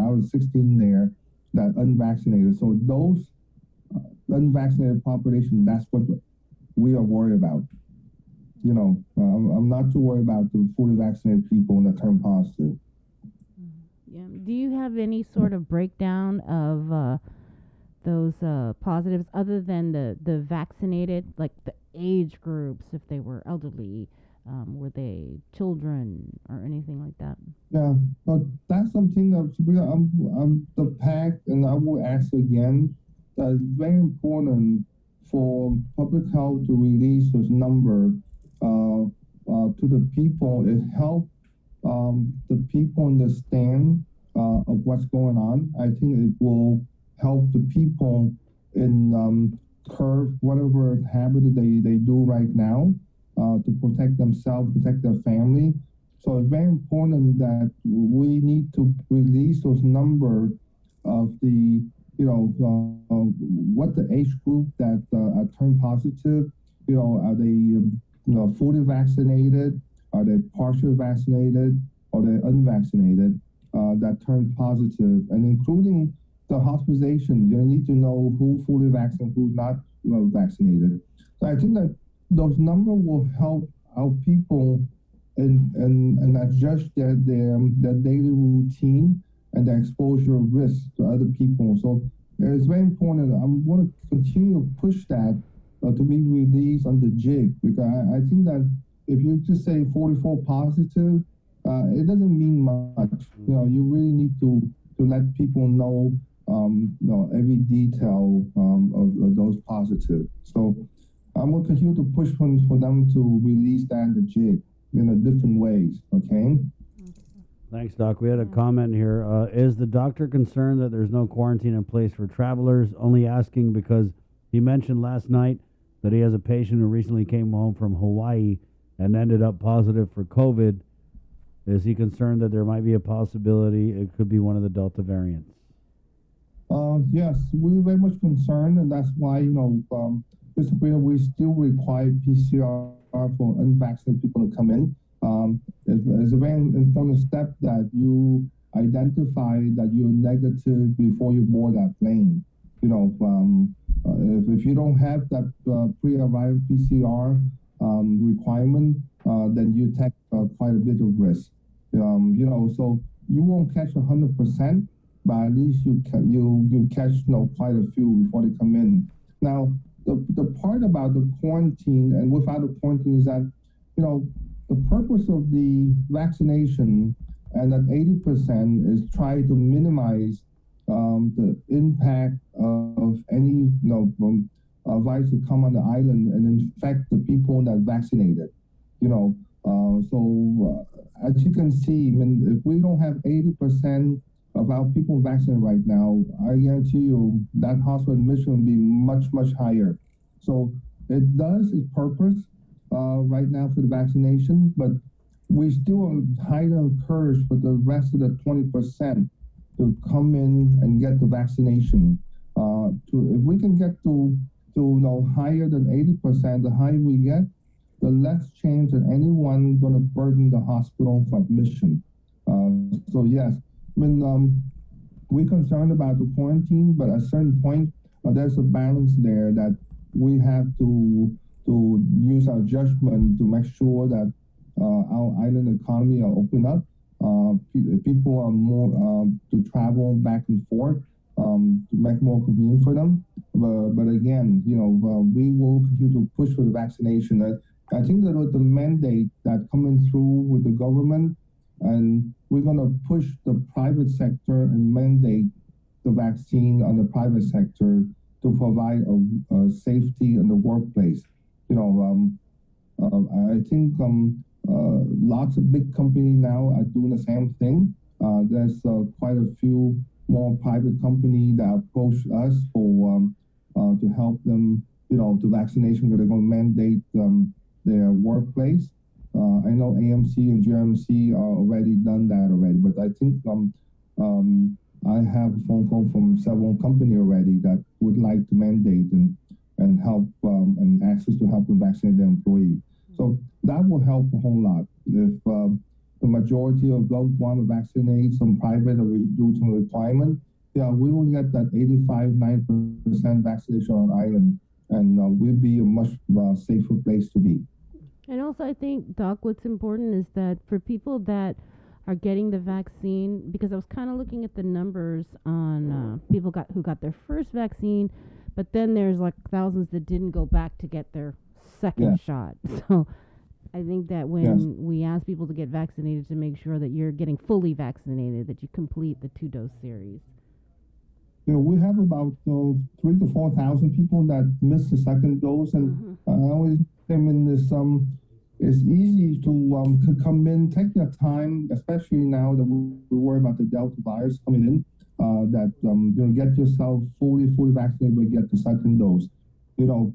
out of 16 there that unvaccinated. So those unvaccinated population, that's what we are worried about. You know, I'm not too worried about the fully vaccinated people that turn positive. Yeah. Do you have any sort of breakdown of those positives other than the vaccinated, like the age groups, if they were elderly, were they children or anything like that? Yeah, but that's something that the PAC, and I will ask again, that is very important for public health to release those numbers to the people. It helps the people understand of what's going on. I think it will help the people in curb whatever habit they do right now to protect themselves, protect their family. So it's very important that we need to release those numbers of the, what the age group that are turned positive. Are they fully vaccinated? Are they partially vaccinated? Or they unvaccinated that turned positive? And including the hospitalization, you need to know who fully vaccinated, who's not vaccinated. So I think that those numbers will help our people and adjust their daily routine and their exposure risk to other people. So it's very important. I'm going to continue to push that to be released on the JIC, because I think that if you just say 44 positive, it doesn't mean much. You really need to let people know every detail of those positive. So I'm going to continue to push for them to release that in the JIC in a different ways, okay? Thanks, Doc. We had a comment here. Is the doctor concerned that there's no quarantine in place for travelers? Only asking because he mentioned last night that he has a patient who recently came home from Hawaii and ended up positive for COVID. Is he concerned that there might be a possibility it could be one of the Delta variants? Yes, we're very much concerned, and that's why, we still require PCR for unvaccinated people to come in. it's a very important step that you identify that you're negative before you board that plane. You know, if you don't have that pre-arrival PCR requirement, then you take quite a bit of risk. You know, so you won't catch 100%, but at least you catch quite a few before they come in. Now, the part about the quarantine and without the quarantine is that, you know, the purpose of the vaccination and that 80% is try to minimize the impact of any virus to come on the island and infect the people that vaccinated. You know, as you can see, I mean, if we don't have 80% of our people vaccinated right now, I guarantee you that hospital admission will be much, much higher. So it does its purpose right now for the vaccination, but we still are highly encouraged for the rest of the 20% to come in and get the vaccination. If we can get to higher than 80%, the higher we get, the less chance that anyone going to burden the hospital for admission. So yes, I mean, we're concerned about the quarantine, but at a certain point, there's a balance there that we have to use our judgment to make sure that our island economy are open up. People are more to travel back and forth to make more convenient for them. But again, you know, we will continue to push for the vaccination. I think that with the mandate that coming through with the government, and we're going to push the private sector and mandate the vaccine on the private sector to provide a safety in the workplace. You know, I think lots of big companies now are doing the same thing. There's quite a few more private companies that approach us for to help them, you know, to vaccination, because they're going to mandate their workplace. I know AMC and GMC are already done that already, but I think I have a phone call from several companies already that would like to mandate and help and access to help them vaccinate their employees. So that will help a whole lot. If the majority of them want to vaccinate some private or do some requirement, yeah, we will get that 85-90% vaccination on island, and we'll be a much safer place to be. And also, I think, Doc, what's important is that for people that are getting the vaccine, because I was kind of looking at the numbers on people who got their first vaccine, but then there's like thousands that didn't go back to get their second shot. So I think that when we ask people to get vaccinated, to make sure that you're getting fully vaccinated, that you complete the 2-dose series. You know, we have about 3,000 to 4,000 people that missed the second dose, and I always them in this. It's easy to come in, take your time, especially now that we worry about the Delta virus coming in. That you get yourself fully vaccinated, but get the second dose. You know,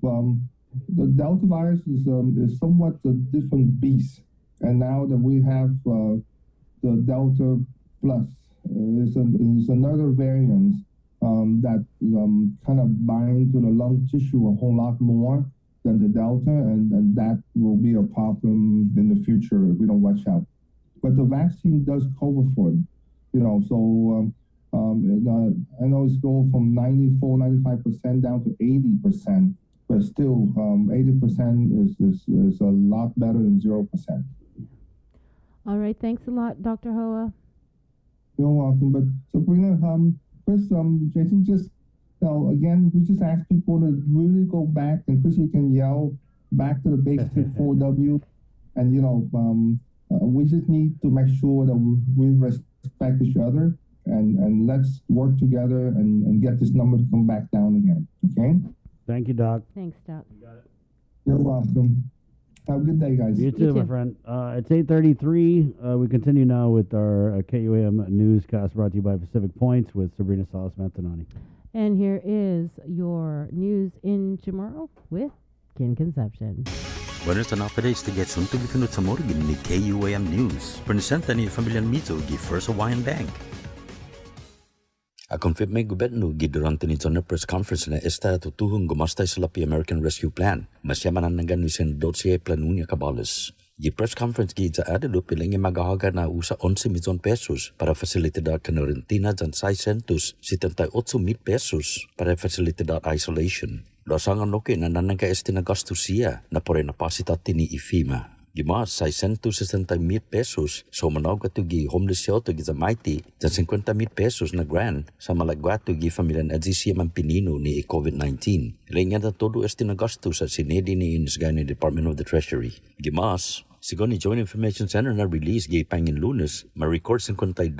the Delta virus is somewhat a different beast, and now that we have the Delta Plus, is another variant that kind of bind to the lung tissue a whole lot more than the Delta, and that will be a problem in the future if we don't watch out. But the vaccine does cover for it, you know, so I know it's going from 94-95% down to 80%, but still 80% is a lot better than 0%. All right, thanks a lot, Dr. Hoa. You're welcome. But Sabrina, first, Jason, just again, we just ask people to really go back, and Chris, you can yell back to the basic 4W, and you know, we just need to make sure that we respect each other, and let's work together and get this number to come back down again. Okay? Thank you, Doc. Thanks, Doc. You got it. You're welcome. Have a good day, guys. You too, my friend. It's 8:33. We continue now with our KUAM newscast brought to you by Pacific Points with Sabrina Salas-Mantanani. And here is your news in Chamorro with Ken Concepcion. Buenos updates to get soon to be sa morgen ni KUAM News. Presenta ni Familian Mizo gi First Hawaiian Bank. A confirmed gobyerno durante nito na press conference na esta tutuhong gumastay sa lapi American Rescue Plan. Masyamanan ng ganun sen 12 plano niya kabalas. Gi-press conference gi sa Adelup ilang magahaga na usa 11 milyon pesos para fasilidad karantina dyan 678,000 pesos para fasilidad isolation. Losangan loke na nanangkaesti na gastos siya na pore na pasitati ni IFEMA. Gimas 660,000 pesos so manawag ito gi homeless shelter gi sa Maiti dyan 50,000 pesos na grant sa malagwato gi familian adji siya man pinino ni COVID-19. Ilang na todo esti na gastos sa sinedi ni Inisgay ni Department of the Treasury. Gimas sigon ni Joint Information Center na release gay pangin Lunes, ma-record 52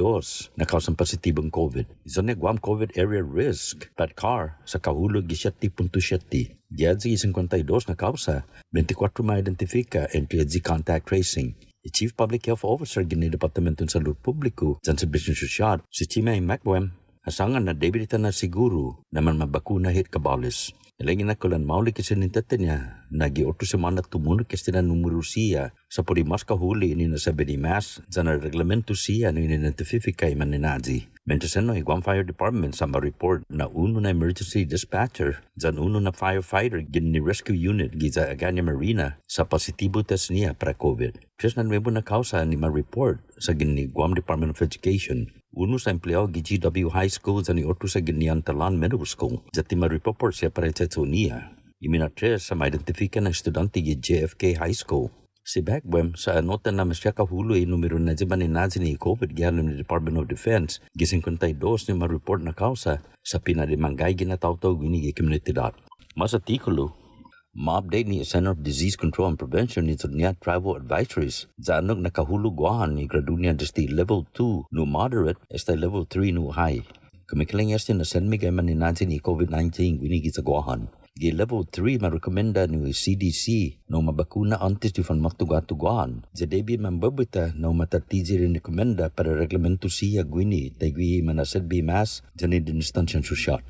na kausang positibong COVID. Isa na Guam COVID area risk, PATCAR, sa kahulog gi 7.7. Giadzi 52 na kausa, 24 ma-identifika and giadzi contact tracing. Chief Public Health Officer gini Departamento ng Salud Publiko dyan sa Business Society, si Chimay Macwem, asangan na debita na siguro naman mabakuna hit kabalis. Ilangin na kulan mauli kasi nintete niya, nagi-orto sa mga tumunog kasi na numero siya sa purimas kahuli ni nasabi ni Mas dyan na reglamento siya na inidentifikay man ni Nazi. Mentasen no, Guam Fire Department sa ma-report na uno na emergency dispatcher dyan uno na firefighter gini rescue unit giza Aganya Marina sa positibo test niya para COVID. Kasi na nuevo na kausa ni ma-report sa gini Guam Department of Education. Uno sa empleo gi GW High School sa ni orto sa Ginian Talan Middle School. Dati ma-report siya para sa niya. Iminatres sa ma-identifika ng estudyante gi JFK High School. Si Bagwem sa anota na masya kahuloy numero na di ni Nazi ni COVID gihalom ni Department of Defense gising 52 ni ma-report na kausa sa pinadimanggay ginataw-taw gini gi komunidad. Mas artikulo, ma-update ni Center of Disease Control and Prevention ni niya travel advisories sa anog nakahuluguan ni gradunya desti level 2 no moderate esta level 3 no high. Kamikilang yasti na senmigay man ni Nazi ni COVID-19 gwinigi sa guahan. Gi level 3 ma-recommenda ni CDC no mabakuna antes di fan magtuga-tugaan. Sa debi mambabita no matatiji rin rekomenda para reglamento siya gwini tagwi manasadbi mas dyan ni distansyan susyat.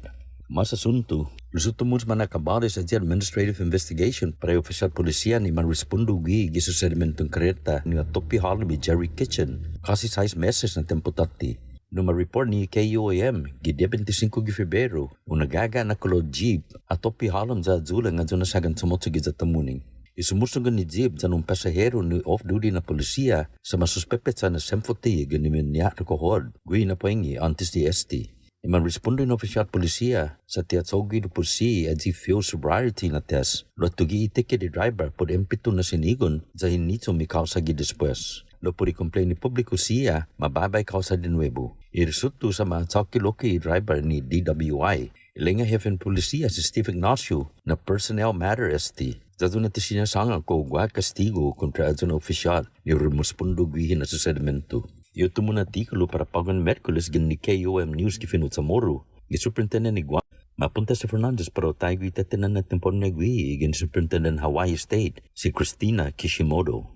Mas asunto, lusuto mo man nakabali sa administrative investigation para official polisiya ni man-respondo gi sa sedimentong kareta ni Atopi Holiday Jerry Kitchen kasi 6 meses na tempo tati. No ma-report ni KUAM, gidya 25 Febrero, unagaga na kulod jeep Atopi Halam za Azula nga dyan nasagan sa motso gizat tamuning. Isumusungan ni jeep dyan ng pasahero ni off-duty na polisiya sa masuspepet sa na semfoti ganimin niya rekohod, gwi na poengi antes di ST. Man-respondo ng official polisiya sa tiatsogi do polisi at si fuel sobriety na test. Lo tugi itike di driver pod empito na sinigon sa hinito mi kausa gi después. Lo puri complain ni publiko siya mababay kausa de nuevo. Irisuto sa mga tsoki-loki driver ni DWI. Ilinga hefen polisiya si Steve Ignacio na personnel matter ST. Zato na sinasangan ko gwa kastigo kontra adyon official ni remuspondo gwihin na sa sedimento. Ito muna tikulo para pagon Merkulis gin ni KUM News kifinut sa Moro. Gi Superintendent ni Guam. Mapunta sa Fernandez pero tayo itatinan na tempon na gwi gin Superintendent Hawaii State si Christina Kishimoto.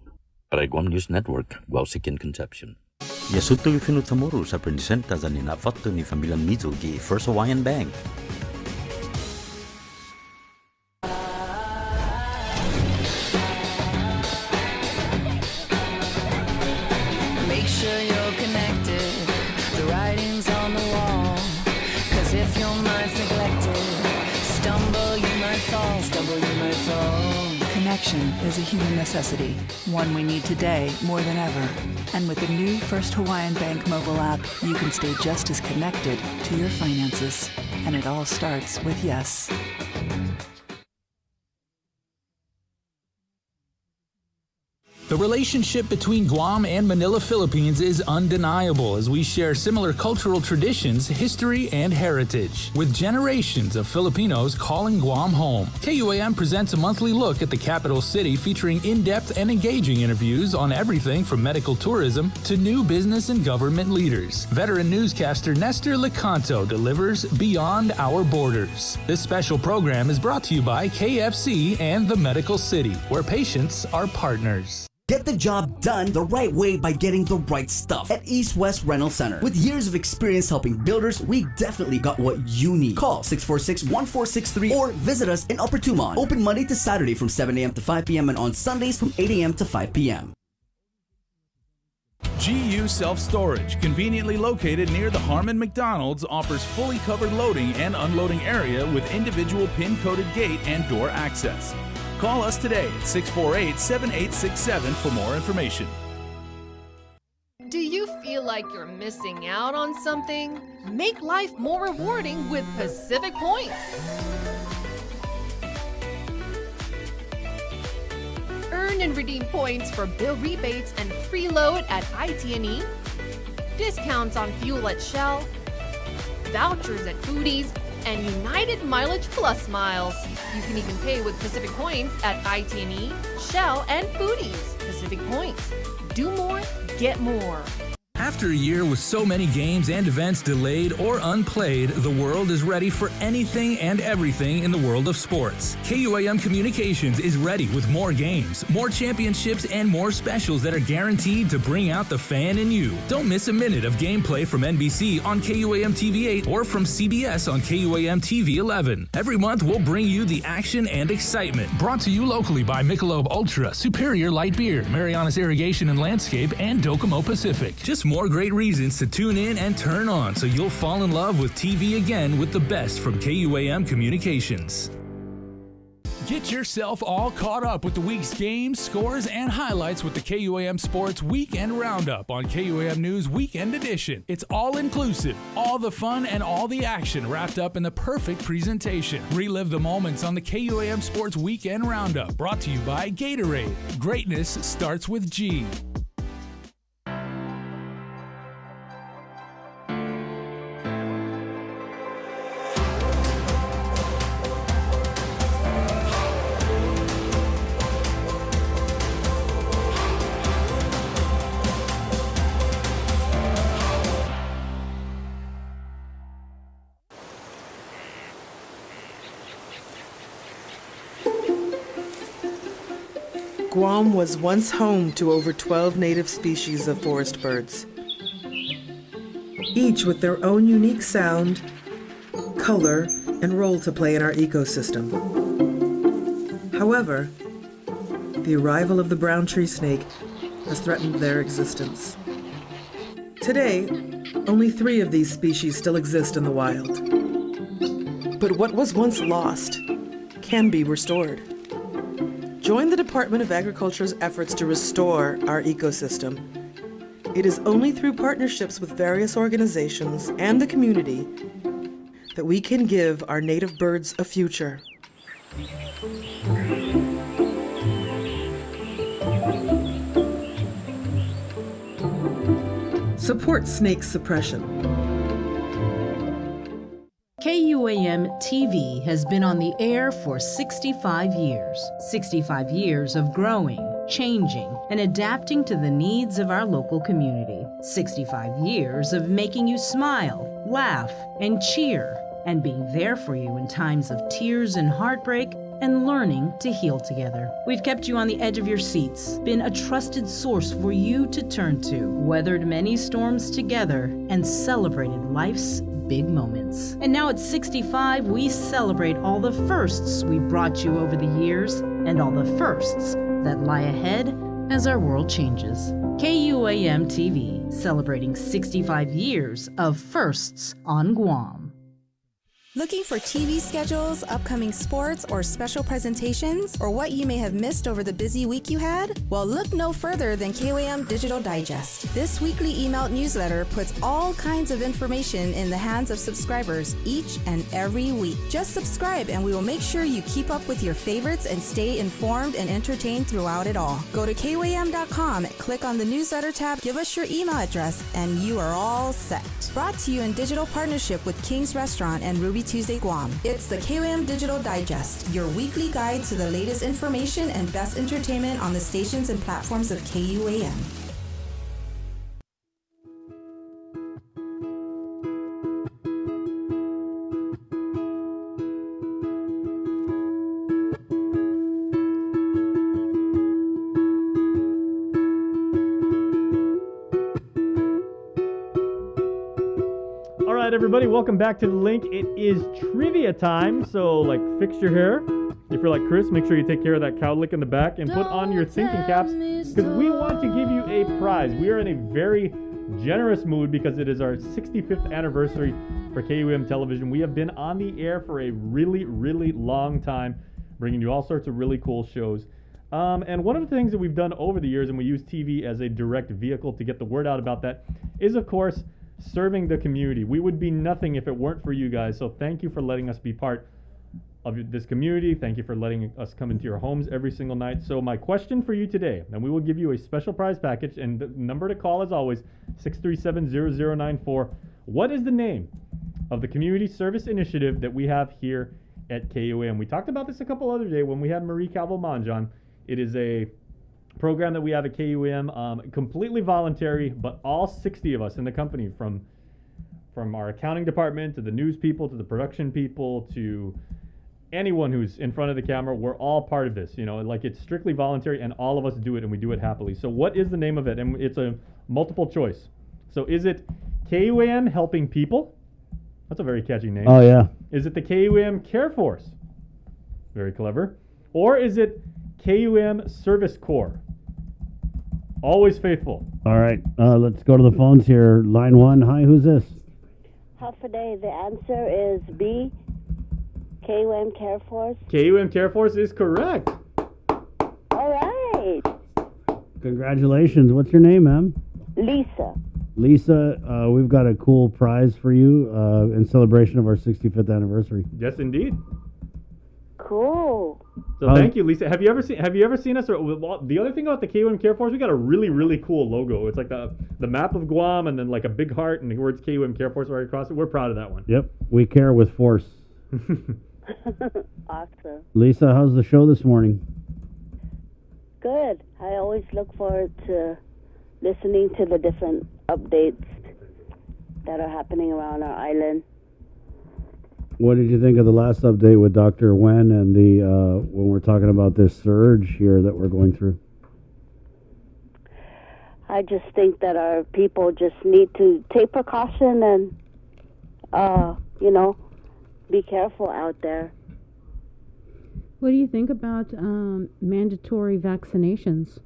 Para Guam News Network, Guausikin Conception. Yasuto kifinut sa Moro sa presenta sa ninafato ni Familian Mizo gi First Hawaiian Bank. Connection is a human necessity, one we need today more than ever. And with the new First Hawaiian Bank mobile app, you can stay just as connected to your finances. And it all starts with yes. The relationship between Guam and Manila, Philippines is undeniable as we share similar cultural traditions, history, and heritage. With generations of Filipinos calling Guam home, KUAM presents a monthly look at the capital city featuring in-depth and engaging interviews on everything from medical tourism to new business and government leaders. Veteran newscaster Nestor Lecanto delivers Beyond Our Borders. This special program is brought to you by KFC and the Medical City, where patients are partners. Get the job done the right way by getting the right stuff at East West Rental Center. With years of experience helping builders, we definitely got what you need. Call 646-1463 or visit us in Upper Tumon. Open Monday to Saturday from 7 a.m. to 5 p.m. and on Sundays from 8 a.m. to 5 p.m. GU Self-Storage, conveniently located near the Harmon McDonald's, offers fully covered loading and unloading area with individual pin-coded gate and door access. Call us today at 648-7867 for more information. Do you feel like you're missing out on something? Make life more rewarding with Pacific Points. Earn and redeem points for bill rebates and free load at IT&E, discounts on fuel at Shell, vouchers at Foodies, and United Mileage Plus miles. You can even pay with Pacific Points at IT&E, Shell, and Foodies. Pacific Points. Do more, get more. After a year with so many games and events delayed or unplayed, the world is ready for anything and everything in the world of sports. KUAM Communications is ready with more games, more championships, and more specials that are guaranteed to bring out the fan in you. Don't miss a minute of gameplay from NBC on KUAM TV 8 or from CBS on KUAM TV 11. Every month, we'll bring you the action and excitement. Brought to you locally by Michelob Ultra, Superior Light Beer, Marianas Irrigation and Landscape, and Docomo Pacific. Just more great reasons to tune in and turn on so you'll fall in love with TV again with the best from KUAM Communications. Get yourself all caught up with the week's games, scores, and highlights with the KUAM Sports Weekend Roundup on KUAM News Weekend Edition. It's all inclusive, all the fun and all the action wrapped up in the perfect presentation. Relive the moments on the KUAM Sports Weekend Roundup, brought to you by Gatorade. Greatness starts with G. Guam was once home to over 12 native species of forest birds, each with their own unique sound, color, and role to play in our ecosystem. However, the arrival of the brown tree snake has threatened their existence. Today, only 3 of these species still exist in the wild. But what was once lost can be restored. Join the Department of Agriculture's efforts to restore our ecosystem. It is only through partnerships with various organizations and the community that we can give our native birds a future. Support snake suppression. KUAM TV has been on the air for 65 years. 65 years of growing, changing, and adapting to the needs of our local community. 65 years of making you smile, laugh, and cheer, and being there for you in times of tears and heartbreak, and learning to heal together. We've kept you on the edge of your seats, been a trusted source for you to turn to, weathered many storms together, and celebrated life's big moments. And now at 65, we celebrate all the firsts we brought you over the years and all the firsts that lie ahead as our world changes. KUAM TV, celebrating 65 years of firsts on Guam. Looking for TV schedules, upcoming sports, or special presentations, or what you may have missed over the busy week you had? Well, look no further than KUAM Digital Digest. This weekly emailed newsletter puts all kinds of information in the hands of subscribers each and every week. Just subscribe and we will make sure you keep up with your favorites and stay informed and entertained throughout it all. Go to KUAM.com, click on the newsletter tab, give us your email address, and you are all set. Brought to you in digital partnership with King's Restaurant and Ruby Tuesday Guam. It's the KUAM Digital Digest, your weekly guide to the latest information and best entertainment on the stations and platforms of KUAM. Everybody, welcome back to The Link. It is trivia time, so fix your hair. If you're like Chris, make sure you take care of that cowlick in the back and put on your thinking caps because we want to give you a prize. We are in a very generous mood because it is our 65th anniversary for KUAM Television. We have been on the air for a really, really long time. bringing you all sorts of really cool shows. And one of the things that we've done over the years, and we use TV as a direct vehicle to get the word out about that, is of course serving the community. We would be nothing if it weren't for you guys. So thank you for letting us be part of this community. Thank you for letting us come into your homes every single night. So my question for you today, and we will give you a special prize package, and the number to call is always 637-0094. What is the name of the community service initiative that we have here at KUAM? We talked about this a couple other days when we had Marie Calvo-Manjan. It is a program that we have at KUAM, completely voluntary, but all 60 of us in the company, from our accounting department to the news people to the production people to anyone who's in front of the camera, we're all part of this. You know, like, it's strictly voluntary, and all of us do it, and we do it happily. So what is the name of it? And it's a multiple choice. So is it KUAM Helping People? That's a very catchy name. Oh, yeah. Is it the KUAM Care Force? Very clever. Or is it KUAM Service Corps? Always faithful. All right, let's go to the phones here. Line 1. Hi, who's this? Huffaday, the answer is B, KUAM Care Force. KUAM Care Force is correct. All right. Congratulations. What's your name, ma'am? Lisa. Lisa, we've got a cool prize for you in celebration of our 65th anniversary. Yes, indeed. Cool. So thank you, Lisa. Have you ever seen us? The other thing about the KUAM Care Force, we got a really, really cool logo. It's like the map of Guam, and then like a big heart and the words KUAM Care Force right across it. We're proud of that one. Yep, we care with force. Awesome. Lisa, how's the show this morning? Good. I always look forward to listening to the different updates that are happening around our island. What did you think of the last update with Dr. Wen and the when we're talking about this surge here that we're going through? I just think that our people just need to take precaution and, be careful out there. What do you think about mandatory vaccinations?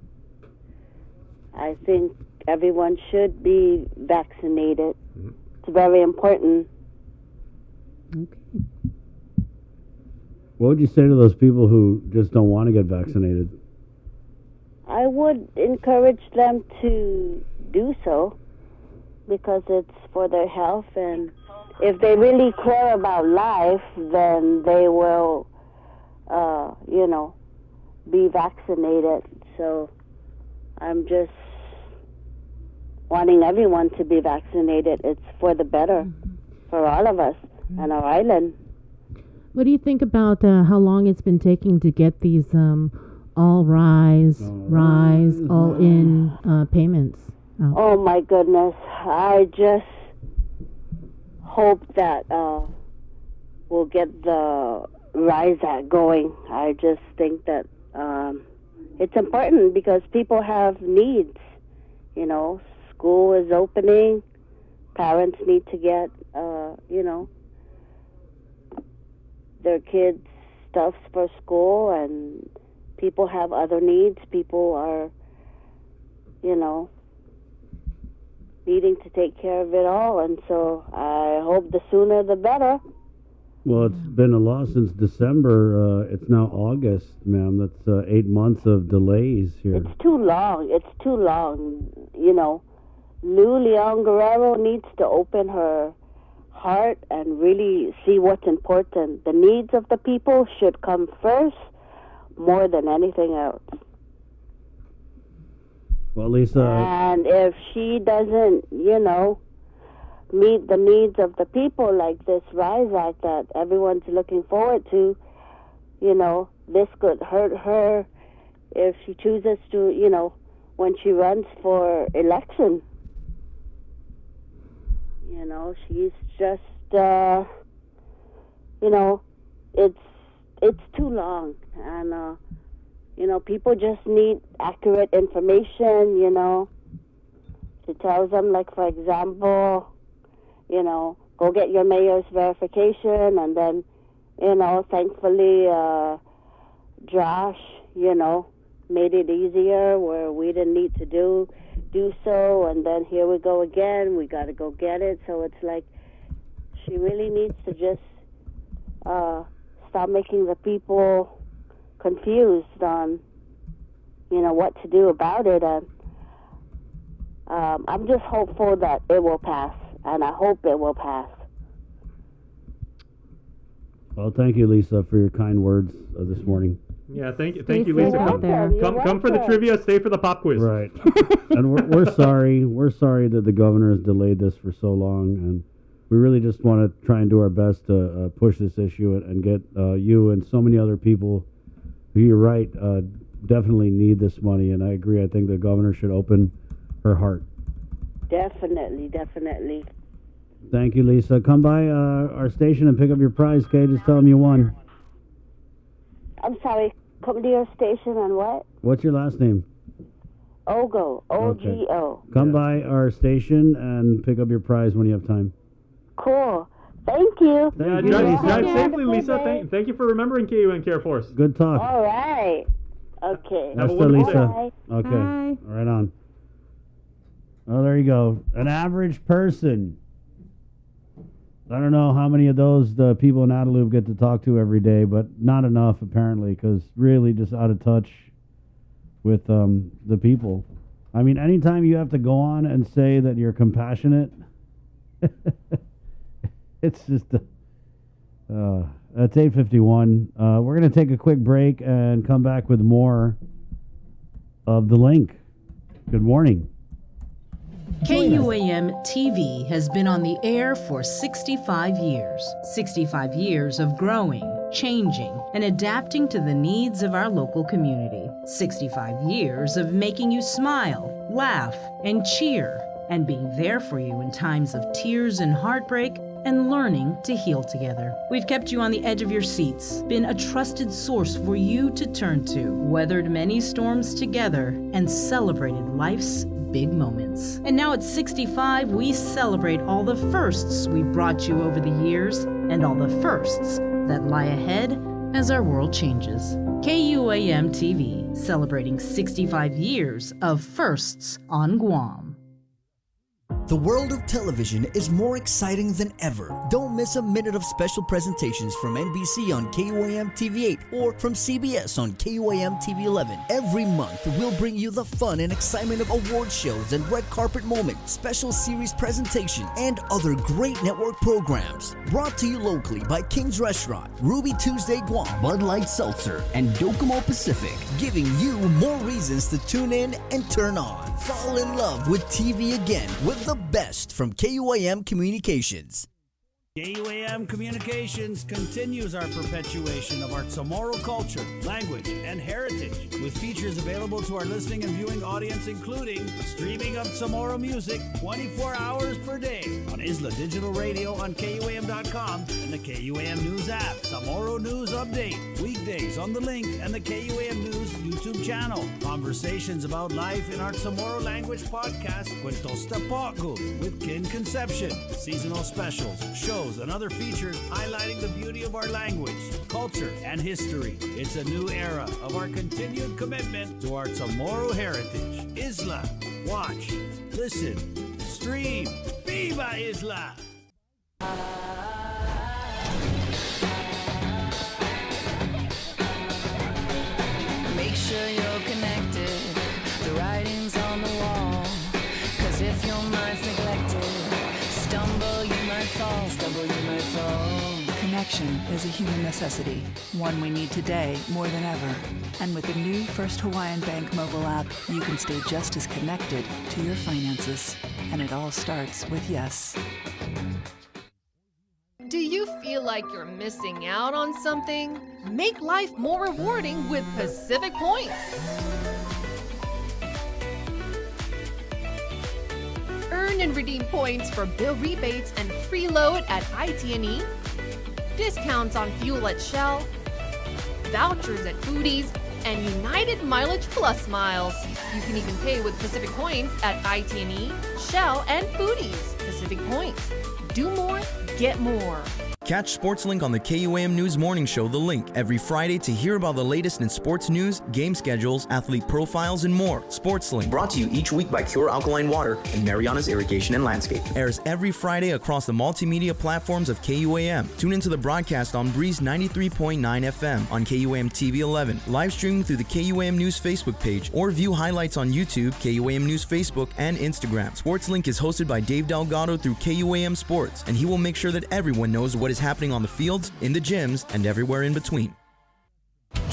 I think everyone should be vaccinated. It's very important. What would you say to those people who just don't want to get vaccinated? I would encourage them to do so because it's for their health, and if they really care about life, then they will, be vaccinated. So I'm just wanting everyone to be vaccinated. It's for the better for all of us and our island. What do you think about how long it's been taking to get these all in payments out? Oh my goodness. I just hope that we'll get the Rise Act going. I just think that it's important because people have needs. School is opening. Parents need to get, their kids stuffs for school, and people have other needs. People are, needing to take care of it all, and so I hope the sooner the better. Well, it's been a law since December. It's now August, ma'am. That's 8 months of delays here. It's too long. Lou Leon Guerrero needs to open her heart and really see what's important. The needs of the people should come first more than anything else. Well, Lisa... And if she doesn't, meet the needs of the people, like this Rise Act that everyone's looking forward to, this could hurt her if she chooses to, when she runs for election. She's just, it's too long. And, people just need accurate information, She tells them, like, for example, go get your mayor's verification, and then, thankfully, Josh, made it easier where we didn't need to do so, and then here we go again, we got to go get it. So it's like she really needs to just stop making the people confused on, what to do about it. And I'm just hopeful that it will pass, and I hope it will pass. Well, thank you, Lisa, for your kind words this morning. Yeah, thank you, Lisa. Come for the welcome. trivia, stay for the pop quiz. Right. And we're sorry. We're sorry that the governor has delayed this for so long, and we really just want to try and do our best to push this issue and get you and so many other people who, you're right, definitely need this money. And I agree. I think the governor should open her heart. Definitely. Thank you, Lisa. Come by our station and pick up your prize, Kay. Just tell them you won. I'm sorry, come to your station and what? What's your last name? Ogo, O-G-O. Come by our station and pick up your prize when you have time. Cool. Thank you. Thank you, Drive Lisa. safely, Lisa. Thank you for remembering KUN Care Force. Good talk. All right. Okay. Hasta, Lisa. Okay. Right on. Oh, there you go. An average person. I don't know how many of those the people in Adelup get to talk to every day, but not enough apparently, because really just out of touch with the people. I mean, anytime you have to go on and say that you're compassionate, it's just it's 8:51. We're going to take a quick break and come back with more of The Link. Good morning. KUAM TV has been on the air for 65 years. 65 years of growing, changing, and adapting to the needs of our local community. 65 years of making you smile, laugh, and cheer, and being there for you in times of tears and heartbreak, and learning to heal together. We've kept you on the edge of your seats, been a trusted source for you to turn to, weathered many storms together, and celebrated life's big moments. And now at 65, we celebrate all the firsts we brought you over the years and all the firsts that lie ahead as our world changes. KUAM TV, celebrating 65 years of firsts on Guam. The world of television is more exciting than ever. Don't miss a minute of special presentations from NBC on KUAM TV 8 or from CBS on KUAM TV 11. Every month, we'll bring you the fun and excitement of award shows and red carpet moments, special series presentations, and other great network programs. Brought to you locally by King's Restaurant, Ruby Tuesday Guam, Bud Light Seltzer, and Docomo Pacific, giving you more reasons to tune in and turn on. Fall in love with TV again with the best from KUAM Communications. KUAM Communications continues our perpetuation of our Chamorro culture, language, and heritage with features available to our listening and viewing audience, including streaming of Chamorro music 24 hours per day on Isla Digital Radio on KUAM.com and the KUAM News app. Chamorro News Update, weekdays on The Link and the KUAM News YouTube channel. Conversations about life in our Chamorro language podcast, Cuentos Tapoco with Kin Conception. Seasonal specials, shows, and other features highlighting the beauty of our language, culture, and history. It's a new era of our continued commitment to our Chamorro heritage. Isla, watch, listen, stream. Viva Isla! Make sure you're connected. The writing's on the wall. 'Cause if your mind's neglected, stumble you might fall. Connection is a human necessity, one we need today more than ever. And with the new First Hawaiian Bank mobile app, you can stay just as connected to your finances. And it all starts with yes. Do you feel like you're missing out on something? Make life more rewarding with Pacific Points. Earn and redeem points for bill rebates and free load at IT&E, discounts on fuel at Shell, vouchers at Foodies, and United Mileage Plus miles. You can even pay with Pacific Points at IT&E, Shell, and Foodies. Pacific Points. Do more, get more. Catch SportsLink on the KUAM News Morning Show, The Link, every Friday to hear about the latest in sports news, game schedules, athlete profiles, and more. SportsLink, brought to you each week by Cure Alkaline Water and Mariana's Irrigation and Landscape, airs every Friday across the multimedia platforms of KUAM. Tune into the broadcast on Breeze 93.9 FM on KUAM TV 11, live streaming through the KUAM News Facebook page, or view highlights on YouTube, KUAM News Facebook, and Instagram. SportsLink is hosted by Dave Delgado through KUAM Sports, and he will make sure that everyone knows what is happening on the fields, in the gyms, and everywhere in between.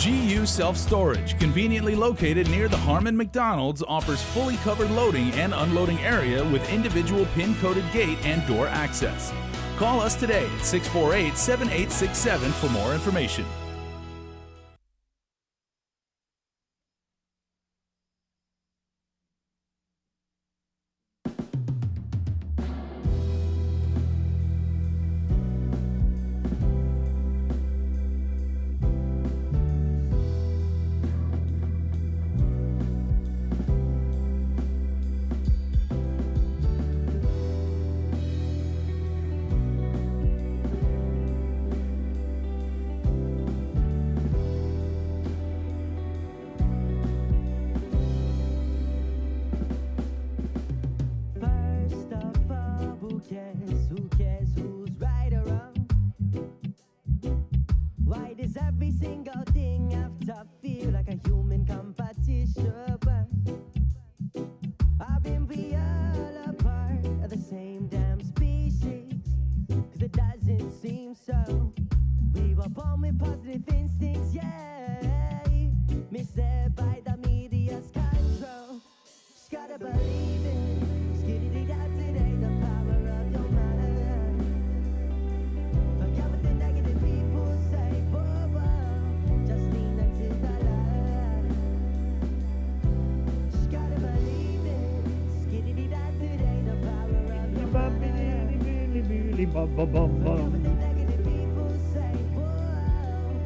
GU Self Storage, conveniently located near the Harmon McDonald's, offers fully covered loading and unloading area with individual pin-coded gate and door access. Call us today at 648-7867 for more information.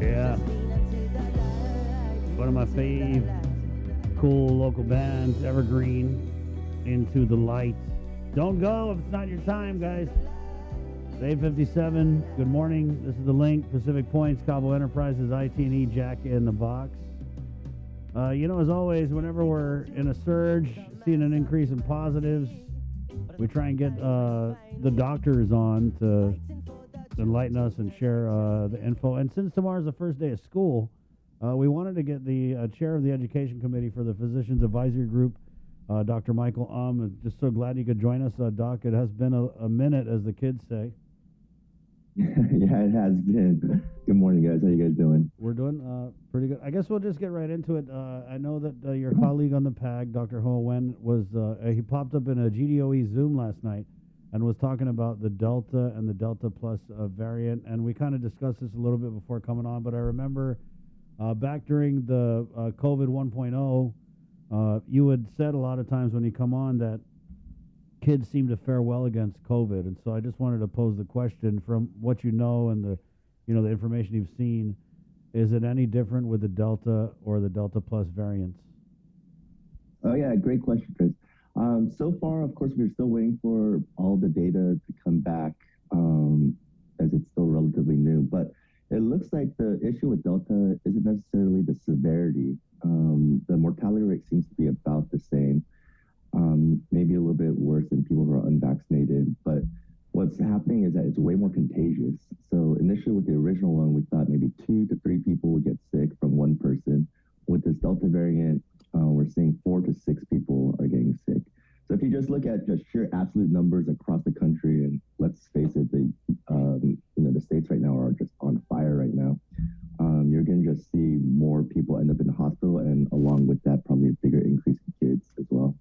Yeah. One of my fave cool local bands, Evergreen, Into the Light. Don't go if it's not your time, guys. It's 8:57. Good morning. This is The Link, Pacific Points, Cabo Enterprises, IT&E, Jack in the Box. As always, whenever we're in a surge, seeing an increase in positives, we try and get the doctors on to enlighten us and share the info. And since tomorrow's the first day of school, we wanted to get the chair of the Education Committee for the Physicians Advisory Group, Dr. Michael Just so glad you could join us, Doc. It has been a minute, as the kids say. Yeah, it has been. Good morning, guys. How you guys doing? We're doing pretty good. I guess we'll just get right into it. I know that your colleague on the PAG, Dr. Ho Wen, he popped up in a GDOE Zoom last night and was talking about the Delta and the Delta Plus variant, and we kind of discussed this a little bit before coming on, but I remember back during the COVID 1.0, you had said a lot of times when you come on that kids seem to fare well against COVID, and so I just wanted to pose the question, from what you know and the information you've seen, is it any different with the Delta or the Delta Plus variants? Oh yeah, great question, Chris. So far, of course, we're still waiting for all the data to come back, as it's still relatively new. But it looks like the issue with Delta isn't necessarily the severity. The mortality rate seems to be about the same. Maybe a little bit worse in people who are unvaccinated, but what's happening is that it's way more contagious. So initially with the original one, we thought maybe 2 to 3 people would get sick from one person. With this Delta variant, we're seeing 4 to 6 people are getting sick. So if you just look at just sheer absolute numbers across the country, and let's face it, the states right now are just on fire right now. You're going to just see more people end up in the hospital, and along with that, probably a bigger increase in kids as well.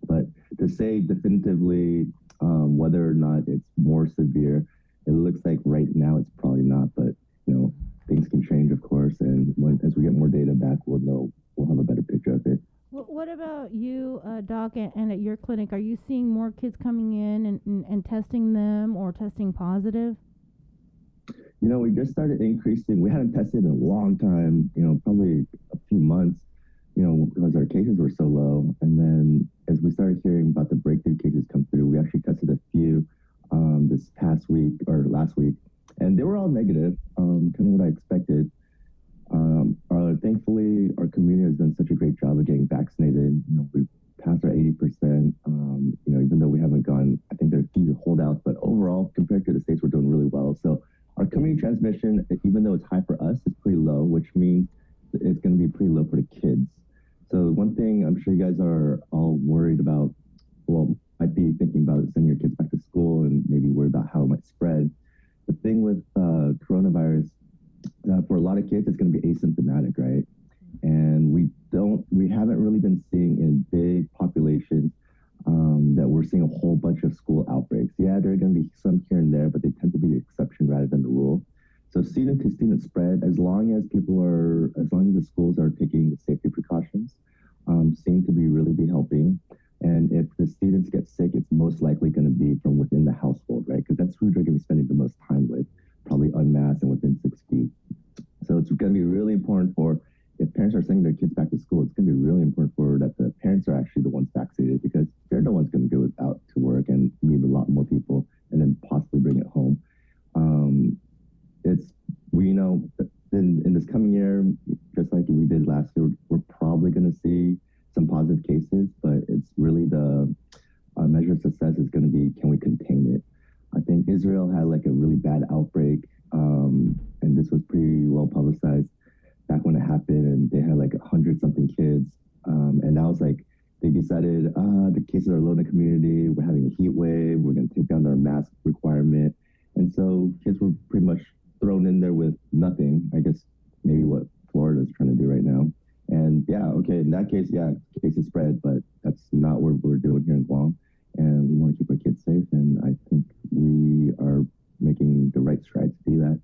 But to say definitively whether or not it's more severe, it looks like right now it's probably not, but things can change, of course, and as we get more data back, we'll have a better picture of it. What about you, Doc, and at your clinic? Are you seeing more kids coming in and testing them or testing positive? We just started increasing. We hadn't tested in a long time, probably a few months, because our cases were so low. And then as we started hearing about the breakthrough cases come through, we actually tested a few this past week or last week. and they were all negative, kind of what I expected. Thankfully, our community has done such a great job of getting vaccinated. You know, we passed our 80%. You know, even though we haven't gone, I think there's a few holdouts, but overall, compared to the States, we're doing really well. So our community transmission, even though it's high for us, is pretty low, which means it's going to be pretty low for the kids. So one thing I'm sure you guys are all worried about, well, might be thinking about sending your kids back to school and maybe worried about how it might spread. The thing with coronavirus, for a lot of kids, it's going to be asymptomatic, right? And we haven't really been seeing in big populations that we're seeing a whole bunch of school outbreaks. Yeah, there are going to be some here and there, but they tend to be the exception rather than the rule. So student to student spread, as long as the schools are taking the safety precautions, seem to really be helping. And if the students get sick, it's most likely going to be from within the household, right? Because that's who they're going to be spending the most time with, probably unmasked and within 6 feet. So it's going to be really important if parents are sending their kids back to school, it's going to be really important that the parents are actually the ones vaccinated, because they're the ones going to go out to work and meet a lot more people and then possibly bring it home. We know in this coming year, just like we did last year, we're probably going to see some positive cases, but it's really the measure of success is going to be, can we contain it? I think Israel had like a really bad outbreak, and this was pretty well publicized back when it happened, and they had like 100-something kids, and now it's like they decided the cases are low in the community, we're having a heat wave, we're going to take down our mask requirement, and so kids were pretty much thrown in there with nothing. I guess maybe what Florida is trying to do right now. And yeah, okay, in that case, yeah, cases spread, but that's not what we're doing here in Guam, and we want to keep our kids safe, and I think we are making the right strides to do that.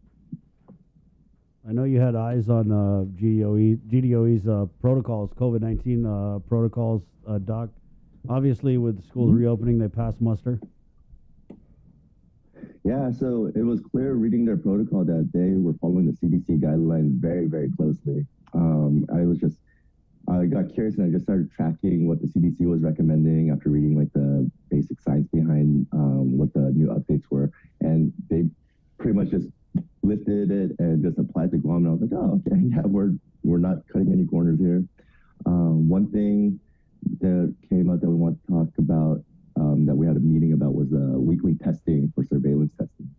I know you had eyes on GDOE's protocols, COVID-19 protocols, Doc. Obviously, with the schools reopening, they passed muster. Yeah, so it was clear reading their protocol that they were following the CDC guidelines very, very closely. I got curious and I just started tracking what the CDC was recommending after reading like the basic science behind what the new updates were. And they pretty much just lifted it and just applied to Guam. And I was like, oh, okay, yeah, we're not cutting any corners here. One thing that came up that we want to talk about that we had a meeting about was weekly testing for surveillance testing.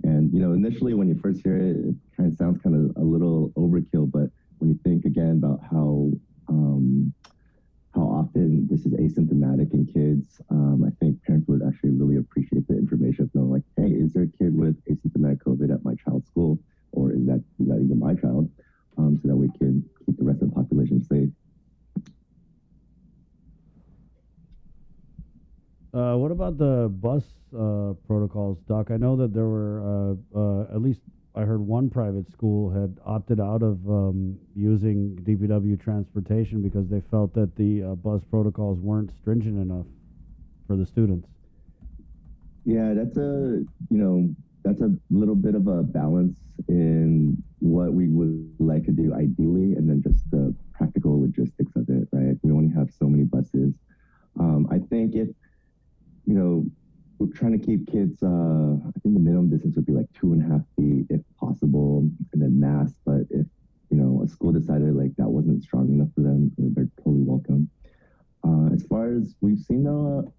And, you know, initially when you first hear it, it kind of sounds kind of a little overkill, but when you think again about how often this is asymptomatic in kids, I think parents would actually really appreciate the information of knowing, like, hey, is there a kid with asymptomatic COVID at my child's school, or is that even my child, so that we can keep the rest of the population safe. What about the bus protocols, Doc? I know that there were at least I heard one private school had opted out of using DPW transportation because they felt that the bus protocols weren't stringent enough for the students. Yeah, that's a little bit of a balance in what we would like to do ideally, and then just the practical logistics of it, right? We only have so many buses. I think if, we're trying to keep kids, I think the minimum distance would be like 2.5 feet if possible, and then mask. But if, a school decided like that wasn't strong enough for them, they're totally welcome. As far as we've seen though,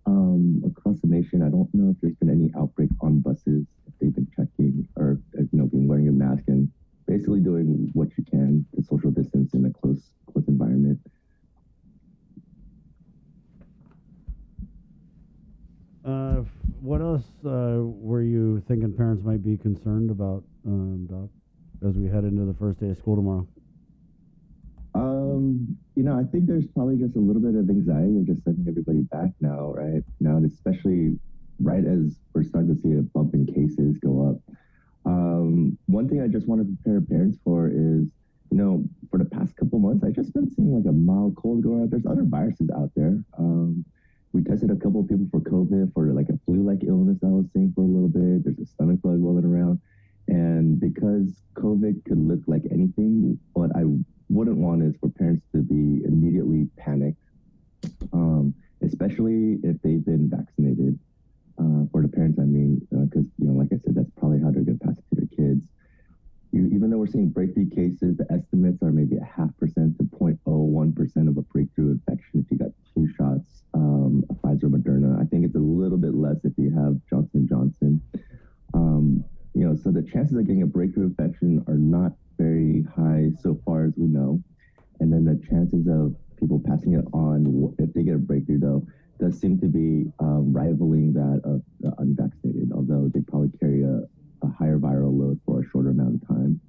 across the nation, I don't know if there's been any outbreaks on buses, if they've been checking or, been wearing a mask and basically doing what you can to social distance in a close environment. What else were you thinking parents might be concerned about, Doc, as we head into the first day of school tomorrow? I think there's probably just a little bit of anxiety of just sending everybody back now, right? Now, and especially right as we're starting to see a bump in cases go up. One thing I just want to prepare parents for is, for the past couple months, I've just been seeing like a mild cold go around. There's other viruses out there. We tested a couple of people for COVID for like a flu-like illness I was seeing for a little bit. There's a stomach bug rolling around. And because COVID could look like anything, what I wouldn't want is for parents to be immediately panicked, especially if they've been vaccinated. For the parents, I mean, because, like I said, that's probably how they're going to pass it to their kids. seeing breakthrough cases. The estimates are maybe 0.5% to 0.01% of a breakthrough infection if you got 2 shots of Pfizer or Moderna. I think it's a little bit less if you have Johnson & Johnson. So the chances of getting a breakthrough infection are not very high so far as we know. And then the chances of people passing it on, if they get a breakthrough though, does seem to be rivaling that of the unvaccinated, although they probably carry a higher viral load for a shorter amount of time.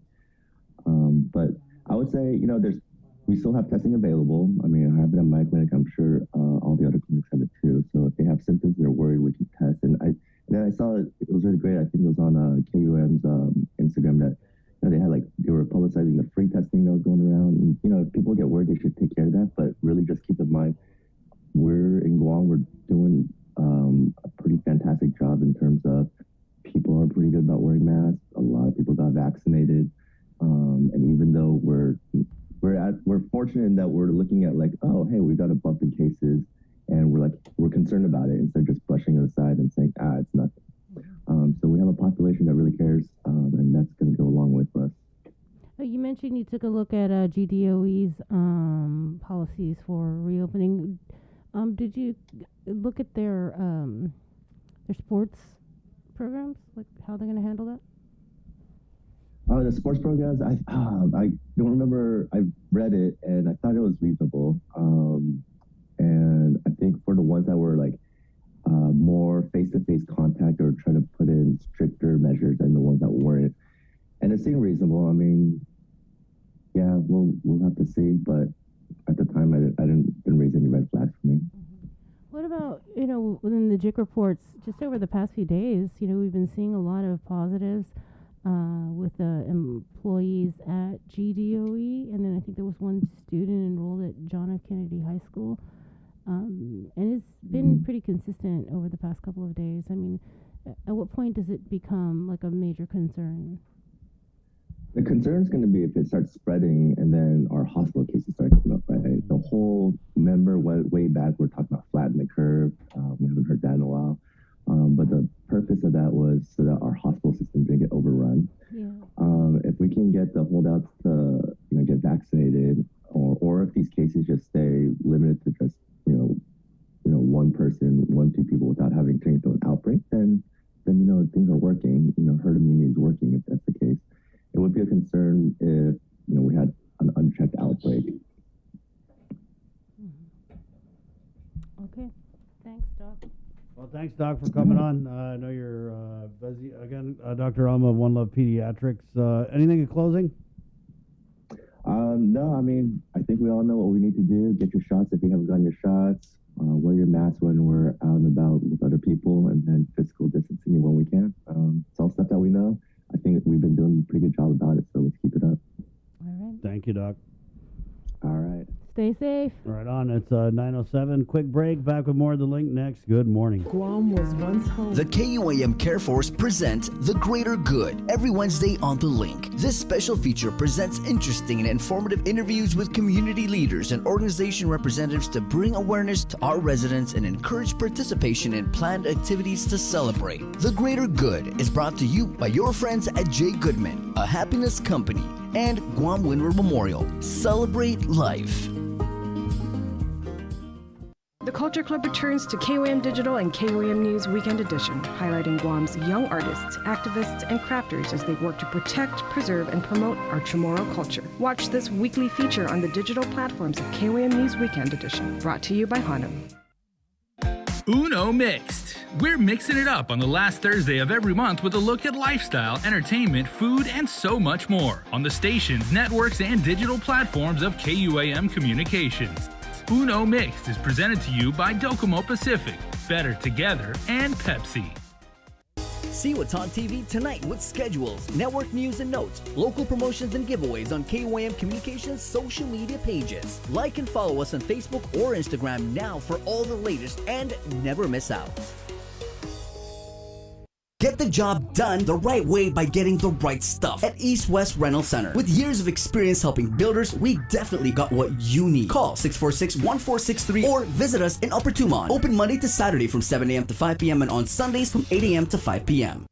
But I would say, we still have testing available. I mean, I have it at my clinic. I'm sure all the other clinics have it too. So if they have symptoms, they're worried, we can test. And then I saw it was really great. I think it was on KUM's Instagram that they had they were publicizing the free testing that was going around. And, if people get worried, they should take care of that. But really just keep in mind, we're in Guam, we're doing a pretty fantastic job in terms of people are pretty good about wearing masks. A lot of people got vaccinated. And even though we're fortunate in that we're looking at oh, hey, we got a bump in cases, and we're concerned about it instead of just brushing it aside and saying, it's nothing. So we have a population that really cares, and that's going to go a long way for us. You mentioned you took a look at GDOE's policies for reopening. Did you look at their sports programs, how they're going to handle that? The sports programs, I don't remember. I read it and I thought it was reasonable. And I think for the ones that were more face-to-face contact or trying to put in stricter measures than the ones that weren't, and it seemed reasonable. I mean, yeah, we'll have to see. But at the time, I didn't raise any red flags for me. What about, within the JIC reports, just over the past few days, we've been seeing a lot of positives with the employees at GDOE, and then I think there was one student enrolled at John F. Kennedy High School. And it's been pretty consistent over the past couple of days. I mean, at what point does it become a major concern? The concern is going to be if it starts spreading and then our hospital cases start coming up, right? The whole, remember way back, we're talking about flatten the curve. We haven't heard that in a while. But the purpose of that was so that our hospital system didn't get overrun. Yeah. If we can get the holdouts to get vaccinated, or if these cases just stay limited to just one person, 2 people without having to into an outbreak, then things are working. Herd immunity is working if that's the case. It would be a concern if we had an unchecked outbreak. Okay, thanks, Doc. Well, thanks, Doc, for coming on. I know you're busy. Again, Dr. Alma of One Love Pediatrics. Anything in closing? No, I mean, I think we all know what we need to do. Get your shots if you haven't gotten your shots. Wear your mask when we're out and about with other people, and then physical distancing when we can. It's all stuff that we know. I think we've been doing a pretty good job about it, so let's keep it up. All right. Thank you, Doc. All right. Stay safe. Right on. It's 9:07. Quick break. Back with more of The Link next. Good morning. Guam was once home. The KUAM Care Force presents The Greater Good every Wednesday on The Link. This special feature presents interesting and informative interviews with community leaders and organization representatives to bring awareness to our residents and encourage participation in planned activities to celebrate. The Greater Good is brought to you by your friends at J. Goodman, a happiness company, and Guam Windward Memorial. Celebrate life. The Culture Club returns to KOAM Digital and KOAM News Weekend Edition, highlighting Guam's young artists, activists, and crafters as they work to protect, preserve, and promote our Chamorro culture. Watch this weekly feature on the digital platforms of KOAM News Weekend Edition, brought to you by Hanum. Uno Mixed. We're mixing it up on the last Thursday of every month with a look at lifestyle, entertainment, food, and so much more on the stations, networks, and digital platforms of KUAM Communications. Uno Mixed is presented to you by Docomo Pacific, Better Together, and Pepsi. See what's on TV tonight with schedules, network news and notes, local promotions and giveaways on KUAM Communications social media pages. Like and follow us on Facebook or Instagram now for all the latest and never miss out. Get the job done the right way by getting the right stuff at East West Rental Center. With years of experience helping builders, we definitely got what you need. Call 646-1463 or visit us in Upper Tumon. Open Monday to Saturday from 7 a.m. to 5 p.m. and on Sundays from 8 a.m. to 5 p.m.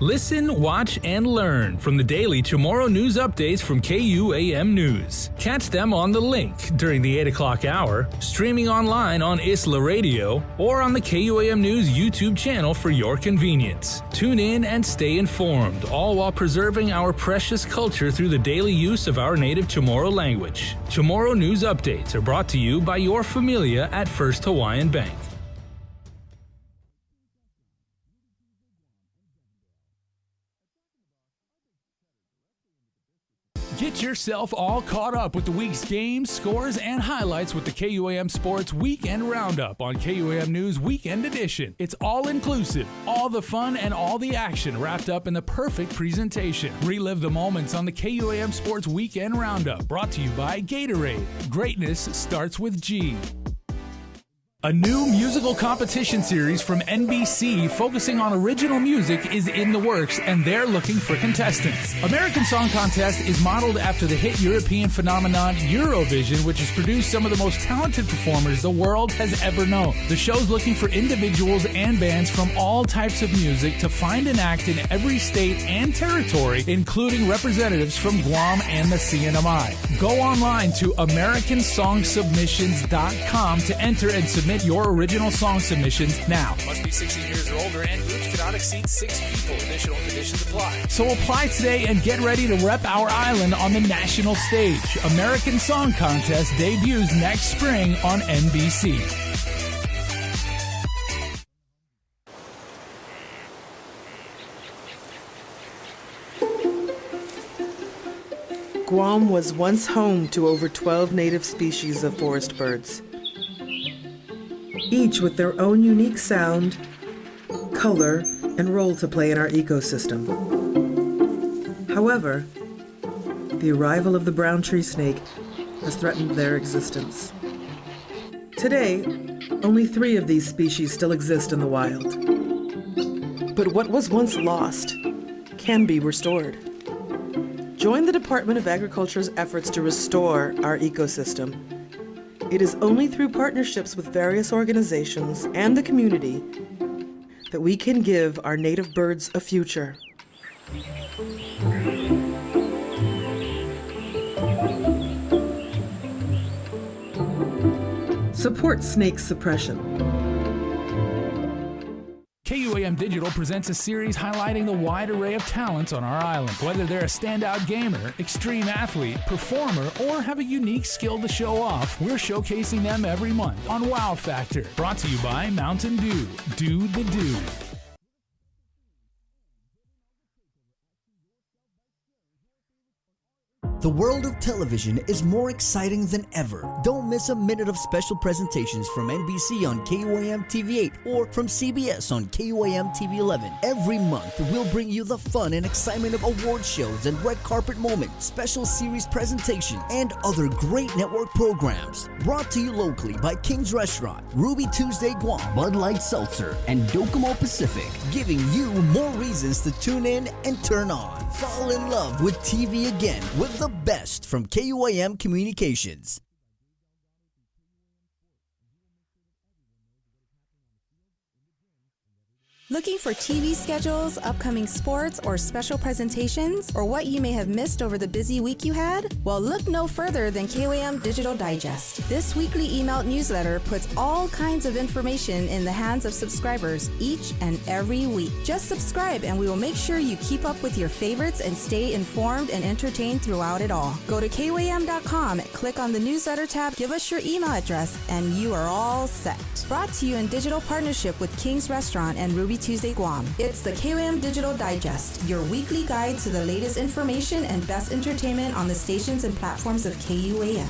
Listen, watch, and learn from the daily Chamorro news updates from KUAM News. Catch them on The Link during the 8 o'clock hour, streaming online on Isla Radio, or on the KUAM News YouTube channel for your convenience. Tune in and stay informed, all while preserving our precious culture through the daily use of our native Chamorro language. Chamorro news updates are brought to you by your familia at First Hawaiian Bank. Get yourself all caught up with the week's games, scores, and highlights with the KUAM Sports Weekend Roundup on KUAM News Weekend Edition. It's all inclusive, all the fun and all the action wrapped up in the perfect presentation. Relive the moments on the KUAM Sports Weekend Roundup, brought to you by Gatorade. Greatness starts with G. A new musical competition series from NBC focusing on original music is in the works, and they're looking for contestants. American Song Contest is modeled after the hit European phenomenon Eurovision, which has produced some of the most talented performers the world has ever known. The show's looking for individuals and bands from all types of music to find an act in every state and territory, including representatives from Guam and the CNMI. Go online to AmericanSongSubmissions.com to enter and submit your original song submissions now. Must be 16 years or older, and groups cannot exceed 6 people. Additional conditions apply. So apply today and get ready to rep our island on the national stage. American Song Contest debuts next spring on NBC. Guam was once home to over 12 native species of forest birds, each with their own unique sound, color, and role to play in our ecosystem. However, the arrival of the brown tree snake has threatened their existence. Today, only 3 of these species still exist in the wild. But what was once lost can be restored. Join the Department of Agriculture's efforts to restore our ecosystem. It is only through partnerships with various organizations and the community that we can give our native birds a future. Support snake suppression. KUAM Digital presents a series highlighting the wide array of talents on our island. Whether they're a standout gamer, extreme athlete, performer, or have a unique skill to show off, we're showcasing them every month on Wow Factor. Brought to you by Mountain Dew. Do the do. The world of television is more exciting than ever. Don't miss a minute of special presentations from NBC on KUAM TV 8 or from CBS on KUAM TV 11. Every month, we'll bring you the fun and excitement of award shows and red carpet moments, special series presentations, and other great network programs. Brought to you locally by King's Restaurant, Ruby Tuesday Guam, Bud Light Seltzer, and Docomo Pacific, giving you more reasons to tune in and turn on. Fall in love with TV again with the best from KUAM Communications. Looking for TV schedules, upcoming sports, or special presentations, or what you may have missed over the busy week you had? Well, look no further than KUAM Digital Digest. This weekly emailed newsletter puts all kinds of information in the hands of subscribers each and every week. Just subscribe and we will make sure you keep up with your favorites and stay informed and entertained throughout it all. Go to KUAM.com, click on the newsletter tab, give us your email address, and you are all set. Brought to you in digital partnership with King's Restaurant and Ruby Tuesday Guam. It's the KUAM Digital Digest, your weekly guide to the latest information and best entertainment on the stations and platforms of KUAM.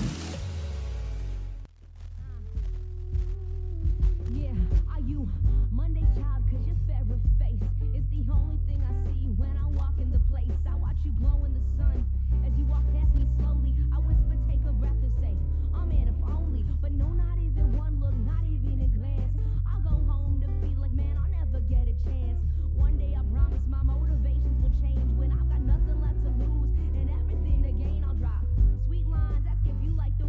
Like the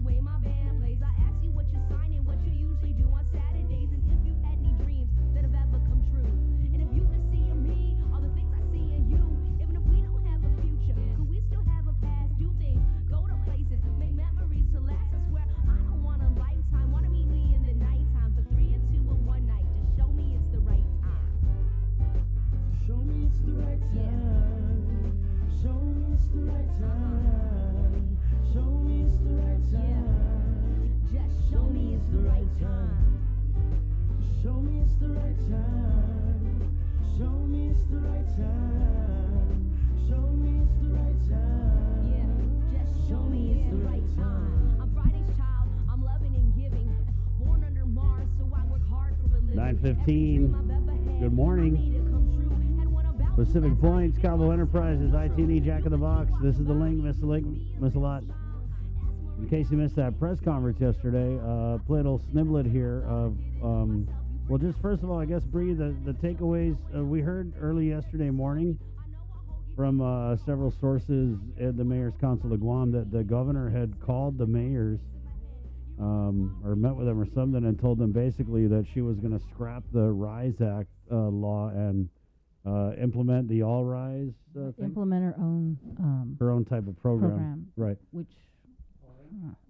Show me it's the right time. I'm Friday's child. I'm loving and giving. Born under Mars, so I work hard for a living. 9:15. Good morning. Pacific Points, Cabo Enterprises, IT&E, Jack in the Box. This is The Link. Miss a lot. In case you missed that press conference yesterday, play a little sniblet here of, well, just first of all, I guess, Bree, the takeaways. We heard early yesterday morning from several sources at the Mayor's Council of Guam that the governor had called the mayors or met with them or something and told them basically that she was going to scrap the RISE Act law and implement the All Rise thing? Implement her own type of program. Right. Which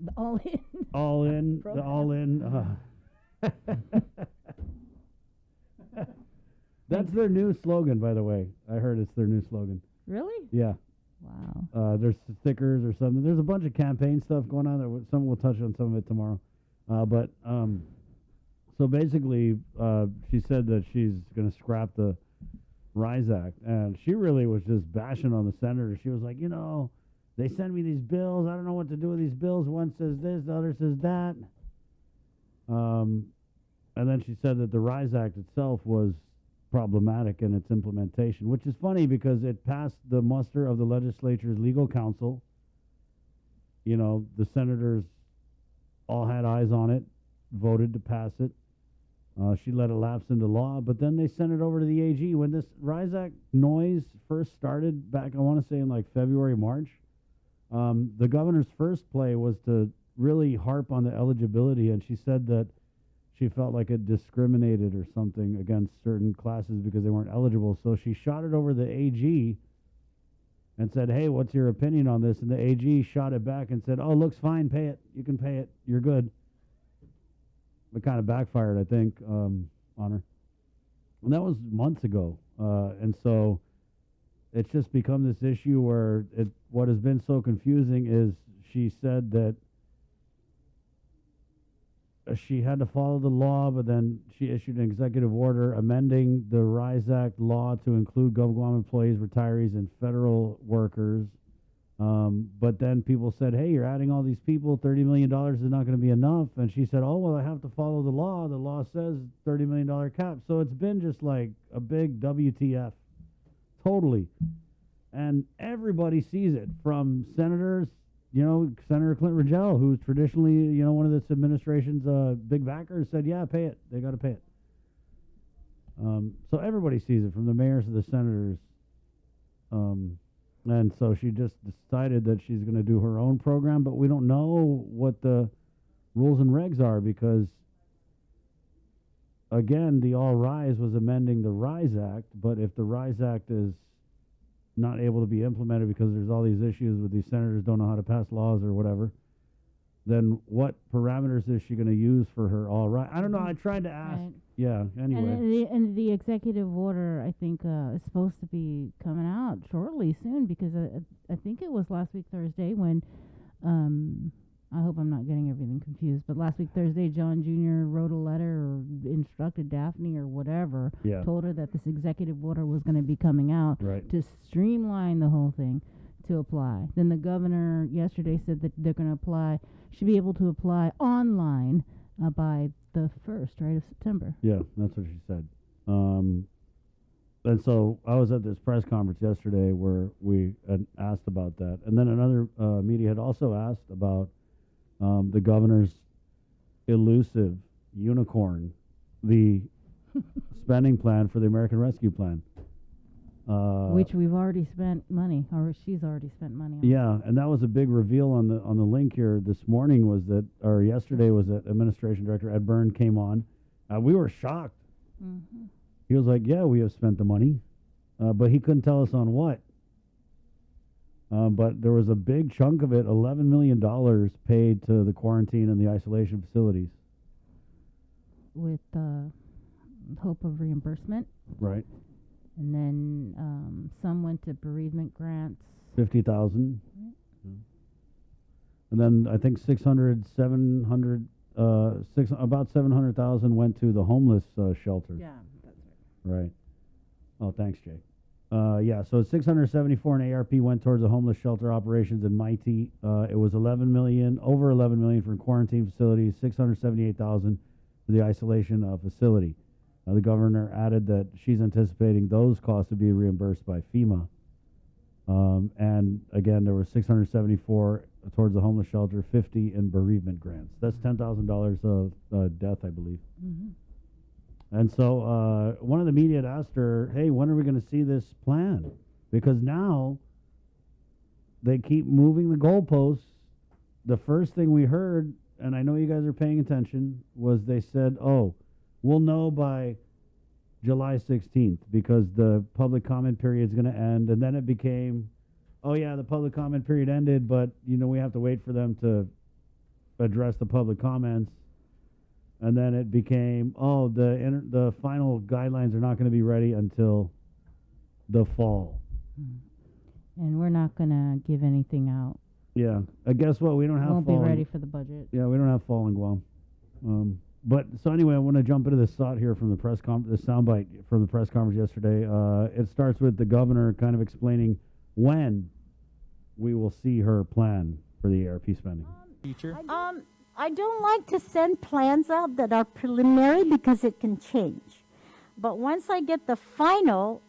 the all in. All in. The all in. That's their new slogan, by the way. I heard it's their new slogan. Really? Yeah. Wow. There's stickers or something. There's a bunch of campaign stuff going on. Some we'll touch on some of it tomorrow. So basically, she said that she's going to scrap the RISE Act, and she really was just bashing on the senator. She was like, they send me these bills. I don't know what to do with these bills. One says this, the other says that. And then she said that the RISE Act itself was problematic in its implementation, which is funny because it passed the muster of the legislature's legal counsel. The senators all had eyes on it, voted to pass it. She let it lapse into law, but then they sent it over to the AG. When this RISE Act noise first started back, I want to say in like February, March, the governor's first play was to really harp on the eligibility, and she said that she felt like it discriminated or something against certain classes because they weren't eligible. So she shot it over the AG and said, hey, what's your opinion on this? And the AG shot it back and said, oh, looks fine, pay it. You can pay it. You're good. It kind of backfired, I think, on her. And that was months ago. And so it's just become this issue where what has been so confusing is she said that she had to follow the law, but then she issued an executive order amending the RISE Act law to include GovGuam employees, retirees, and federal workers. But then people said, hey, you're adding all these people, $30 million is not going to be enough. And she said, oh, well, I have to follow the law. The law says $30 million cap. So it's been just like a big WTF. Totally. And everybody sees it, from senators, Senator Clint Rogel, who's traditionally, one of this administration's big backers, said, yeah, pay it. They got to pay it. So everybody sees it, from the mayors to the senators. And so she just decided that she's going to do her own program, but we don't know what the rules and regs are because, again, the All Rise was amending the RISE Act, but if the RISE Act is not able to be implemented because there's all these issues with these senators don't know how to pass laws or whatever, then what parameters is she going to use for her All Rise? I don't know. I tried to ask. Right. Yeah, anyway. And the executive order, I think, is supposed to be coming out shortly, soon, because I think it was last week Thursday when, I hope I'm not getting everything confused, but last week Thursday, John Jr. wrote a letter or instructed Daphne or whatever, told her that this executive order was going to be coming out to streamline the whole thing to apply. Then the governor yesterday said that they're going to should be able to apply online by the 1st, right, of September. Yeah, that's what she said. And so I was at this press conference yesterday where we had asked about that. And then another media had also asked about the governor's elusive unicorn, the spending plan for the American Rescue Plan. Which we've already spent money, or she's already spent money on. Yeah, and that was a big reveal on the link here this morning, or yesterday was that Administration Director Ed Byrne came on. We were shocked. Mm-hmm. He was like, yeah, we have spent the money, but he couldn't tell us on what. But there was a big chunk of it, $11 million paid to the quarantine and the isolation facilities. With hope of reimbursement. Right. And then some went to bereavement grants 50,000. And then I think 700, about 700,000 went to the homeless shelter. Yeah, that's right. Right. Oh, thanks, Jay. Yeah, so 674 in ARP went towards the homeless shelter operations in Mighty. It was over 11 million for quarantine facilities, 678,000 for the isolation facility. The governor added that she's anticipating those costs to be reimbursed by FEMA. And again, there were 674 towards the homeless shelter, 50 in bereavement grants. That's $10,000 of death, I believe. And so one of the media had asked her, hey, when are we going to see this plan? Because now they keep moving the goalposts. The first thing we heard, and I know you guys are paying attention, was they said, oh, we'll know by July 16th because the public comment period is going to end. And then it became, oh, yeah, the public comment period ended, but, we have to wait for them to address the public comments. And then it became, oh, the final guidelines are not going to be ready until the fall. And we're not going to give anything out. Yeah. Guess what? We don't have Won't fall. be ready for the budget. Yeah, we don't have fall in Guam. But so anyway, I want to jump into this thought here from the press the soundbite from the press conference yesterday. It starts with the governor kind of explaining when we will see her plan for the ARP spending. I don't like to send plans out that are preliminary because it can change. But once I get the final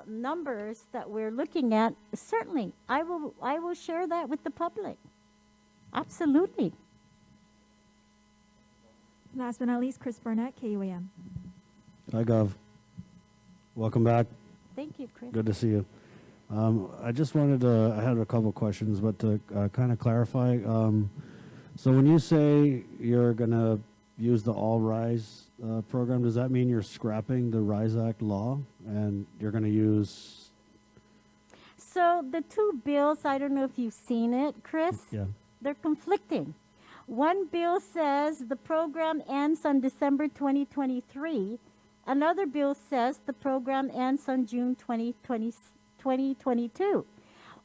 numbers that we're looking at, certainly I will share that with the public. Absolutely. Last but not least, Chris Burnett, KUAM. Hi, Gov. Welcome back. Thank you, Chris. Good to see you. I just wanted to, I had a couple questions, but to kind of clarify. So when you say you're going to use the All Rise program, does that mean you're scrapping the RISE Act law and you're going to use? So the two bills, I don't know if you've seen it, Chris. Yeah. They're conflicting. One bill says the program ends on December 2023. Another bill says the program ends on June 2022.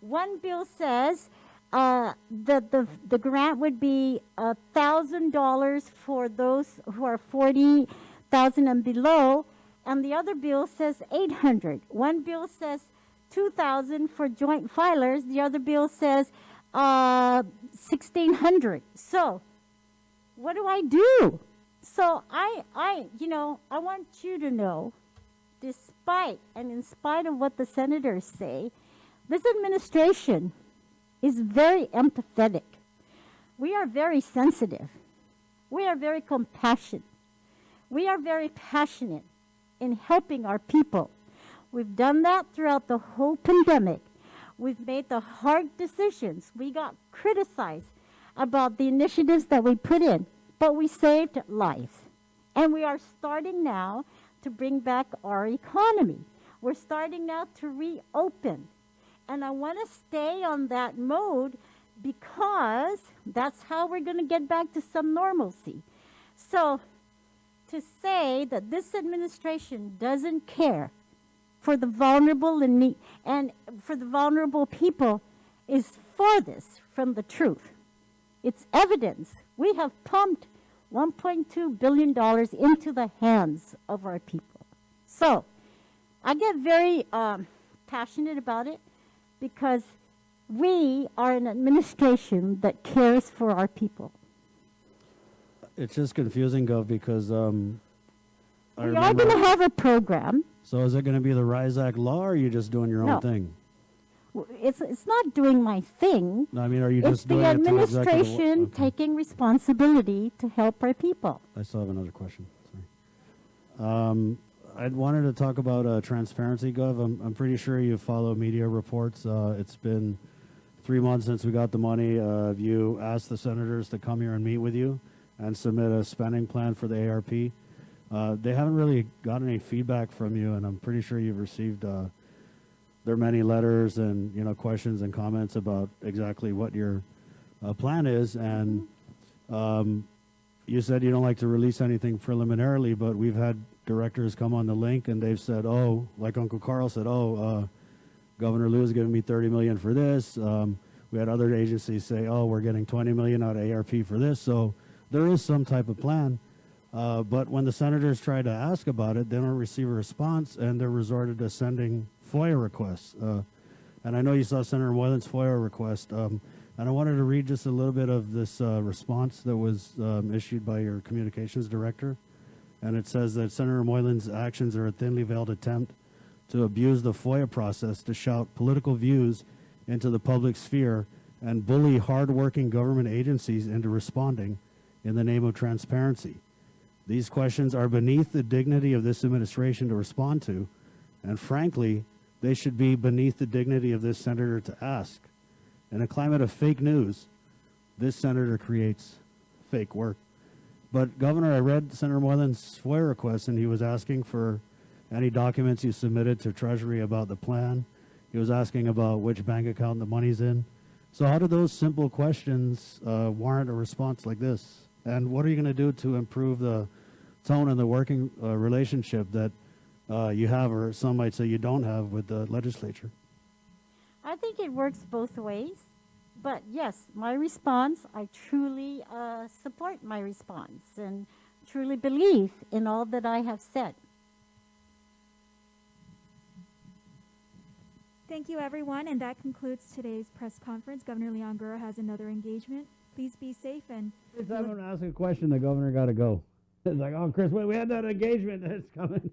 One bill says that the grant would be $1,000 for those who are 40,000 and below, and the other bill says $800. One bill says $2,000 for joint filers. The other bill says $1,600. So, what do I do? So I want you to know, despite and in spite of what the senators say, this administration is very empathetic. We are very sensitive. We are very compassionate. We are very passionate in helping our people. We've done that throughout the whole pandemic. We've made the hard decisions. We got criticized about the initiatives that we put in, but we saved lives. And we are starting now to bring back our economy. We're starting now to reopen. And I want to stay on that mode because that's how we're going to get back to some normalcy. So to say that this administration doesn't care for the vulnerable and for the vulnerable people is farthest from the truth. It's evidence. We have pumped $1.2 billion into the hands of our people. So I get very passionate about it because we are an administration that cares for our people. It's just confusing, Gov, because we are going to have a program. So is it going to be the RISE Act law, or are you just doing your own thing? It's not doing my thing. No, I mean, are you just doing it? it to It's the administration taking responsibility to help our people. I still have another question. Sorry. I wanted to talk about transparency, Gov. I'm pretty sure you follow media reports. It's been 3 months since we got the money. You asked the senators to come here and meet with you and submit a spending plan for the ARP. They haven't really gotten any feedback from you, and I'm pretty sure you've received their many letters and questions and comments about exactly what your plan is. And you said you don't like to release anything preliminarily, but we've had directors come on the link and they've said, oh, like Uncle Carl said, Governor Liu is giving me $30 million for this. We had other agencies say, oh, we're getting $20 million out of ARP for this. So there is some type of plan. But when the senators try to ask about it, they don't receive a response, and they're resorted to sending FOIA requests. And I know you saw Senator Moylan's FOIA request. And I wanted to read just a little bit of this response that was issued by your communications director. And it says that Senator Moylan's actions are a thinly veiled attempt to abuse the FOIA process to shout political views into the public sphere and bully hardworking government agencies into responding in the name of transparency. These questions are beneath the dignity of this administration to respond to, and frankly, they should be beneath the dignity of this senator to ask. In a climate of fake news, this senator creates fake work. But Governor, I read Senator Moylan's FOIA request, and he was asking for any documents you submitted to Treasury about the plan. He was asking about which bank account the money's in. So how do those simple questions warrant a response like this? And what are you going to do to improve the tone and the working relationship that you have, or some might say you don't have, with the legislature? I think it works both ways. But yes, my response, I truly support my response and truly believe in all that I have said. Thank you, everyone, and that concludes today's press conference. Governor Leon Guerra has another engagement. Please be safe and... Every time I'm going to ask a question, the governor got to go. It's like, oh, Chris, wait, we had that engagement that's coming.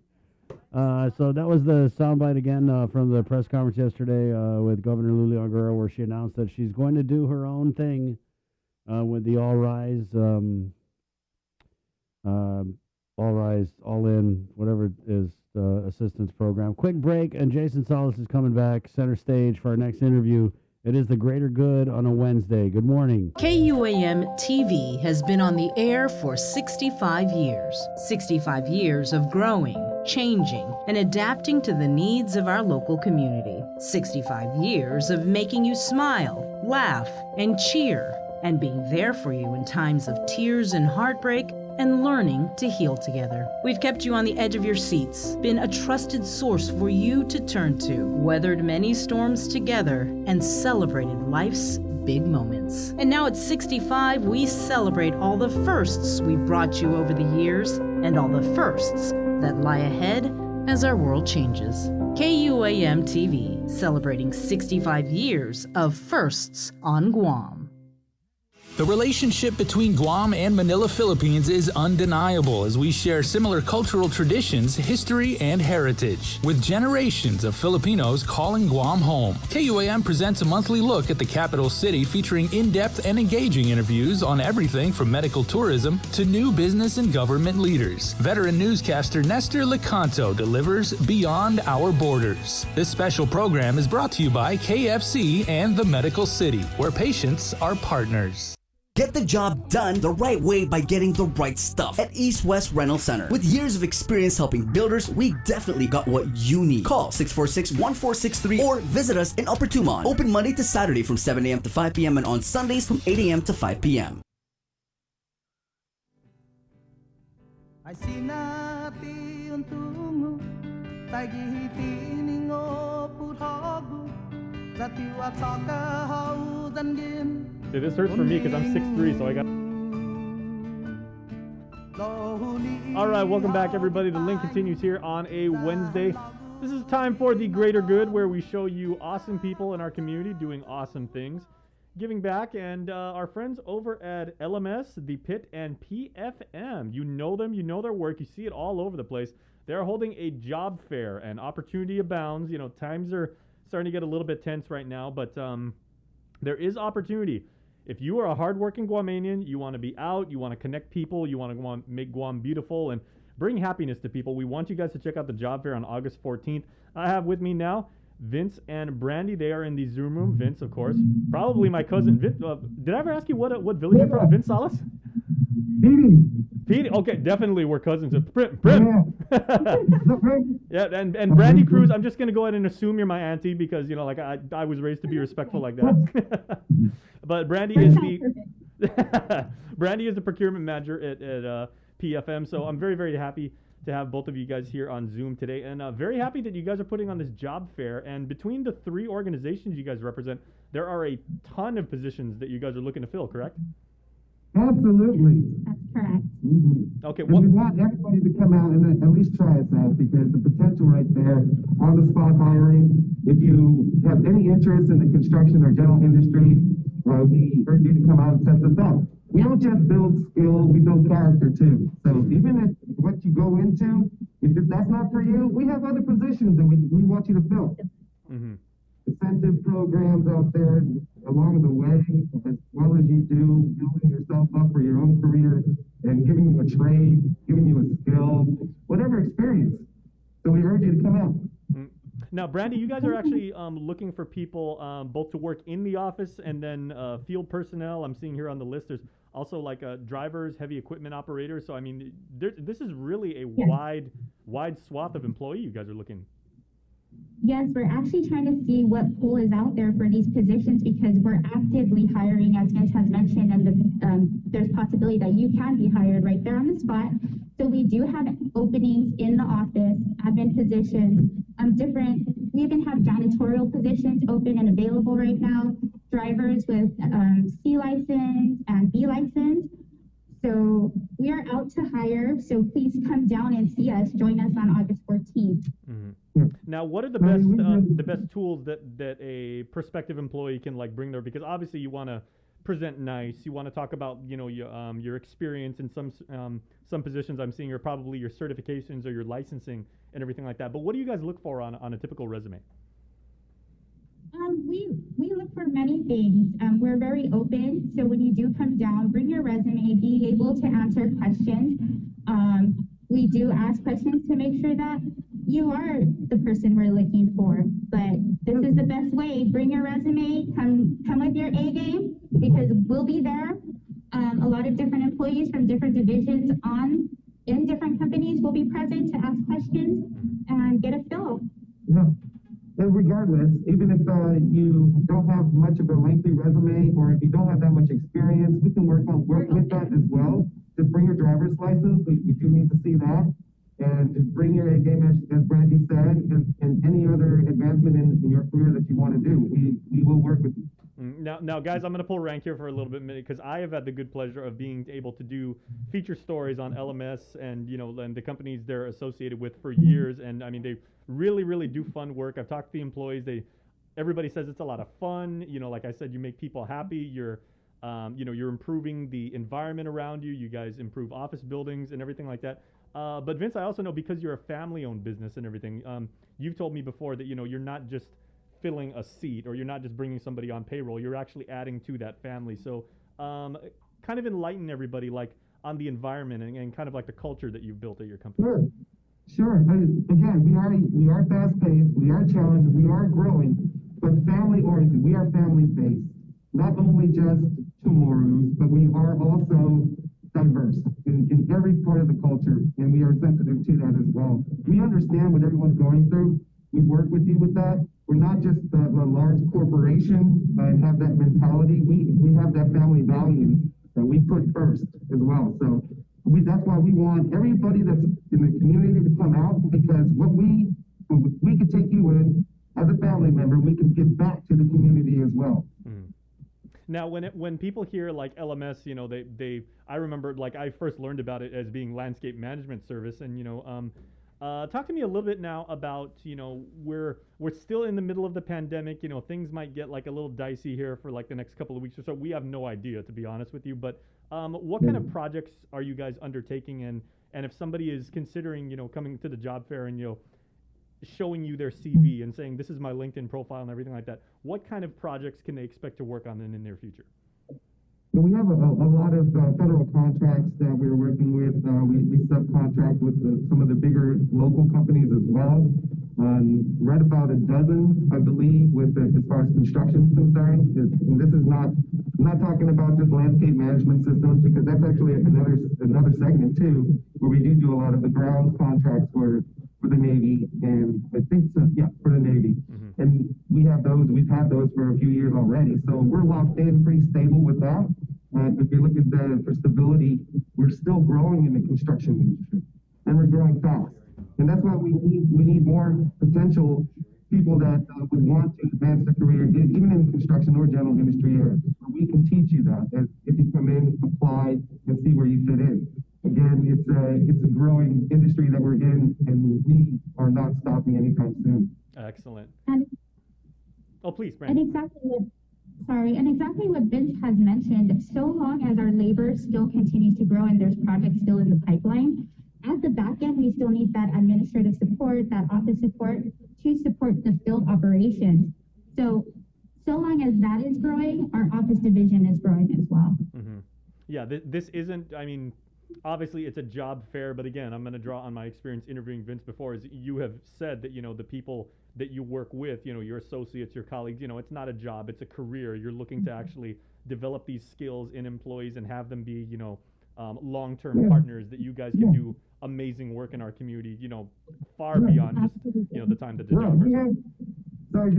So that was the soundbite again from the press conference yesterday with Governor Leon Guerra, where she announced that she's going to do her own thing with the All Rise, All In, whatever it is, assistance program. Quick break, and Jason Salas is coming back center stage for our next interview. It is the greater good on a Wednesday. Good morning. KUAM TV has been on the air for 65 years. 65 years of growing, changing, and adapting to the needs of our local community. 65 years of making you smile, laugh, and cheer, and being there for you in times of tears and heartbreak, and learning to heal together. We've kept you on the edge of your seats, been a trusted source for you to turn to, weathered many storms together, and celebrated life's big moments. And now at 65, we celebrate all the firsts we brought you over the years, and all the firsts that lie ahead as our world changes. KUAM TV, celebrating 65 years of firsts on Guam. The relationship between Guam and Manila, Philippines is undeniable as we share similar cultural traditions, history, and heritage. With generations of Filipinos calling Guam home, KUAM presents a monthly look at the capital city featuring in-depth and engaging interviews on everything from medical tourism to new business and government leaders. Veteran newscaster Nestor Lecanto delivers Beyond Our Borders. This special program is brought to you by KFC and the Medical City, where patients are partners. Get the job done the right way by getting the right stuff at East West Rental Center. With years of experience helping builders, we definitely got what you need. Call 646-1463 or visit us in Upper Tumon. Open Monday to Saturday from 7 a.m. to 5 p.m. and on Sundays from 8 a.m. to 5 p.m. I see nati untungu tagi tiningo puthagu that you are talking how than din. See, this hurts for me because I'm 6'3", so I got... All right, welcome back, everybody. The link continues here on a Wednesday. This is time for The Greater Good, where we show you awesome people in our community doing awesome things, giving back, and our friends over at LMS, The Pit, and PFM. You know them, you know their work, you see it all over the place. They're holding a job fair, and opportunity abounds. You know, times are starting to get a little bit tense right now, but there is opportunity. If you are a hardworking Guamanian, you want to be out, you want to connect people, you want to make Guam beautiful and bring happiness to people, we want you guys to check out the job fair on August 14th. I have with me now Vince and Brandy. They are in the Zoom room. Vince, of course, probably my cousin. Vince, did I ever ask you what village you're from? Vince Salas? Petey. Okay, definitely we're cousins. Prim. Yeah, and Brandy Cruz, I'm just going to go ahead and assume you're my auntie because, you know, like I was raised to be respectful like that. But Brandy is the procurement manager at PFM, so I'm very, very happy to have both of you guys here on Zoom today, and very happy that you guys are putting on this job fair. And between the three organizations you guys represent, there are a ton of positions that you guys are looking to fill, correct? Absolutely. That's correct. Okay. And we want everybody to come out and at least try us out, because the potential right there, on-the-spot hiring. If you have any interest in the construction or general industry, we urge you to come out and test us out. We don't just build skill, we build character too. So even if what you go into, if that's not for you, we have other positions that we want you to fill. Incentive programs out there along the way, as well as you do, building yourself up for your own career and giving you a trade, giving you a skill, whatever experience. So we urge you to come out. Now, Brandy, you guys are actually looking for people both to work in the office and then field personnel. I'm seeing here on the list there's also like drivers, heavy equipment operators. So, I mean, this is really a wide swath of employee you guys are looking. Yes, we're actually trying to see what pool is out there for these positions, because we're actively hiring, as Vince has mentioned, and there's possibility that you can be hired right there on the spot. So we do have openings in the office, admin positions, we even have janitorial positions open and available right now, drivers with C license and B license. So we are out to hire, so please come down and see us, join us on August 14th. Now, what are the best tools that a prospective employee can like bring there? Because obviously you want to present nice. You want to talk about your experience in some positions. I'm seeing are probably your certifications or your licensing and everything like that. But what do you guys look for on a typical resume? We look for many things. We're very open, so when you do come down, bring your resume, be able to answer questions. We do ask questions to make sure that you are the person we're looking for. But this is the best way. Bring your resume, come with your A game, because we'll be there. A lot of different employees from different divisions in different companies will be present to ask questions and get a fill. Yeah. And regardless, even if you don't have much of a lengthy resume, or if you don't have that much experience, we can work with that as well. Just bring your driver's license. We do need to see that. And just bring your A game, as Brandy said, and any other advancement in your career that you want to do. We will work with you. Now, guys, I'm going to pull rank here for a little bit because I have had the good pleasure of being able to do feature stories on LMS and and the companies they're associated with for years. And I mean, they really do fun work. I've talked to the employees. Everybody says it's a lot of fun. Like I said, you make people happy. You're improving the environment around you. You guys improve office buildings and everything like that. But Vince, I also know, because you're a family-owned business and everything, you've told me before that you're not just filling a seat, or you're not just bringing somebody on payroll. You're actually adding to that family. So, kind of enlighten everybody like on the environment and kind of like the culture that you've built at your company. Sure. Again, we are fast-paced, we are challenged, we are growing, but family-oriented. We are family-based. Not only just Chamorros, but we are also diverse in every part of the culture, and we are sensitive to that as well. We understand what everyone's going through. We work with you with that. We're not just a large corporation and have that mentality. We have that family values that we put first as well. So that's why we want everybody that's in the community to come out, because when we can take you in as a family member, we can give back to the community as well. Now, when people hear like LMS, I remember like I first learned about it as being landscape management service, and talk to me a little bit now about we're still in the middle of the pandemic. Things might get like a little dicey here for like the next couple of weeks or so. We have no idea, to be honest with you. But what kind of projects are you guys undertaking? And if somebody is considering coming to the job fair and showing you their CV and saying this is my LinkedIn profile and everything like that, what kind of projects can they expect to work on in the near future? We have a lot of federal contracts that we're working with. We subcontract with some of the bigger local companies as well. Right about a dozen, I believe, as far as construction is concerned. And this is I'm not talking about just landscape management systems, because that's actually another segment too, where we do a lot of the ground contracts for the Navy, and I think so, yeah, for the Navy. And we've had those for a few years already. So we're locked in, pretty stable with that. If you look at for stability, we're still growing in the construction industry. and we're growing fast. And that's why we need more potential people that would want to advance their career, even in construction or general industry areas. We can teach you that if you come in, apply, and see where you fit in. Again, it's a growing industry that we're in, and we are not stopping anytime soon. Excellent. And, oh, please, Brandon. And exactly what Vince has mentioned, so long as our labor still continues to grow and there's projects still in the pipeline, at the back end, we still need that administrative support, that office support to support the field operations. So long as that is growing, our office division is growing as well. Mm-hmm. Yeah, this isn't, I mean, obviously it's a job fair, but again, I'm going to draw on my experience interviewing Vince before, is you have said that, the people that you work with, your associates, your colleagues, it's not a job, it's a career. You're looking to actually develop these skills in employees and have them be, long-term partners that you guys can do amazing work in our community, far beyond just, the time that the job is.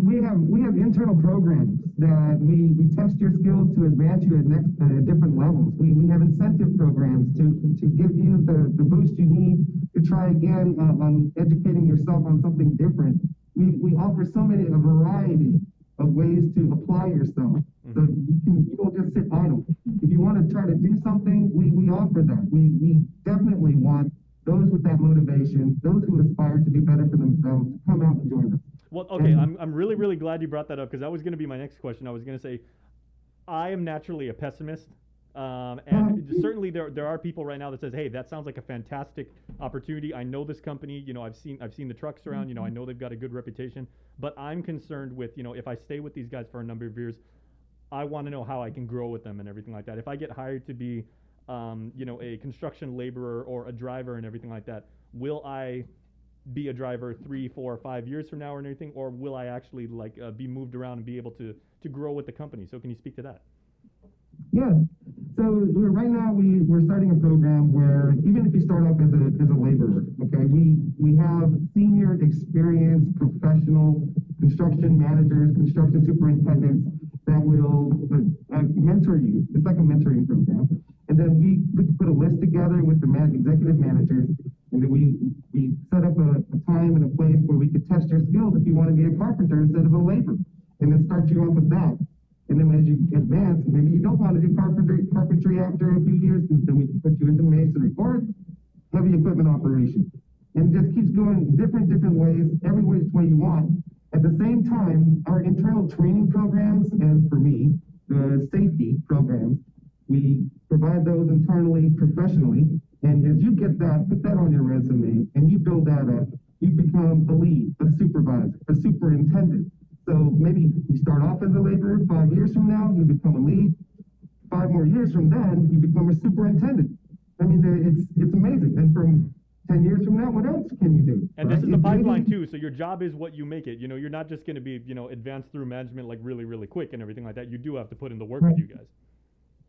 We have internal programs that we test your skills to advance you at different levels. We have incentive programs to give you the boost you need to try again on educating yourself on something different. We offer a variety of ways to apply yourself. So you don't just sit idle. If you want to try to do something, we offer that. We definitely want those with that motivation, those who aspire to be better for themselves, to come out and join us. Well, okay, I'm really, really glad you brought that up, because that was going to be my next question. I was going to say, I am naturally a pessimist, and certainly there are people right now that says, hey, that sounds like a fantastic opportunity. I know this company, I've seen the trucks around, I know they've got a good reputation, but I'm concerned with, if I stay with these guys for a number of years, I want to know how I can grow with them and everything like that. If I get hired to be, a construction laborer or a driver and everything like that, will I be a driver 3, 4, 5 years from now or anything, or will I actually be moved around and be able to grow with the company? So can you speak to that? Yeah. So right now we're starting a program where even if you start off as a laborer, okay, we have senior, experienced, professional construction managers, construction superintendents that will mentor you. It's like a mentoring program. And then we put a list together with the executive managers, and then we set up a time and a place where we could test your skills if you want to be a carpenter instead of a laborer, and then start you off with that. And then as you advance, maybe you don't want to do carpentry after a few years, then we can put you into masonry or heavy equipment operation. And it just keeps going different ways, every which way you want. At the same time, our internal training programs, and for me, the safety programs, we provide those internally, professionally, and as you get that, put that on your resume, and you build that up, you become a lead, a supervisor, a superintendent. So maybe you start off as a laborer, 5 years from now, you become a lead. 5 more years from then, you become a superintendent. I mean, it's amazing. And from 10 years from now, what else can you do? And this is the pipeline too, so your job is what you make it. You're not just going to be, advanced through management like really, really quick and everything like that. You do have to put in the work with you guys.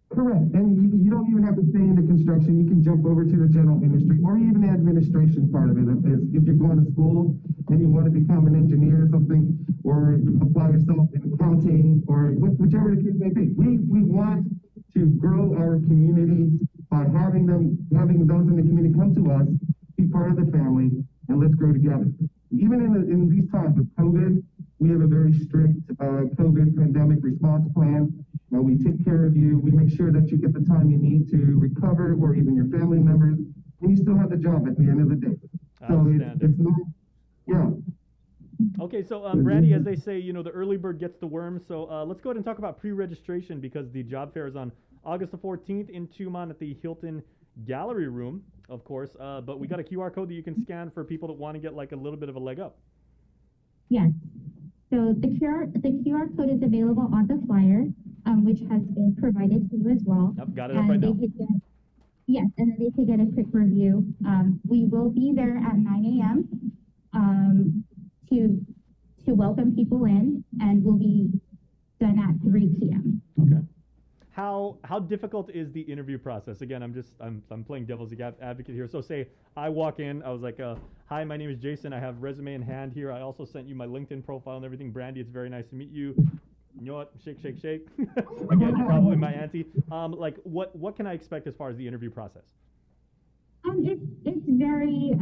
Correct. And you don't even have to stay into construction. You can jump over to the general industry or even the administration part of it. If you're going to school and you want to become an engineer or something, or apply yourself in accounting or whichever the case may be. We want to grow our community by having those in the community come to us, be part of the family, and let's grow together. Even in these times of COVID, we have a very strict COVID pandemic response plan. We take care of you. We make sure that you get the time you need to recover, or even your family members, and you still have the job at the end of the day. So it's not, yeah. Okay, so Brandy, as they say, the early bird gets the worm. So let's go ahead and talk about pre-registration, because the job fair is on August the 14th in Tumon at the Hilton Gallery Room, of course. But we got a QR code that you can scan for people that want to get like a little bit of a leg up. Yes. So the QR code is available on the flyer, which has been provided to you as well. Yep, got it up right now. Yes, and then they could get a quick review. We will be there at 9 a.m. To welcome people in, and we'll be done at 3 p.m. Okay. How difficult is the interview process? Again, I'm playing devil's advocate here. So say I walk in, I was like, hi, my name is Jason. I have resume in hand here. I also sent you my LinkedIn profile and everything. Brandy, it's very nice to meet you. You know what? Shake, shake, shake. Again, you're probably my auntie. What can I expect as far as the interview process? It's very,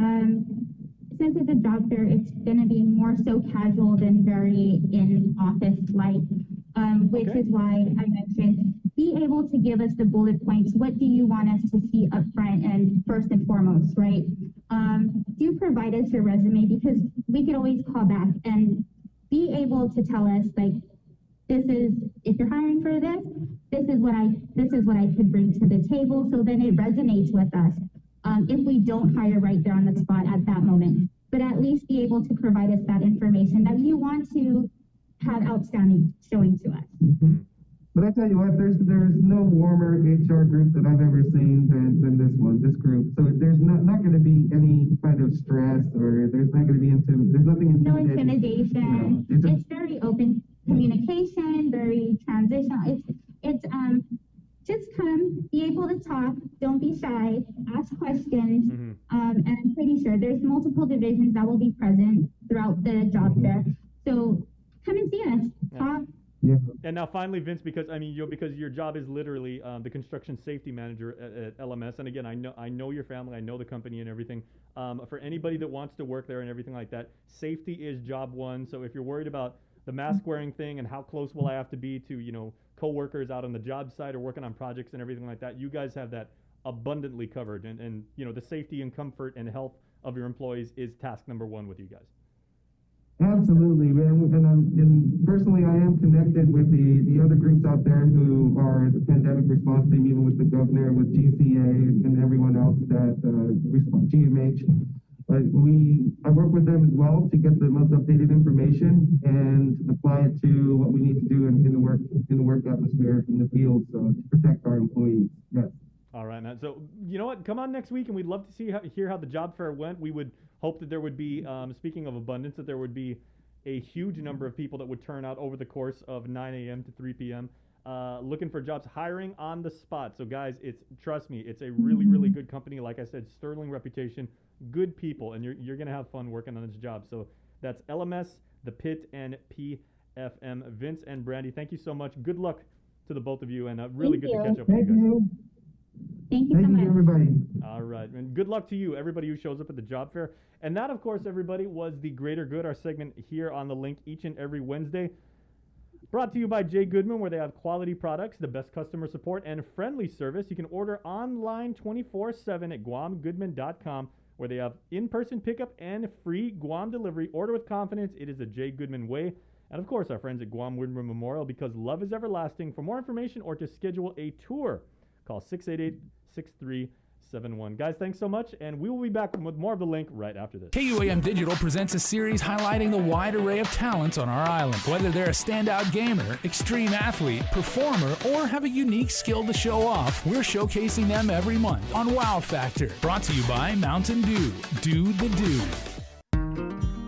since it's a job fair, it's going to be more so casual than very in office like, which is why I mentioned be able to give us the bullet points. What do you want us to see up front and first and foremost, right? Do provide us your resume, because we could always call back and be able to tell us, like, this is, if you're hiring for this is what I could bring to the table. So then it resonates with us. If we don't hire right there on the spot at that moment, but at least be able to provide us that information that you want to have outstanding showing to us. But I tell you what, there's no warmer HR group that I've ever seen than this group. So there's not going to be any kind of stress, or there's not going to be there's nothing intimidating. No intimidation. It's very open communication, very transitional. It's just come, be able to talk, don't be shy, ask questions, and I'm pretty sure there's multiple divisions that will be present throughout the job fair. So come and see us, talk. Yeah. And now finally, Vince, because because your job is literally the construction safety manager at LMS, and again, I know your family, I know the company and everything. For anybody that wants to work there and everything like that, safety is job one. So if you're worried about the mask wearing thing and how close will I have to be to coworkers out on the job site or working on projects and everything like that, you guys have that abundantly covered. And the safety and comfort and health of your employees is task number one with you guys. Absolutely, man. And personally, I am connected with the other groups out there who are the pandemic response team, even with the governor, with GCA, and everyone else that responds, GMH. I work with them as well to get the most updated information and apply it to what we need to do in the work atmosphere in the field, so to protect our employees. Yes. All right, man. So you know what? Come on next week, and we'd love to hear how the job fair went. We would hope that there would be, speaking of abundance, that there would be a huge number of people that would turn out over the course of 9 a.m. to 3 p.m. Looking for jobs, hiring on the spot. So guys, trust me, it's a really, really good company. Like I said, sterling reputation, good people, and you're going to have fun working on this job. So that's LMS, The Pit, and PFM. Vince and Brandy, thank you so much. Good luck to the both of you, and really good to catch up with you guys. Thank you so much. Thank you, everybody. All right, and good luck to you, everybody who shows up at the job fair. And that, of course, everybody, was The Greater Good, our segment here on The Link each and every Wednesday. Brought to you by Jay Goodman, where they have quality products, the best customer support, and friendly service. You can order online 24/7 at GuamGoodman.com, where they have in-person pickup and free Guam delivery. Order with confidence. It is the Jay Goodman way. And, of course, our friends at Guam Windward Memorial, because love is everlasting. For more information or to schedule a tour, call 688-6371. Guys, thanks so much, and we will be back with more of The Link right after this. KUAM Digital presents a series highlighting the wide array of talents on our island. Whether they're a standout gamer, extreme athlete, performer, or have a unique skill to show off, we're showcasing them every month on Wow Factor. Brought to you by Mountain Dew. Do the do.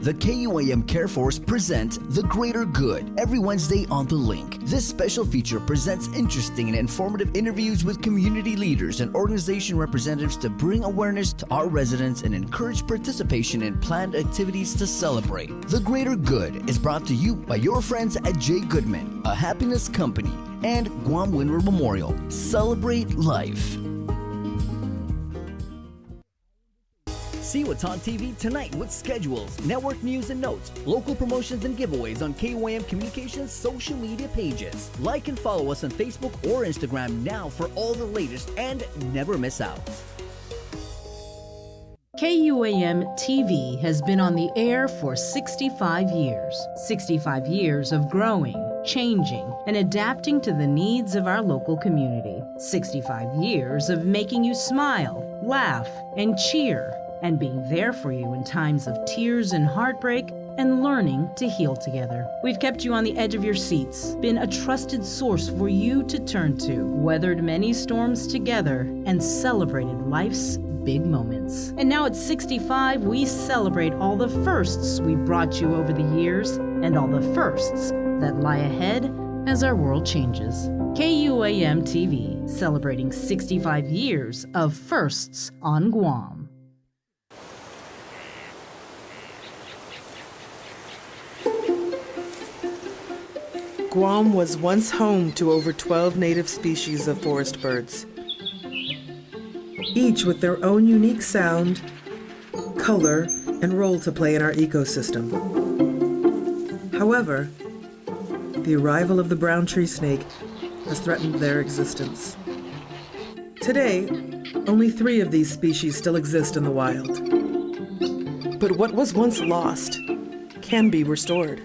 The KUAM Care Force present The Greater Good every Wednesday on The Link. This special feature presents interesting and informative interviews with community leaders and organization representatives to bring awareness to our residents and encourage participation in planned activities to celebrate. The Greater Good is brought to you by your friends at Jay Goodman, a happiness company, and Guam Windward Memorial. Celebrate life. See what's on TV tonight with schedules, network news and notes, local promotions and giveaways on KUAM Communications social media pages. Like and follow us on Facebook or Instagram now for all the latest and never miss out. KUAM TV has been on the air for 65 years. 65 years of growing, changing, and adapting to the needs of our local community. 65 years of making you smile, laugh, and cheer, and being there for you in times of tears and heartbreak, and learning to heal together. We've kept you on the edge of your seats, been a trusted source for you to turn to, weathered many storms together, and celebrated life's big moments. And now at 65, we celebrate all the firsts we brought you over the years, and all the firsts that lie ahead as our world changes. KUAM TV, celebrating 65 years of firsts on Guam. Guam was once home to over 12 native species of forest birds. each with their own unique sound, color, and role to play in our ecosystem. However, the arrival of the brown tree snake has threatened their existence. Today, only 3 of these species still exist in the wild. But what was once lost can be restored.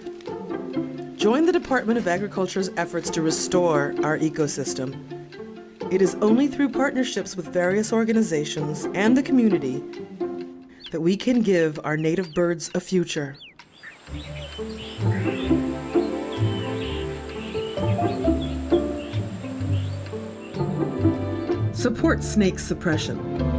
Join the Department of Agriculture's efforts to restore our ecosystem. It is only through partnerships with various organizations and the community that we can give our native birds a future. Support snake suppression.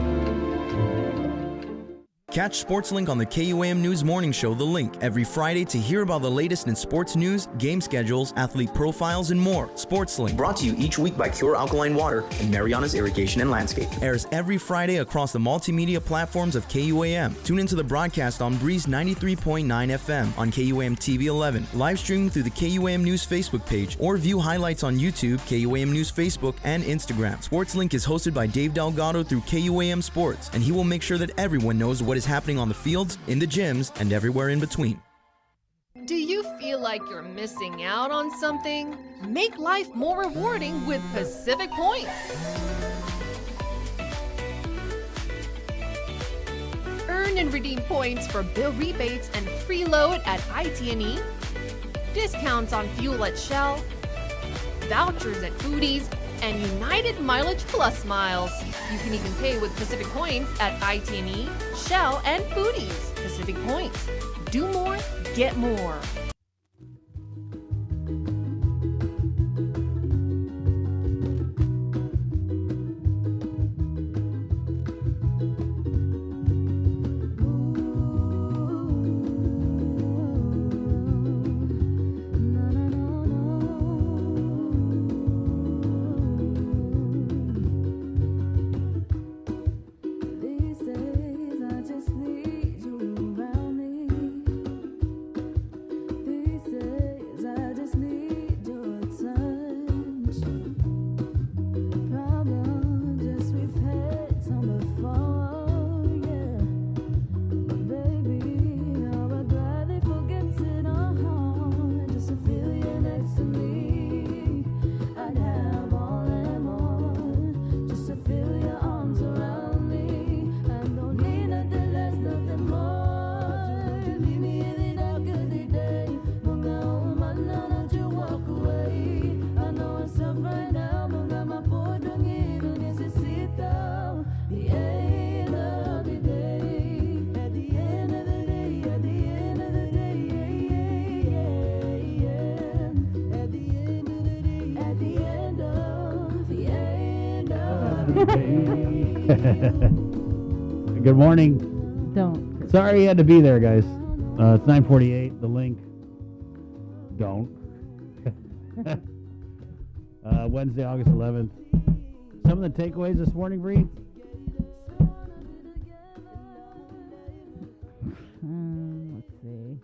Catch SportsLink on the KUAM News Morning Show, The Link, every Friday to hear about the latest in sports news, game schedules, athlete profiles, and more. SportsLink, Brought to you each week by Cure Alkaline Water and Mariana's Irrigation and Landscape. airs every Friday across the multimedia platforms of KUAM. Tune into the broadcast on Breeze 93.9 FM on KUAM TV 11, live streaming through the KUAM News Facebook page, or view highlights on YouTube, KUAM News Facebook, and Instagram. SportsLink is hosted by Dave Delgado through KUAM Sports, and he will make sure that everyone knows what is happening on the fields, in the gyms, and everywhere in between. Do you feel like you're missing out on something? Make life more rewarding with Pacific Points. Earn and redeem points for bill rebates and free load at IT&E, discounts on fuel at Shell, vouchers at Foodies, and United Mileage Plus miles. You can even pay with Pacific Points at IT&E, Shell, and Foodies. Pacific Points. Do more, get more. These days I just need you around me. These days I just need your touch. Problem just we've had some before, yeah. But baby, I would gladly forget it all just to feel you next to me. I'd have all and more just to feel your arms around me. I don't need nothing less, nothing more. Meet me in the dark of the day. Munga umana, don't you walk away. I know it's tough right now, munga mapodongino necesito the end of the day. At the end of the day, at the end of the day, at the end of the day, at the end of the day. Good morning. Don't. Sorry you had to be there, guys. It's 9:48. The Link. Don't. Wednesday, August 11th. Some of the takeaways this morning, Bree? Let's see.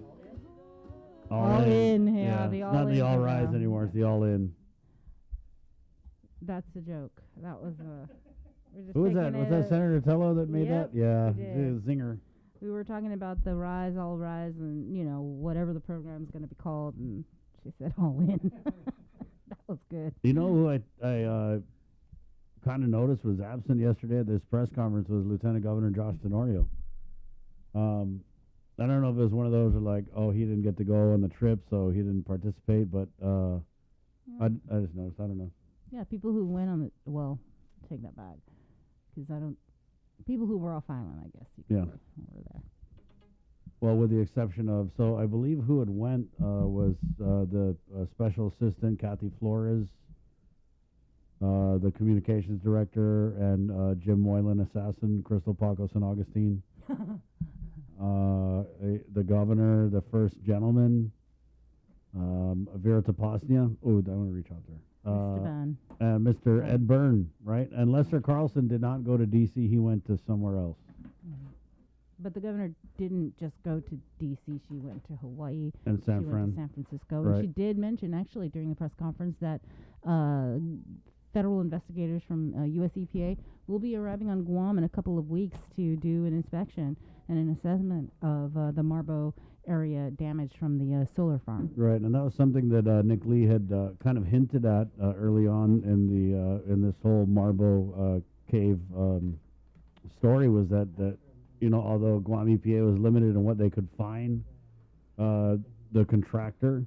All in. Yeah, the it's all not in the all for rise now. anymore. It's the all in. That's a joke. That was a. We're just Who was that? taking Was that it- Senator Tello that made Yep, that? Yeah, he did. the zinger. We were talking about the rise, all rise, and whatever the program's going to be called, and she said all in. That was good. You know who I kind of noticed was absent yesterday at this press conference was Lieutenant Governor Josh Tenorio. I don't know if it was one of those where like, oh, he didn't get to go on the trip, so he didn't participate, but I just noticed. I don't know. Yeah, people who went on the take that back, because people who were off island, I guess. You could Yeah. say, were there. Well, with the exception of, so I believe who had went was the Special Assistant Kathy Flores, the Communications Director, and Jim Moylan Assassin, Crystal Paco San Augustine, the Governor, the First Gentleman, Vera Tapasnia. Oh, I want to reach out there. Esteban. And Mr. Ed Byrne, right? And Lester Carlson did not go to D.C. He went to somewhere else. But the governor didn't just go to D.C. She went to Hawaii. And San she Fran. went to San Francisco. Right. And she did mention, actually, during the press conference that federal investigators from U.S. EPA will be arriving on Guam in a couple of weeks to do an inspection and an assessment of the Marbo area damage from the solar farm. Right, and that was something that Nick Lee had kind of hinted at early on in this whole Marbo cave story, was that although Guam EPA was limited in what they could find, the contractor,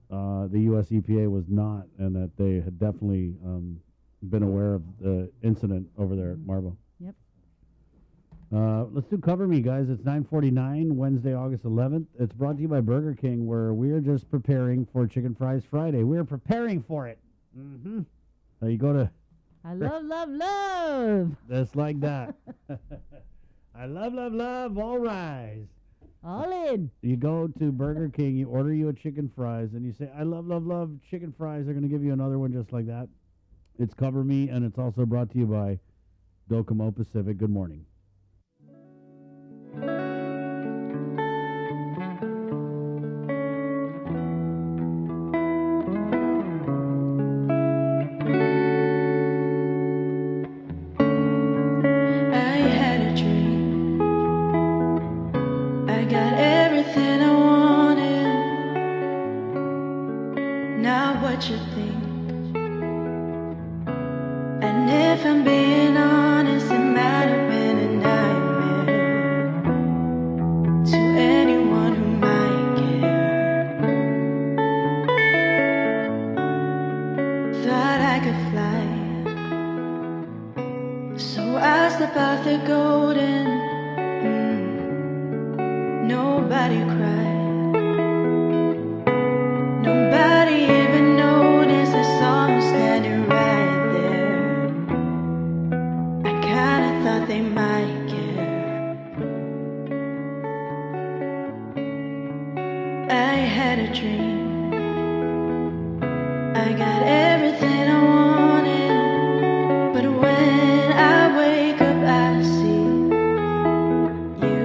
the U.S. EPA was not, and that they had definitely been aware of the incident over there at Marbo. Yep. Let's do Cover Me, guys. It's 9:49, Wednesday, August 11th. It's brought to you by Burger King, where we are just preparing for Chicken Fries Friday. We are preparing for it. Mm-hmm. You go to... I love. Just like that. I love, all rise. All in. You go to Burger King, you order you a chicken fries, and you say, I love chicken fries. They're going to give you another one just like that. It's Cover Me, and it's also brought to you by Docomo Pacific. Good morning. I had a dream. I got everything I wanted. Not what you think. And if I'm being honest, it might have been a nightmare to anyone who might care. Thought I could fly, so I stepped off the golden. Nobody cried. Nobody even noticed I saw them standing right there. I kinda thought they might care. I had a dream. I got everything I wanted, but when I wake up I see you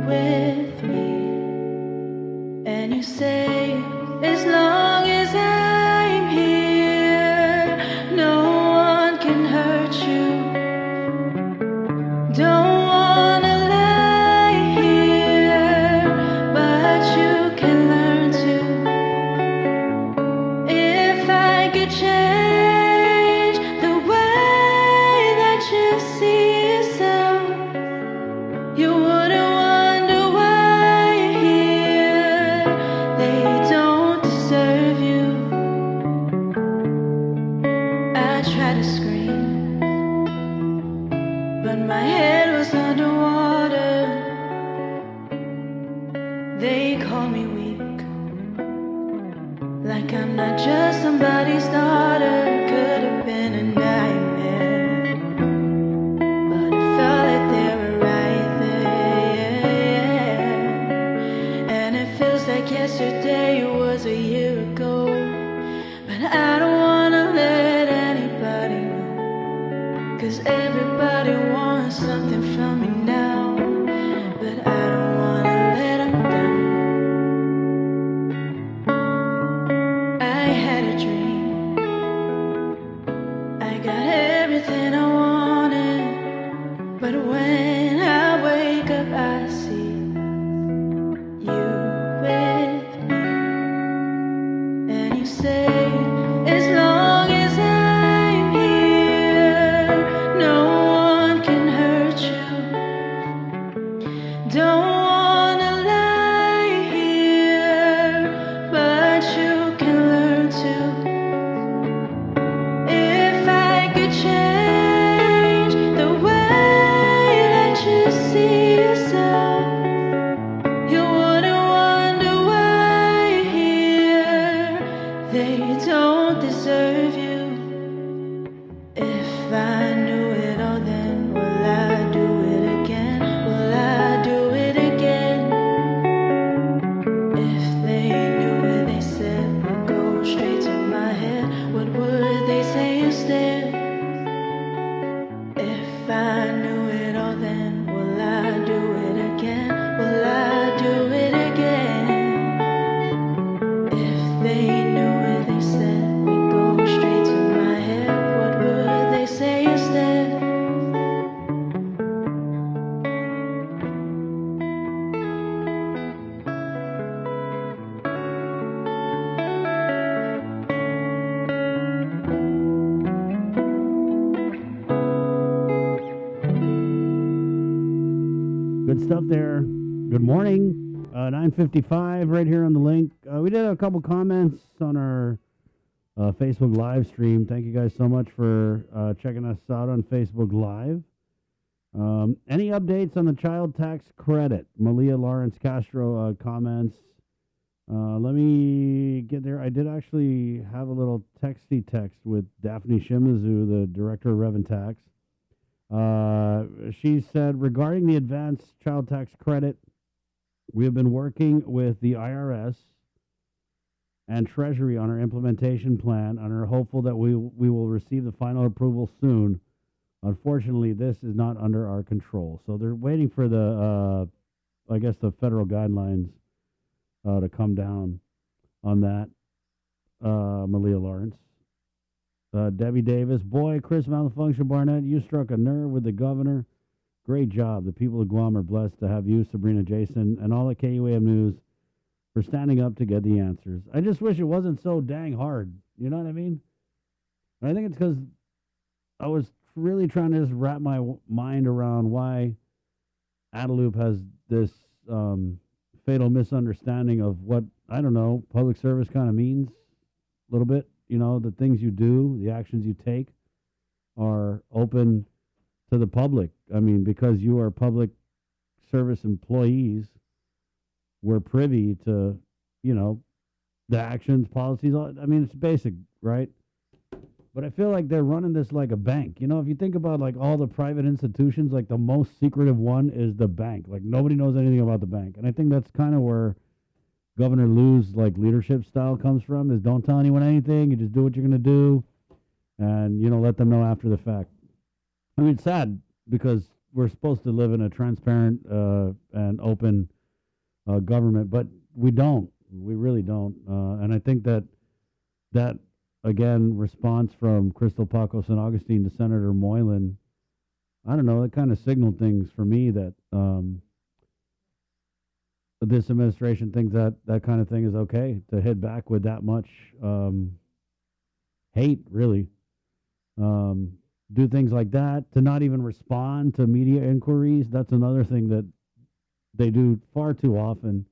with me. And you say, as long as I'm here, no one can hurt you. Don't wanna lie here, but you can learn to. If I could change the way that you see yourself, you wouldn't wonder why you're here. They don't deserve you. I tried to scream, but my head was underwater. They call me weak, like I'm not just somebody's daughter. Could have been a nightmare, but it felt like they were right there. And it feels like yesterday was a year ago. But I don't wanna let anybody know, 'cause everybody wants something from me now. But I don't wanna let them down. I had a dream. I got everything I wanted, but when I wake up I see you with me. And you say, as long as I'm here, no one can hurt you. Don't wanna lie here, but you can learn to. If I could change the way that you see yourself, you wouldn't wonder why you're here. They don't deserve you. If I knew it all, then will I do it again? Will I do it again? If they knew it, they said would go straight to my Good stuff there. Good morning. 9:55 right here on the link. We did have a couple comments on our Facebook live stream. Thank you guys so much for checking us out on Facebook Live. Any updates on the child tax credit? Malia Lawrence Castro comments. Let me get there. I did actually have a little texty text with Daphne Shimizu, the director of Rev and Tax. She said, regarding the advanced child tax credit, we have been working with the IRS and Treasury on our implementation plan and are hopeful that we will receive the final approval soon. Unfortunately, this is not under our control. So they're waiting for the, I guess, the federal guidelines to come down on that. Malia Lawrence. Debbie Davis, boy, Chris Malfunction Barnett, you struck a nerve with the governor. Great job. The people of Guam are blessed to have you, Sabrina Jason, and all at KUAM News for standing up to get the answers. I just wish it wasn't so dang hard. You know what I mean? And I think it's because I was really trying to just wrap my mind around why Adelup has this fatal misunderstanding of what, I don't know, public service kind of means a little bit. You know, the things you do, the actions you take are open to the public. I mean, because you are public service employees, we're privy to, you know, the actions, policies. I mean, it's basic, right? But I feel like they're running this like a bank. You know, if you think about like all the private institutions, like the most secretive one is the bank. Like nobody knows anything about the bank. And I think that's kind of where Governor Lou's like leadership style comes from, is don't tell anyone anything. You just do what you're going to do and, you know, let them know after the fact. I mean, it's sad because we're supposed to live in a transparent and open government, but we don't. We really don't. And I think that again, response from Crystal Paco San Augustine to Senator Moylan, I don't know, it kind of signaled things for me that this administration thinks that that kind of thing is okay to hit back with that much hate, really. Do things like that, to not even respond to media inquiries. That's another thing that they do far too often.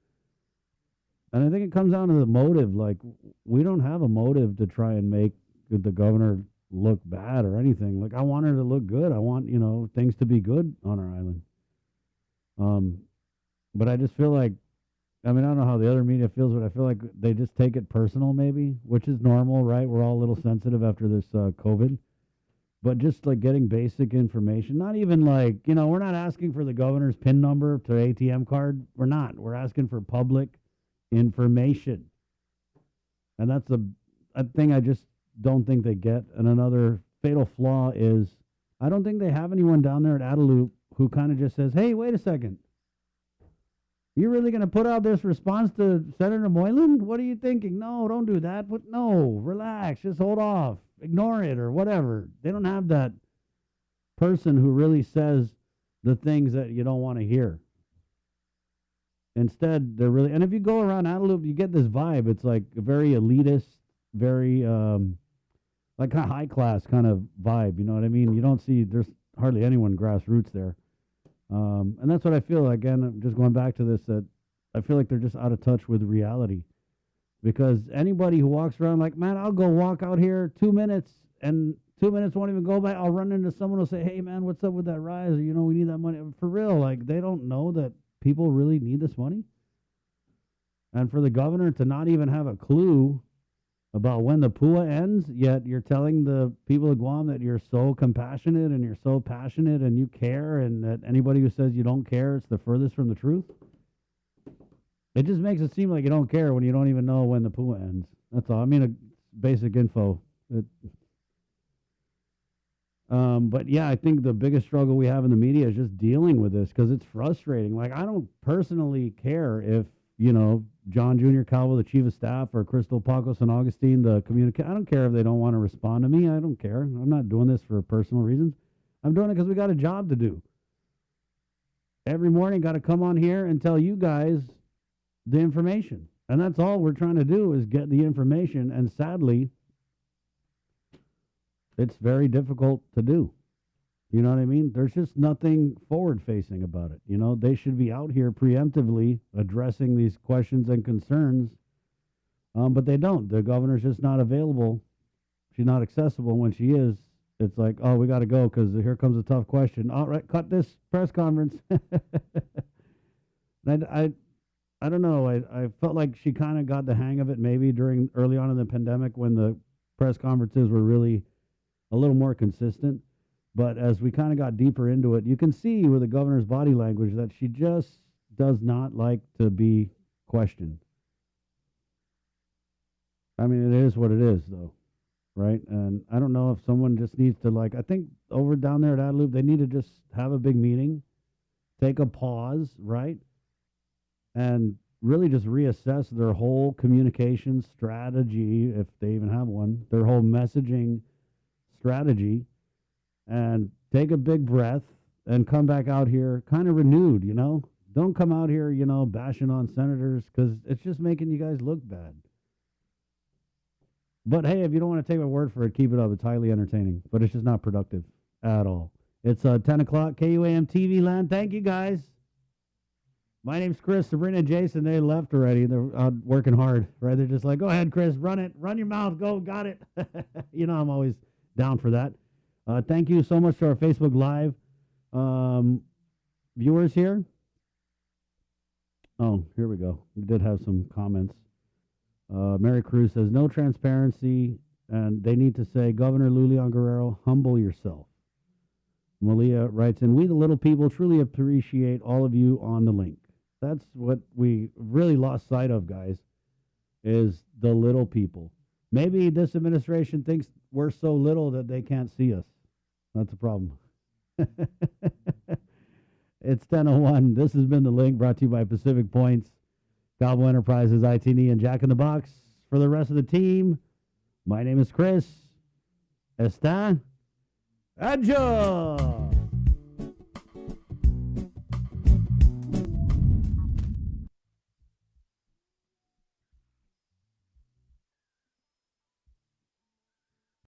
And I think it comes down to the motive. Like, we don't have a motive to try and make the governor look bad or anything. Like, I want her to look good. I want, you know, things to be good on our island. But I just feel like, I mean, I don't know how the other media feels, but I feel like they just take it personal maybe, which is normal, right? We're all a little sensitive after this COVID. But just like getting basic information, not even like, you know, we're not asking for the governor's PIN number to ATM card. We're not. We're asking for public information. And that's a thing I just don't think they get. And another fatal flaw is I don't think they have anyone down there at Adelup who kind of just says, hey, wait a second. You're really going to put out this response to Senator Moylan? What are you thinking? No, don't do that. But no, relax. Just hold off. Ignore it or whatever. They don't have that person who really says the things that you don't want to hear. Instead, they're really, and if you go around Adelup, you get this vibe. It's like a very elitist, very like kind of high class kind of vibe. You know what I mean? You don't see, there's hardly anyone grassroots there. And that's what I feel. Again, I'm just going back to this, that I feel like they're just out of touch with reality. Because anybody who walks around like, man, I'll go walk out here 2 minutes, and 2 minutes won't even go by. I'll run into someone who'll say, hey, man, what's up with that rise? Or, you know, we need that money. For real, like, they don't know that people really need this money. And for the governor to not even have a clue about when the PUA ends, yet you're telling the people of Guam that you're so compassionate and you're so passionate and you care, and that anybody who says you don't care, it's the furthest from the truth. It just makes it seem like you don't care when you don't even know when the PUA ends. That's all. I mean, basic info. But yeah, I think the biggest struggle we have in the media is just dealing with this, because it's frustrating. Like, I don't personally care if, you know, John Jr. Calvo, the chief of staff, or Crystal Paco San Augustine, the communicator, I don't care if they don't want to respond to me. I don't care. I'm not doing this for personal reasons. I'm doing it because we got a job to do. Every morning, got to come on here and tell you guys the information. And that's all we're trying to do, is get the information. And sadly, it's very difficult to do. You know what I mean? There's just nothing forward-facing about it. You know, they should be out here preemptively addressing these questions and concerns, but they don't. The governor's just not available. She's not accessible. When she is, it's like, oh, we got to go because here comes a tough question. All right, cut this press conference. I don't know. I felt like she kind of got the hang of it maybe early on in the pandemic when the press conferences were really a little more consistent. But as we kind of got deeper into it, you can see with the governor's body language that she just does not like to be questioned. I mean, it is what it is, though, right? And I don't know if someone just needs to, I think over down there at Adaloop, they need to just have a big meeting, take a pause, right? And really just reassess their whole communication strategy, if they even have one, their whole messaging strategy, and take a big breath and come back out here kind of renewed, you know? Don't come out here, you know, bashing on senators because it's just making you guys look bad. But hey, if you don't want to take my word for it, keep it up. It's highly entertaining, but it's just not productive at all. It's 10 o'clock, KUAM TV land. Thank you, guys. My name's Chris. Sabrina and Jason, they left already. They're out working hard, right? They're just like, go ahead, Chris, run it. Run your mouth. Go, got it. You know, I'm always down for that. Thank you so much to our Facebook Live viewers here. Oh, here we go. We did have some comments. Mary Cruz says, no transparency, and they need to say, Governor Lulian Guerrero, humble yourself. Malia writes in, we the little people truly appreciate all of you on the link. That's what we really lost sight of, guys, is the little people. Maybe this administration thinks we're so little that they can't see us. That's a problem. It's 10:01. This has been The Link, brought to you by Pacific Points, Cowboy Enterprises, ITNE, and Jack in the Box. For the rest of the team, my name is Chris. Está. Adjo!